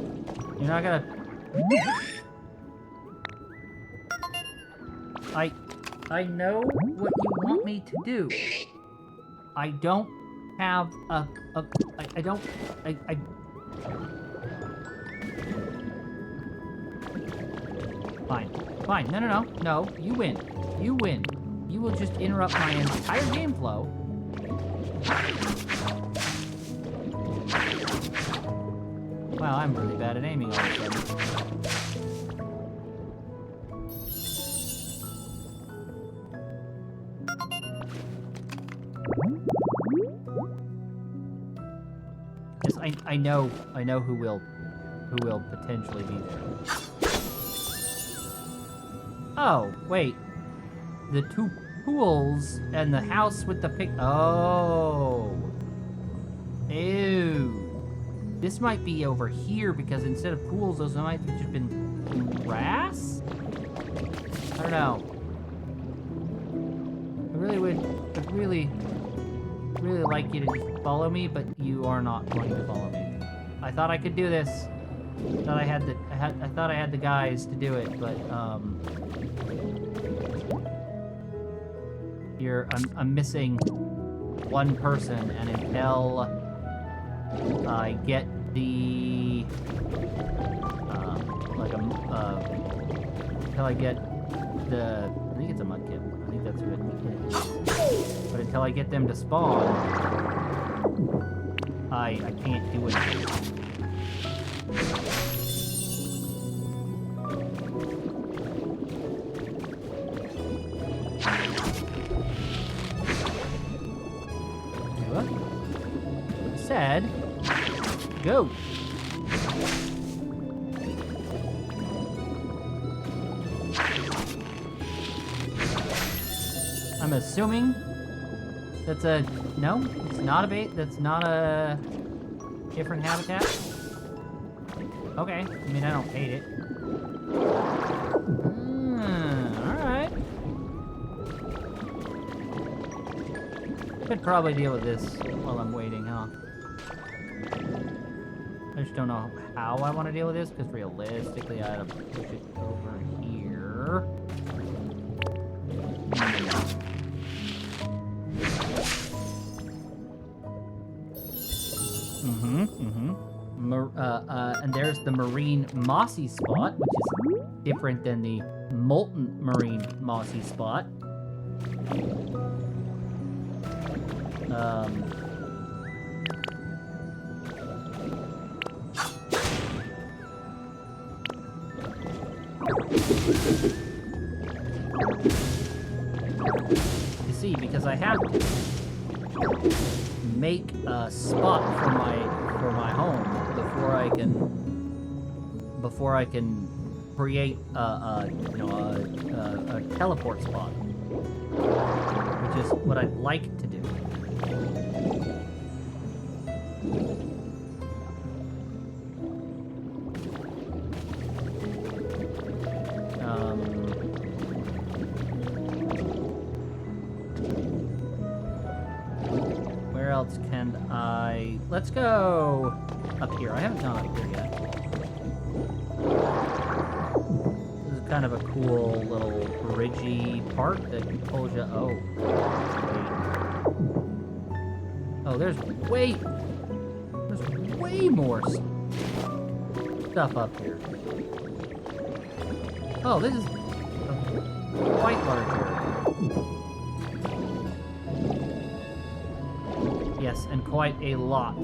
You're not gonna... I know what you want me to do. I don't have I don't... Fine. No, you win. You win. You will just interrupt my entire game flow. Wow, I'm really bad at aiming all of a sudden. Yes, I know who will potentially be there. Oh, wait. The 2 pools and the house with the pig. Oh. Ew. This might be over here because instead of pools, those might have just been grass? I don't know. I'd really like you to just follow me, but you are not going to follow me. I thought I could do this. I thought I had the guys to do it, but I'm missing one person, and until I get the until I get the, I think it's a mudkip. I think that's what it is. But until I get them to spawn, I can't do anything. Said, go. I'm assuming that's a, no, it's not a bait, that's not a different habitat. Okay, I mean, I don't hate it. Alright. Could probably deal with this while I'm waiting, huh? I just don't know how I want to deal with this, because realistically, I have to push it over here. And there's the marine mossy spot, which is different than the molten marine mossy spot. You see, because I have to make a spot for my home before I can create a teleport spot, which is what I'd like to do. Where else can I... Let's go up here. I haven't gone up here yet. This is kind of a cool little bridgey part that pulls you... Oh. Wait. Oh, there's way more stuff up here. Oh, this is quite large area. Yes, and quite a lot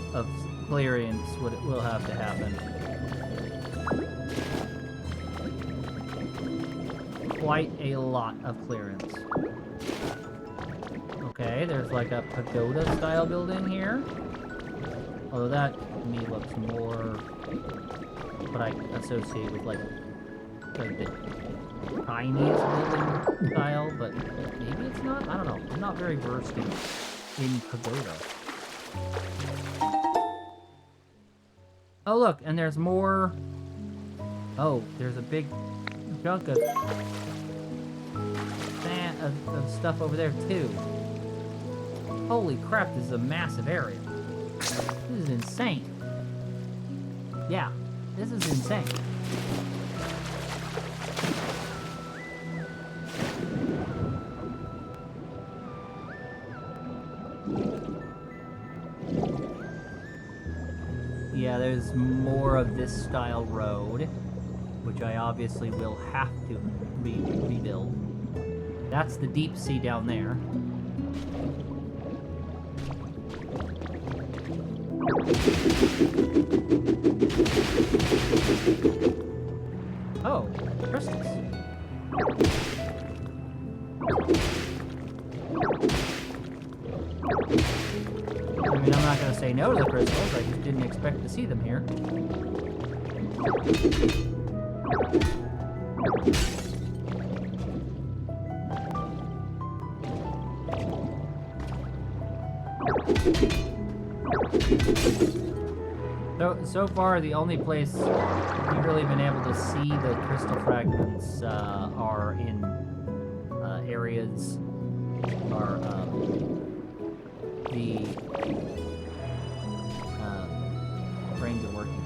of clearance will have to happen. Quite a lot of clearance. Okay, there's like a pagoda-style building here. Although that, to me, looks more what I associate with, like the Chinese building style, but maybe it's not? I don't know. I'm not very versed in pagoda. Oh, look, and there's more... Oh, there's a big chunk of stuff over there, too. Holy crap, this is a massive area. This is insane. Yeah, this is insane. Yeah, there's more of this style road, which I obviously will have to rebuild. That's the deep sea down there. Oh, crystals. I mean, I'm not going to say no to the crystals, I just didn't expect to see them here. So far, the only place we've really been able to see the crystal fragments are in areas are the brains are working.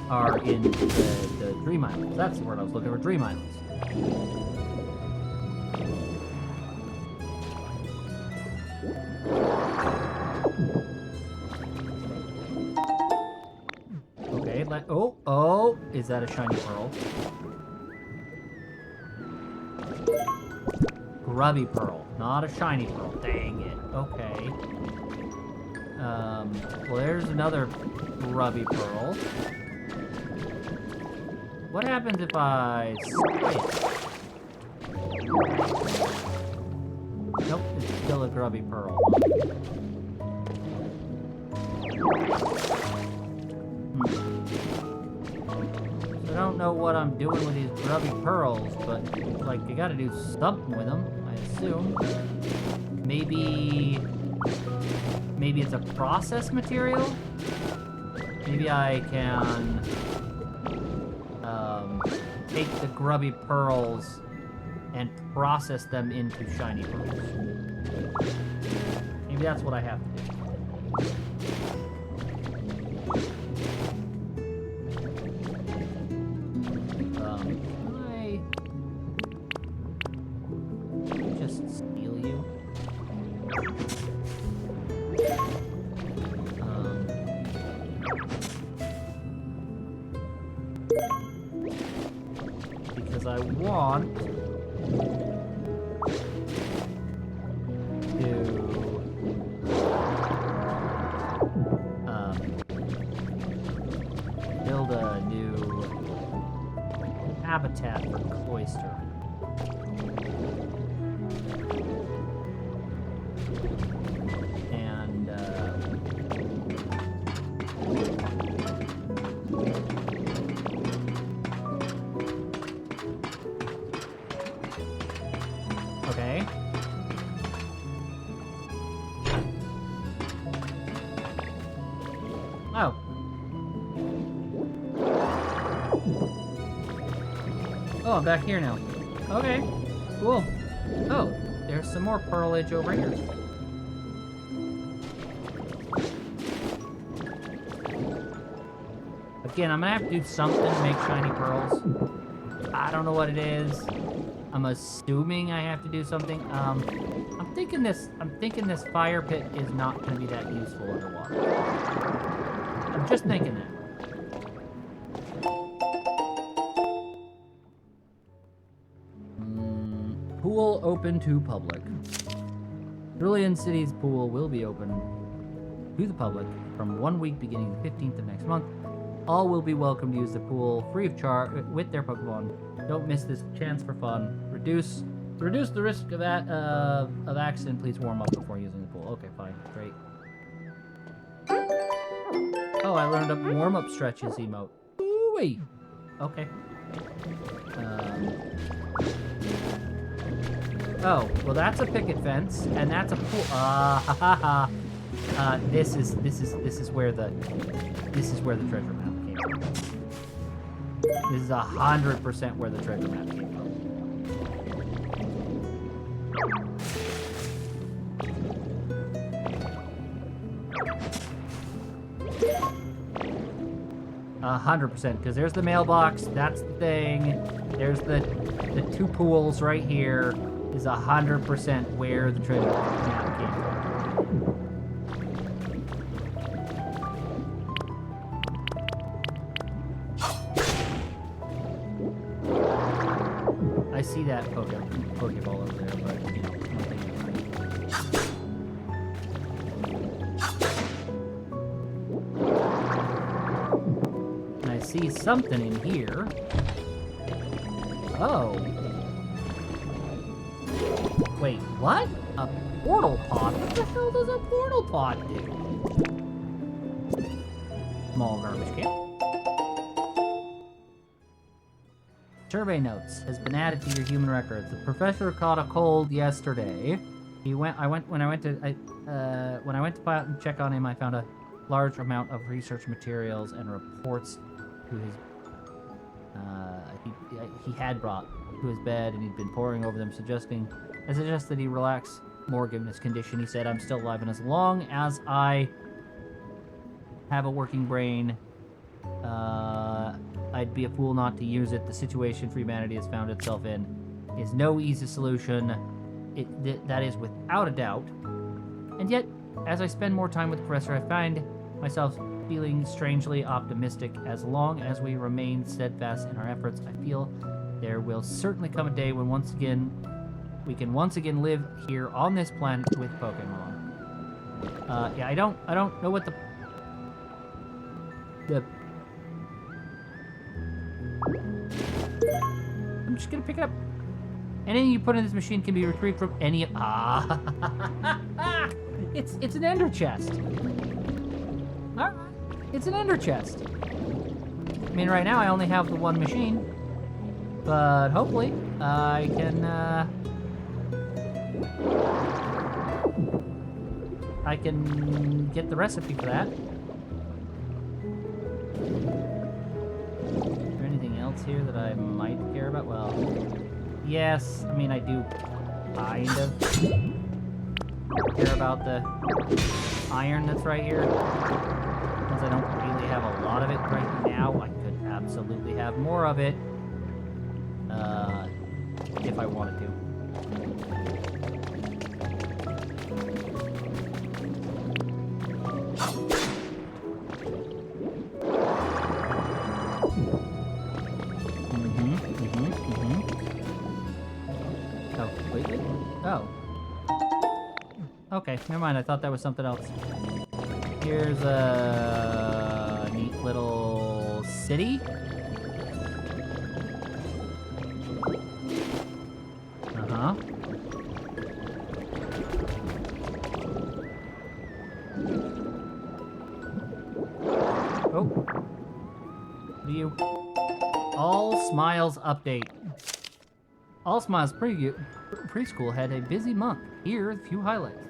Are in the Dream Islands. That's the word I was looking for. Dream Islands. Okay, oh, is that a shiny pearl? Grubby pearl, not a shiny pearl. Dang it. Okay. Well, there's another grubby pearl. What happens if I switch? Nope, it's still a grubby pearl. So I don't know what I'm doing with these grubby pearls, but, like, you gotta do something with them, I assume. Maybe it's a process material? Maybe I can take the grubby pearls and process them into shiny pearls. Maybe that's what I have to do. Can I just steal you? Because I want to build a new habitat for Cloister. And okay. Oh. Oh, I'm back here now. Okay, cool. Oh, there's some more pearlage over here. Again, I'm gonna have to do something to make shiny pearls. I don't know what it is. I'm assuming I have to do something. I'm thinking this fire pit is not gonna be that useful underwater. I'm just thinking that. Pool open to public. Cerulean City's pool will be open to the public from 1 week beginning the 15th of next month. All will be welcome to use the pool free of charge with their Pokemon. Don't miss this chance for fun. Reduce the risk of accident. Please warm up before using the pool. Okay, fine, great. Oh, I learned a warm-up stretches emote. Ooh, wait. Okay. Oh, well, that's a picket fence, and that's a pool. This is where the treasure map came from. This is 100% where the treasure map came from. 100%, because there's the mailbox, that's the thing. There's the two pools right here. Is 100% where the treasure map came from. I see that Pokeball over there, but you know, and I see something in here. Oh. Wait, what? A portal pod? What the hell does a portal pod do? Small garbage can. Survey notes has been added to your human records. The professor caught a cold yesterday. When I went to file and check on him, I found a large amount of research materials and reports to his he had brought to his bed, and he'd been poring over them, I suggest that he relax more given his condition. He said, I'm still alive, and as long as I have a working brain, I'd be a fool not to use it. The situation for humanity has found itself in is no easy solution. That is without a doubt. And yet, as I spend more time with the professor, I find myself feeling strangely optimistic. As long as we remain steadfast in our efforts, I feel there will certainly come a day when we can once again live here on this planet with Pokemon. Yeah, I don't know what the I'm just gonna pick it up. Anything you put in this machine can be retrieved from any. It's an ender chest. Alright, it's an ender chest. I mean, right now I only have the one machine, but hopefully I can get the recipe for that. Is there anything else here that I might care about? Well, yes, I mean, I do kind of care about the iron that's right here. Since I don't really have a lot of it right now, I could absolutely have more of it if I wanted to. Oh, wait. Oh. Okay, never mind. I thought that was something else. Here's a neat little city. Uh-huh. Oh. What are you? All Smiles update. All Smiles preschool had a busy month. Here are a few highlights.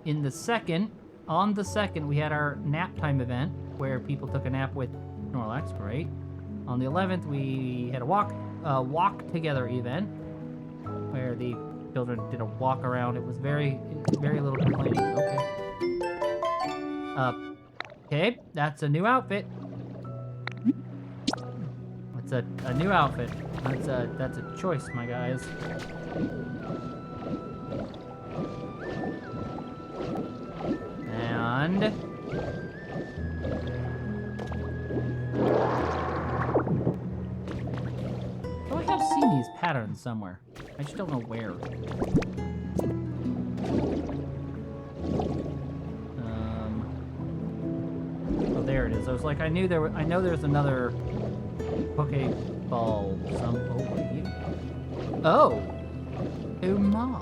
On the second, we had our nap time event where people took a nap with Snorlax. Great. On the 11th, we had a walk together event where the children did a walk around. It was very little complaining. Okay. Okay, that's a new outfit. It's a new outfit. That's a choice, my guys. And oh, I have seen these patterns somewhere. I just don't know where. Oh, there it is. I was like, I know there's another Pokeball. Oh, my!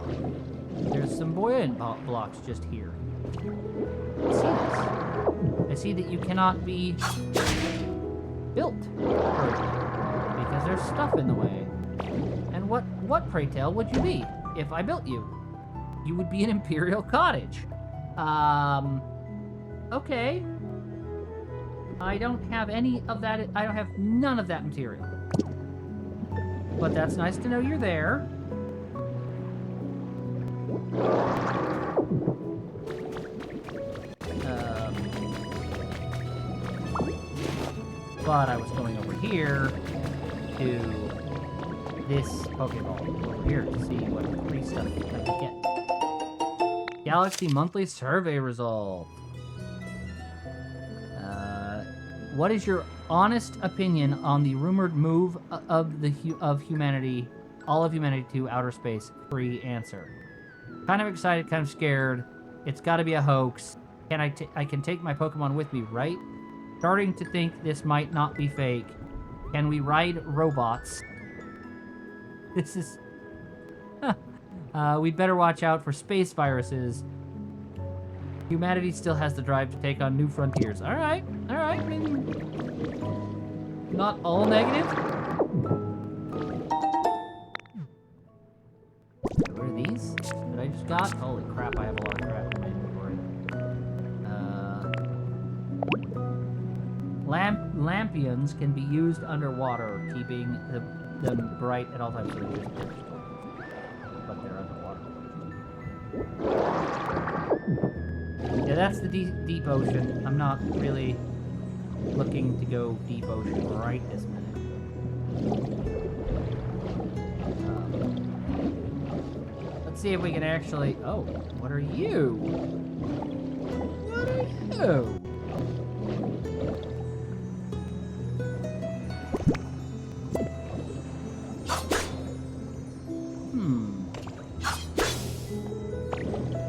There's some buoyant blocks just here. I see this. I see that you cannot be built because there's stuff in the way. And what, pray tell, would you be if I built you? You would be an Imperial Cottage. Okay. I don't have any of that. I don't have none of that material. But that's nice to know you're there. But I was going over here to this Pokeball over here to see what free stuff I could get. Galaxy Monthly Survey Result. What is your honest opinion on the rumored move of humanity, all of humanity, to outer space? Free answer. Kind of excited, kind of scared. It's got to be a hoax. I can take my Pokemon with me, right? Starting to think this might not be fake. Can we ride robots? This is... we'd better watch out for space viruses. Humanity still has the drive to take on new frontiers. Alright. I mean, not all negative, What are these that I just got? Holy crap, I have a lot of crap in my inventory. Lampions can be used underwater, keeping them bright at all times. So they're just but they're underwater. Yeah, that's the deep ocean. I'm not really looking to go deep ocean right this minute. Let's see if we can actually... Oh, what are you? What are you?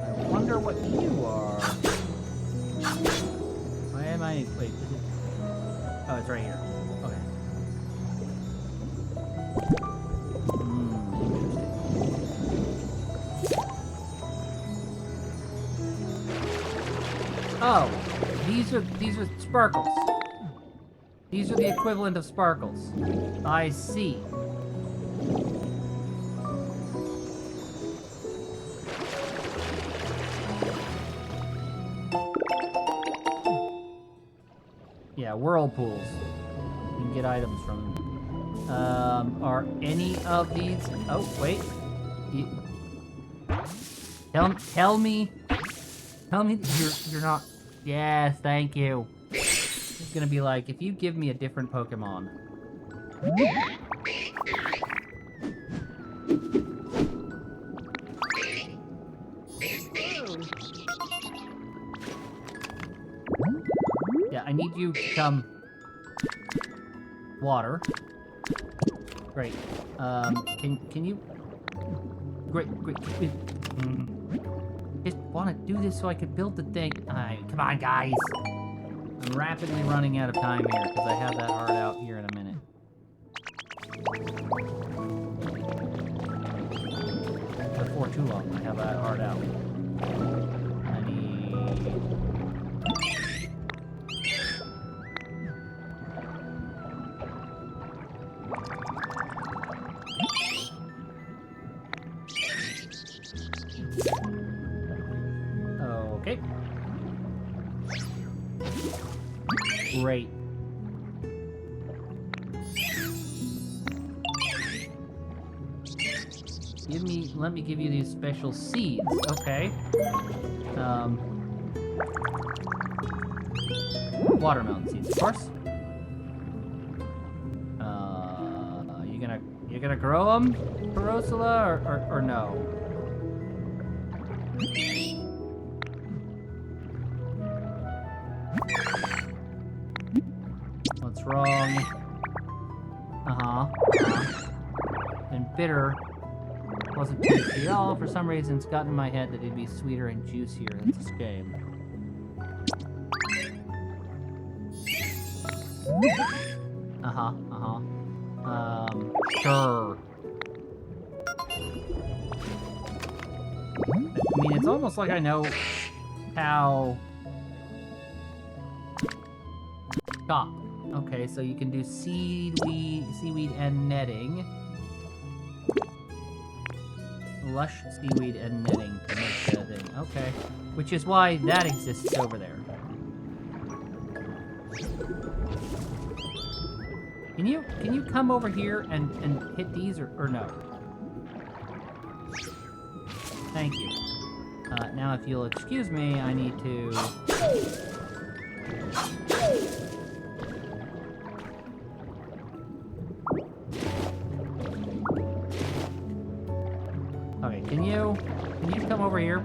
I wonder what you are. Why am I... Wait, is it... Oh, it's right here. Okay. Interesting. Oh, these are sparkles. These are the equivalent of sparkles. I see. Yeah, whirlpools. You can get items from them. Are any of these... Oh, wait. Tell me you're not... Yes, thank you. It's gonna be like, if you give me a different Pokemon. Yeah, I need you to come... Water. Great. Can you... Great. Just want to do this so I could build the thing. Come on, guys. I'm rapidly running out of time here, because I have that heart out here in a minute. Before too long, I have that heart out. I need... Okay. Great. Let me give you these special seeds. Okay. Watermelon seeds, of course. You gonna grow them, Perosula, or no? What's wrong? And bitter wasn't tasty at all. For some reason, it's gotten in my head that it'd be sweeter and juicier. That's a shame. Sure. I mean, it's almost like I know how... Chop. Okay, so you can do seaweed and netting. Lush seaweed and netting to make the thing. Okay. Which is why that exists over there. Can you come over here and hit these or no? Thank you. Now if you'll excuse me, I need to... Okay, can you come over here?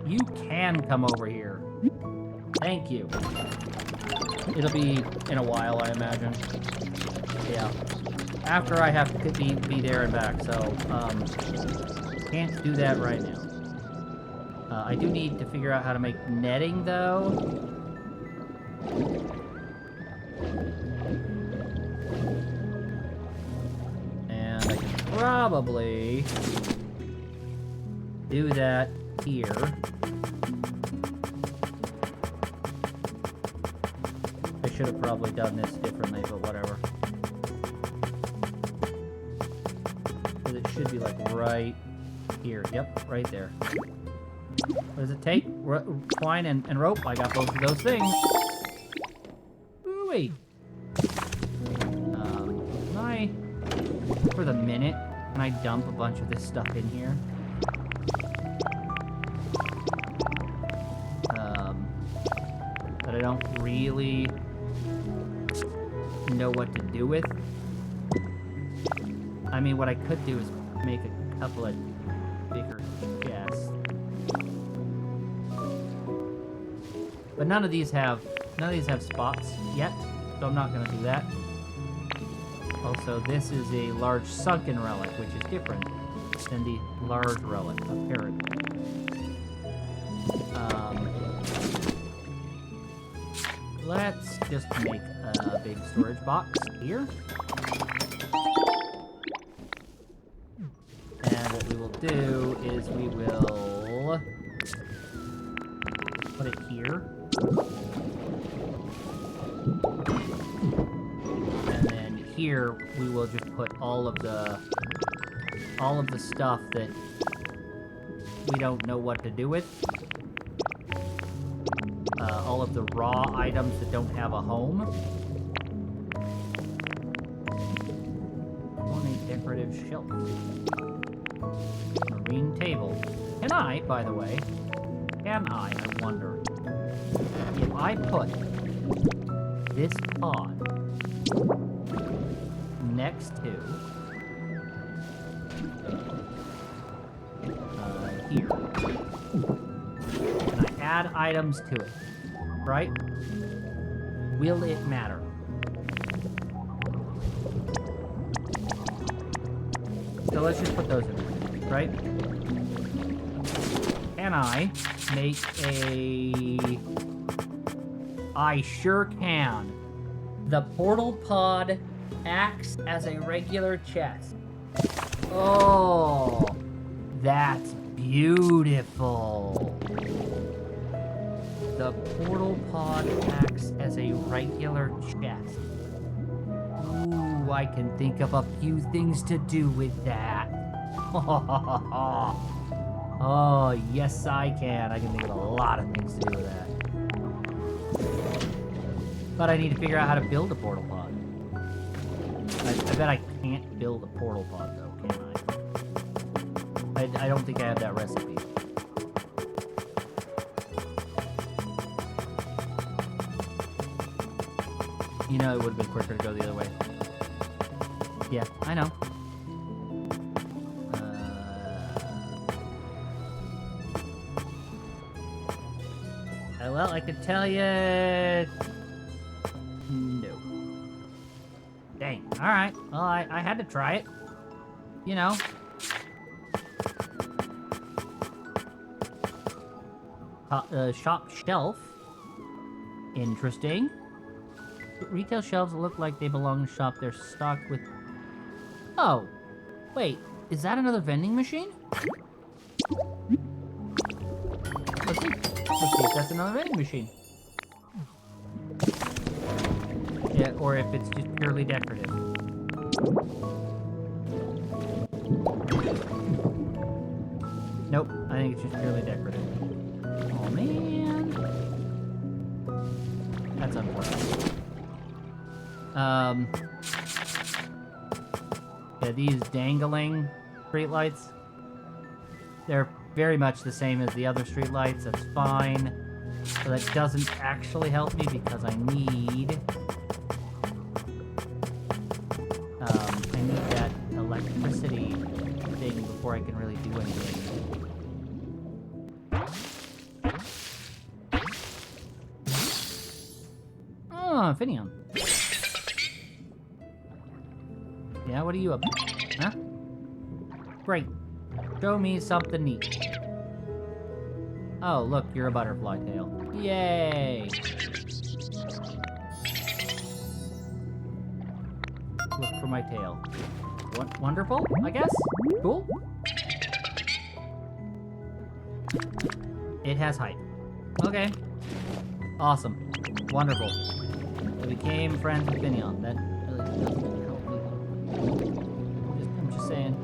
You can come over here. Thank you. It'll be in a while, I imagine. Yeah. After I have to be there and back, so, can't do that right now. I do need to figure out how to make netting, though. And I can probably do that here. should have probably done this differently, but whatever. Because it should be like right here. Yep, right there. What does it take? Twine and rope. I got both of those things. Ooh-wee. Can I, for the minute, can I dump a bunch of this stuff in here? That I don't really know what to do with. I mean, what I could do is make a couple of bigger chests. But none of these have spots yet, so I'm not gonna do that. Also, this is a large sunken relic, which is different than the large relic, apparently. Let's just make a big storage box here. And what we will do is we will put it here. And then here we will just put all of the stuff that we don't know what to do with. All of the raw items that don't have a home. On a decorative shelf. Marine table. Can I, by the way, I wonder, if I put this pod next to here, and I add items to it, right? Will it matter? So let's just put those in, right? Can I make a... I sure can. The portal pod acts as a regular chest. Oh, that's beautiful. The portal pod acts as a regular chest. Ooh, I can think of a few things to do with that. Oh, yes I can. I can think of a lot of things to do with that. But I need to figure out how to build a portal pod. I bet I can't build a portal pod, though, can I? I don't think I have that recipe. You know, it would have been quicker to go the other way. Yeah, I know. Well, I could tell you... No. Dang. Alright. Well, I had to try it. You know. Shop shelf. Interesting. Retail shelves look like they belong to shop. They're stocked with... Oh. Wait. Is that another vending machine? Let's see. Let's see if that's another vending machine. Yeah, or if it's just purely decorative. Nope, I think it's just purely decorative. Oh man. That's unfortunate. Yeah, these dangling streetlights, they're very much the same as the other streetlights. That's fine. So that doesn't actually help me because I need that electricity thing before I can really do anything. Oh, Finion. Yeah, what are you up to? Huh? Great. Show me something neat. Oh, look, you're a butterfly tail. Yay! Look for my tail. What? Wonderful, I guess? Cool? It has height. Okay. Awesome. Wonderful. became friends with Finion. That really doesn't help me. I'm just saying.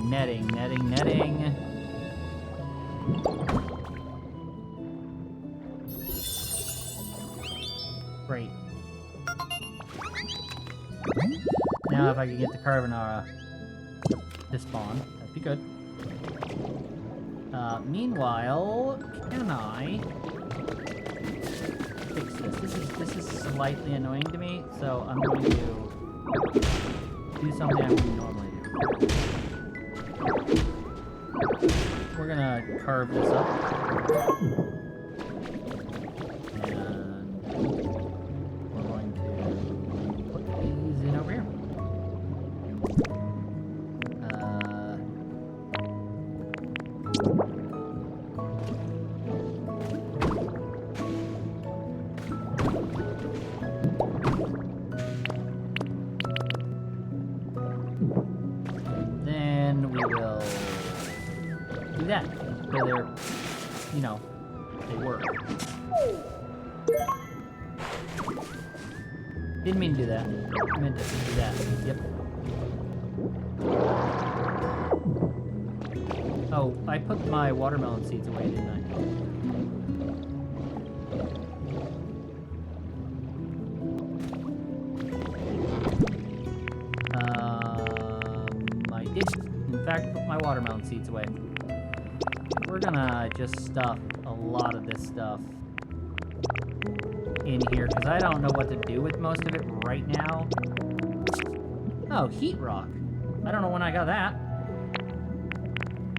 Netting. Great. Now if I could get the Carbonara to spawn, that'd be good. Meanwhile, can I fix this? This is slightly annoying to me, so I'm going to do something I wouldn't normally do. We're gonna carve this up. And we're going to put these in over here. Then we will do that. So they're, you know, they work. Didn't mean to do that. I meant to do that. Yep. Oh, I put my watermelon seeds away, didn't I? I did, in fact, put my watermelon seeds away. We're gonna just stuff a lot of this stuff in here, because I don't know what to do with most of it right now. Oh, heat rock. I don't know when I got that,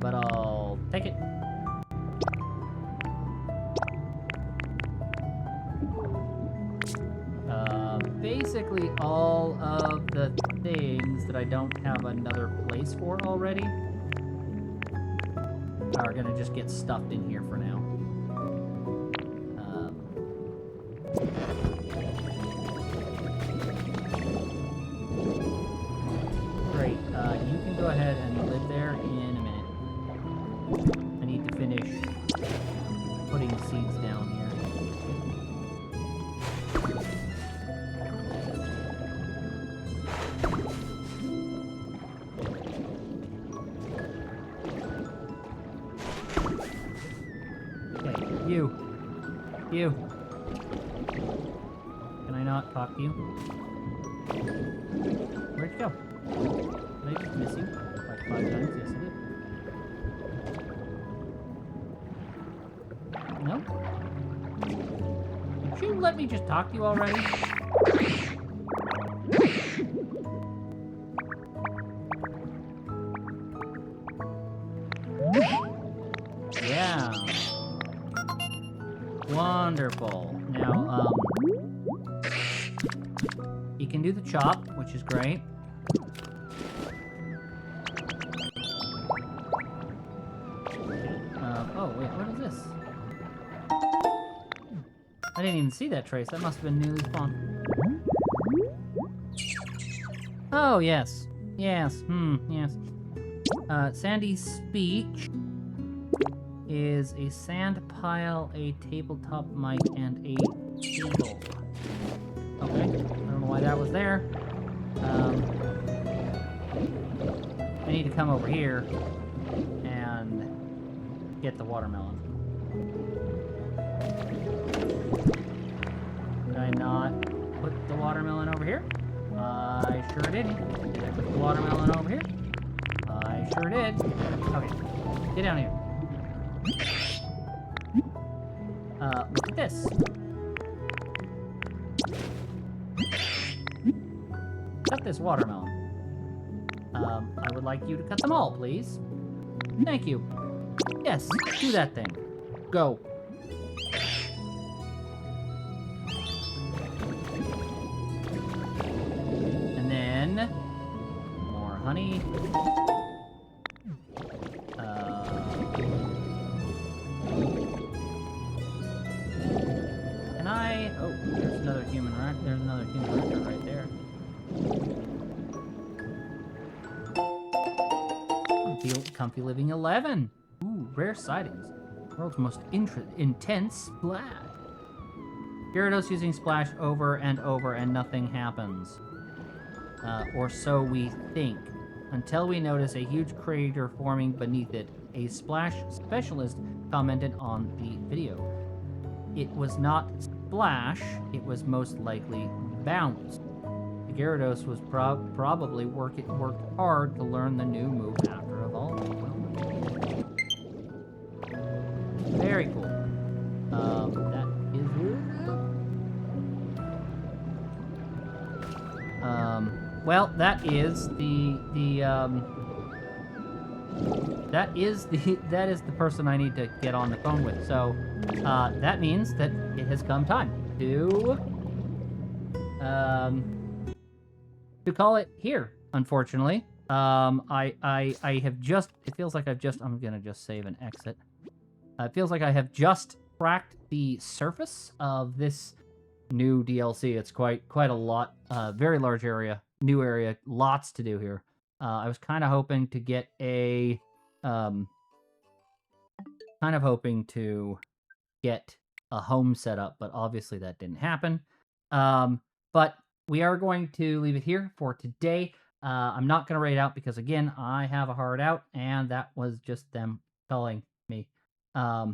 but I'll take it. Basically all of the things that I don't have another place for already are gonna just get stuffed in here for now. Great, you can go ahead and live there in a minute. I need to finish putting seeds down here. You. Can I not talk to you? Where'd you go? Did I just miss you? Like 5 times? Yes, I did. No? Did you let me just talk to you already? Yeah. Wonderful. Now, you can do the chop, which is great. Oh, wait, what is this? I didn't even see that trace. That must have been newly spawned. Oh, yes. Yes. Yes. Sandy's speech is a sand pile, a tabletop mic, and a table. Okay, I don't know why that was there. I need to come over here and get the watermelon. Did I not put the watermelon over here? I sure did. Did I put the watermelon over here? I sure did. Okay, get down here. Look at this. Cut this watermelon. I would like you to cut them all, please. Thank you. Yes, do that thing. Go. And then more honey. Oh, there's another human record. There's another human record right there. Comfy Living 11. Ooh, rare sightings. World's most intense splash. Gyarados using Splash over and over and nothing happens. Or so we think. Until we notice a huge crater forming beneath it, a Splash specialist commented on the video. It was not Splash, it was most likely Bounce. Gyarados was probably worked hard to learn the new move after evolving. Very cool. That is well, that is the person I need to get on the phone with. So, that means that it has come time to call it here. Unfortunately, I have just. It feels like I've just. I'm gonna just save and exit. It feels like I have just cracked the surface of this new DLC. It's quite a lot. Very large area, new area, lots to do here. I was kind of hoping to get a, home set up, but obviously that didn't happen. But we are going to leave it here for today. I'm not going to raid out because, again, I have a hard out, and that was just them calling me. I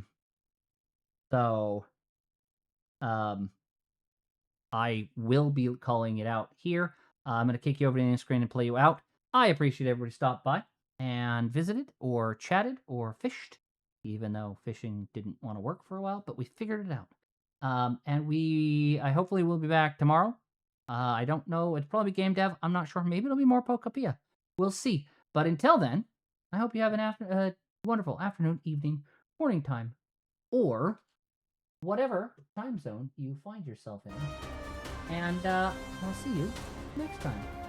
will be calling it out here. I'm going to kick you over to the screen and play you out. I appreciate everybody stopped by and visited or chatted or fished, even though fishing didn't want to work for a while, but we figured it out. And I hopefully will be back tomorrow. I don't know. It's probably game dev. I'm not sure. Maybe it'll be more Pokopia. We'll see. But until then, I hope you have a wonderful afternoon, evening, morning time, or whatever time zone you find yourself in. And I'll see you next time.